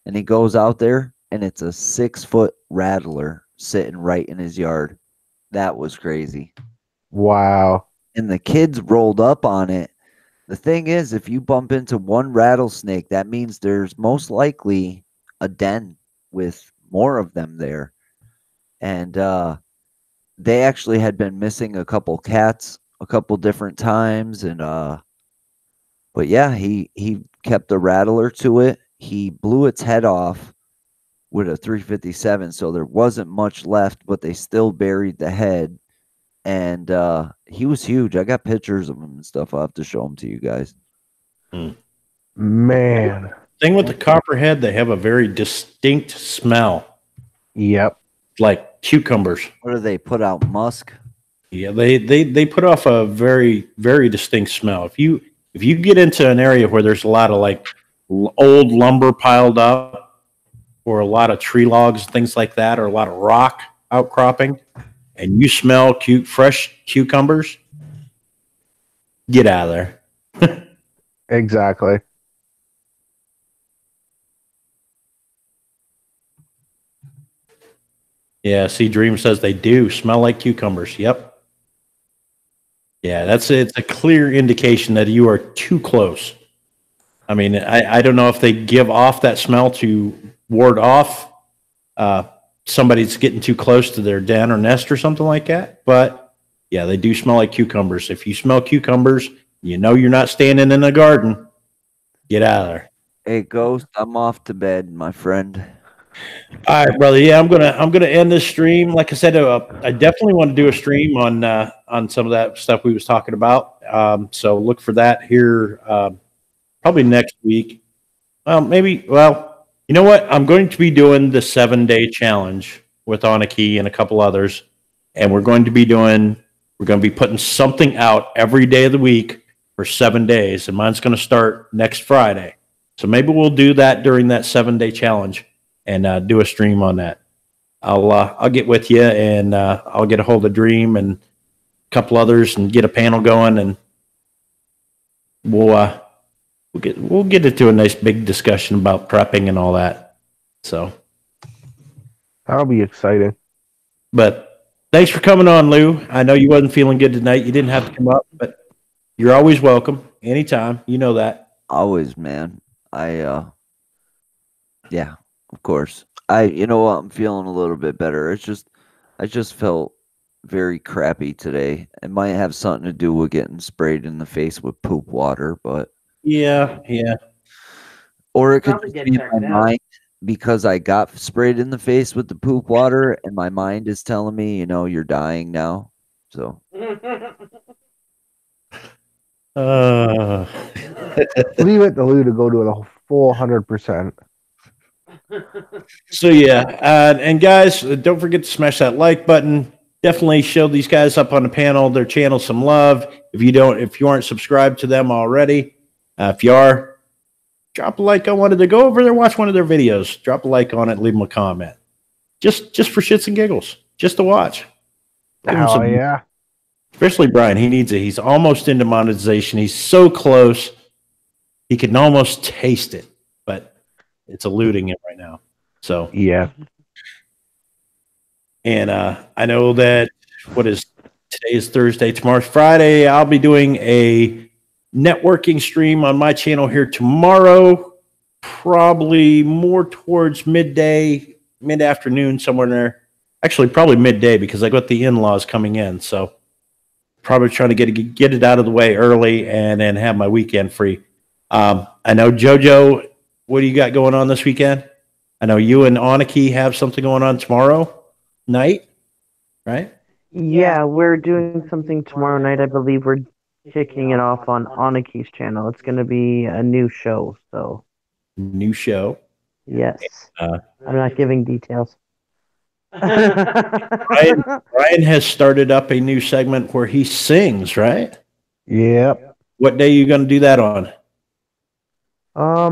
and he goes out there, and it's a 6-foot rattler sitting right in his yard. That was crazy. Wow. And the kids rolled up on it. The thing is, if you bump into one rattlesnake, that means there's most likely a den with more of them there. And they actually had been missing a couple cats a couple different times. And but yeah, he kept a rattler to it. He blew its head off with a 357, so there wasn't much left, but they still buried the head. And he was huge. I got pictures of him and stuff. I'll have to show them to you guys. Man. Thing with the copperhead, they have a very distinct smell. Yep. Like cucumbers. What do they put out? Musk? Yeah, they put off a very, very distinct smell. If you get into an area where there's a lot of like old lumber piled up, or a lot of tree logs, things like that, or a lot of rock outcropping, and you smell fresh cucumbers, get out of there. Exactly. Yeah, see, Dream says they do smell like cucumbers. Yep. Yeah, it's a clear indication that you are too close. I mean, I don't know if they give off that smell to ward off somebody's getting too close to their den or nest or something like that. But yeah, they do smell like cucumbers. If you smell cucumbers, you know you're not standing in the garden. Get out of there. Hey, Ghost, I'm off to bed, my friend. All right, brother. Yeah, I'm gonna end this stream. Like I said, I definitely want to do a stream on some of that stuff we was talking about. So look for that here probably next week. Well, maybe. Well, you know what? I'm going to be doing the 7-day challenge with Aniki and a couple others, and we're going to be putting something out every day of the week for 7 days, and mine's going to start next Friday. So maybe we'll do that during that 7-day challenge and do a stream on that. I'll get with you, and I'll get a hold of Dream and a couple others and get a panel going, and we'll get into a nice big discussion about prepping and all that. So that'll be exciting. But thanks for coming on, Lou. I know you wasn't feeling good tonight. You didn't have to come up, but you're always welcome anytime. You know that. Always, man. Yeah, of course. You know what? I'm feeling a little bit better. I just felt very crappy today. It might have something to do with getting sprayed in the face with poop water, but yeah. Or it could just be my mind, because I got sprayed in the face with the poop water, and my mind is telling me, you're dying now. So. Leave it to Lou to go to a full 100%. So yeah, and guys, don't forget to smash that like button. Definitely show these guys up on the panel, their channel, some love. If you aren't subscribed to them already, if you are, drop a like on one of their. Go over there, watch one of their videos. Drop a like on it, leave them a comment. Just for shits and giggles, just to watch. Oh yeah. Especially Brian. He needs it. He's almost into monetization. He's so close. He can almost taste it, but it's eluding him right now. So yeah. And I know that today is Thursday, tomorrow's Friday. I'll be doing a networking stream on my channel here tomorrow, probably more towards midday, mid-afternoon, somewhere in there. Actually, probably midday because I got the in-laws coming in. So probably trying to get it out of the way early and then have my weekend free. I know, JoJo, what do you got going on this weekend? I know you and Aniki have something going on tomorrow night, right? Yeah, we're doing something tomorrow night. I believe we're kicking it off on Aniki's channel. It's going to be a new show. So new show. Yes. I'm not giving details. Brian has started up a new segment where he sings, right? Yep. What day are you going to do that on? I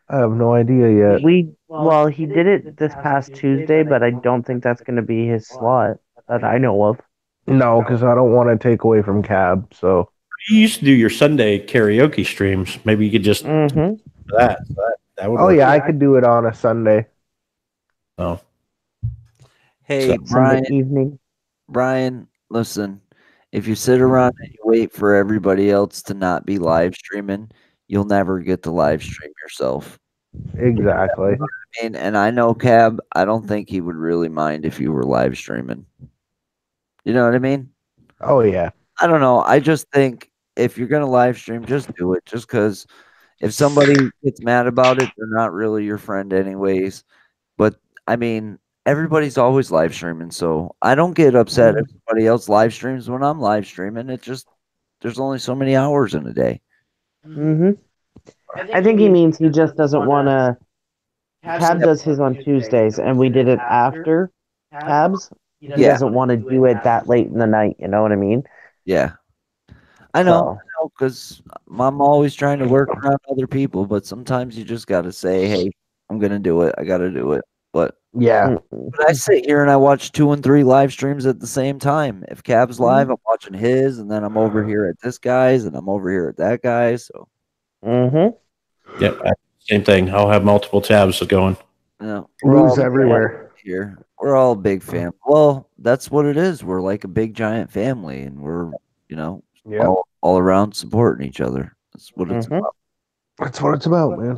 have no idea yet. He did it this past Tuesday, but I don't think that's going to be his slot that I know of. No, because I don't want to take away from Cab. So you used to do your Sunday karaoke streams. Maybe you could just that would. Oh yeah, I could do it on a Sunday. Oh. Hey, So, Brian. Sunday evening. Brian, listen. If you sit around and you wait for everybody else to not be live streaming, you'll never get to live stream yourself. Exactly. And I know Cab, I don't think he would really mind if you were live streaming. You know what I mean? Oh yeah. I don't know. I just think if you're gonna live stream, just do it. Just because if somebody gets mad about it, they're not really your friend anyways. But I mean, everybody's always live streaming, so I don't get upset if somebody else live streams when I'm live streaming. It just there's only so many hours in a day. I think he means he just doesn't want to. Cab does his on Tuesdays, and we did it after Cab's. He doesn't want to do it that late in the night. You know what I mean? Yeah. I know, because I'm always trying to work around other people, but sometimes you just got to say, hey, I'm going to do it. I got to do it. But yeah. But I sit here and I watch 2 and 3 live streams at the same time. If Cab's live, I'm watching his, and then I'm over here at this guy's, and I'm over here at that guy's. So. Yep. Same thing. I'll have multiple tabs going. Yeah, Blues everywhere here. We're all a big family. Well, that's what it is. We're like a big giant family, and we're all around supporting each other. That's what it's about. That's what it's about, man.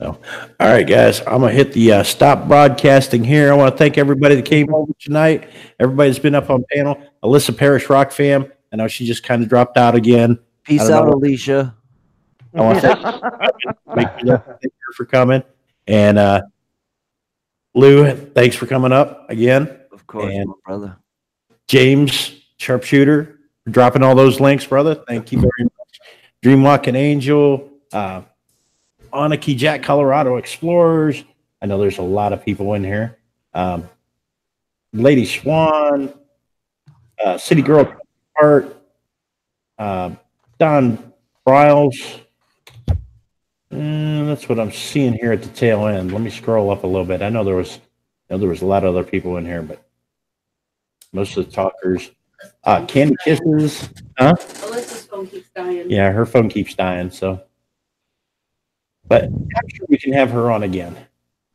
So, all right, guys, I'm gonna hit the stop broadcasting here. I want to thank everybody that came over tonight. Everybody that's been up on panel. Alyssa Parrish, Rock Fam. I know she just kind of dropped out again. Peace out, Alicia. I want to thank you for coming. And Lou, thanks for coming up again. Of course, and my brother. James, Sharpshooter, for dropping all those links, brother. Thank you very much. Dreamwalking Angel, Aniki Jack, Colorado Explorers. I know there's a lot of people in here. Lady Swan, City Girl Art, Don Bryles. That's what I'm seeing here at the tail end. Let me scroll up a little bit. I know there was a lot of other people in here, but most of the talkers. Candy Kisses. Alyssa's phone keeps dying. Yeah, her phone keeps dying. So, but I'm sure we can have her on again.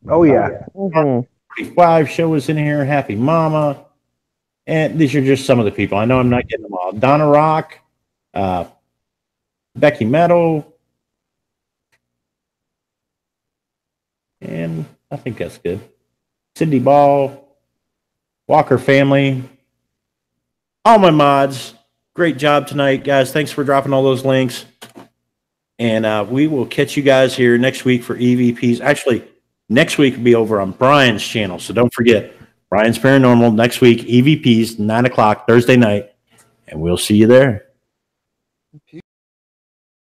Oh yeah. 45 show was in here. Happy Mama, and these are just some of the people. I know I'm not getting them all. Donna Rock, Becky Meadow. And I think that's good. Cindy Ball, Walker family, all my mods. Great job tonight, guys. Thanks for dropping all those links. And we will catch you guys here next week for E.V.P.S. Actually, next week will be over on Brian's channel. So don't forget, Brian's Paranormal next week, E.V.P.S, 9 o'clock, Thursday night. And we'll see you there.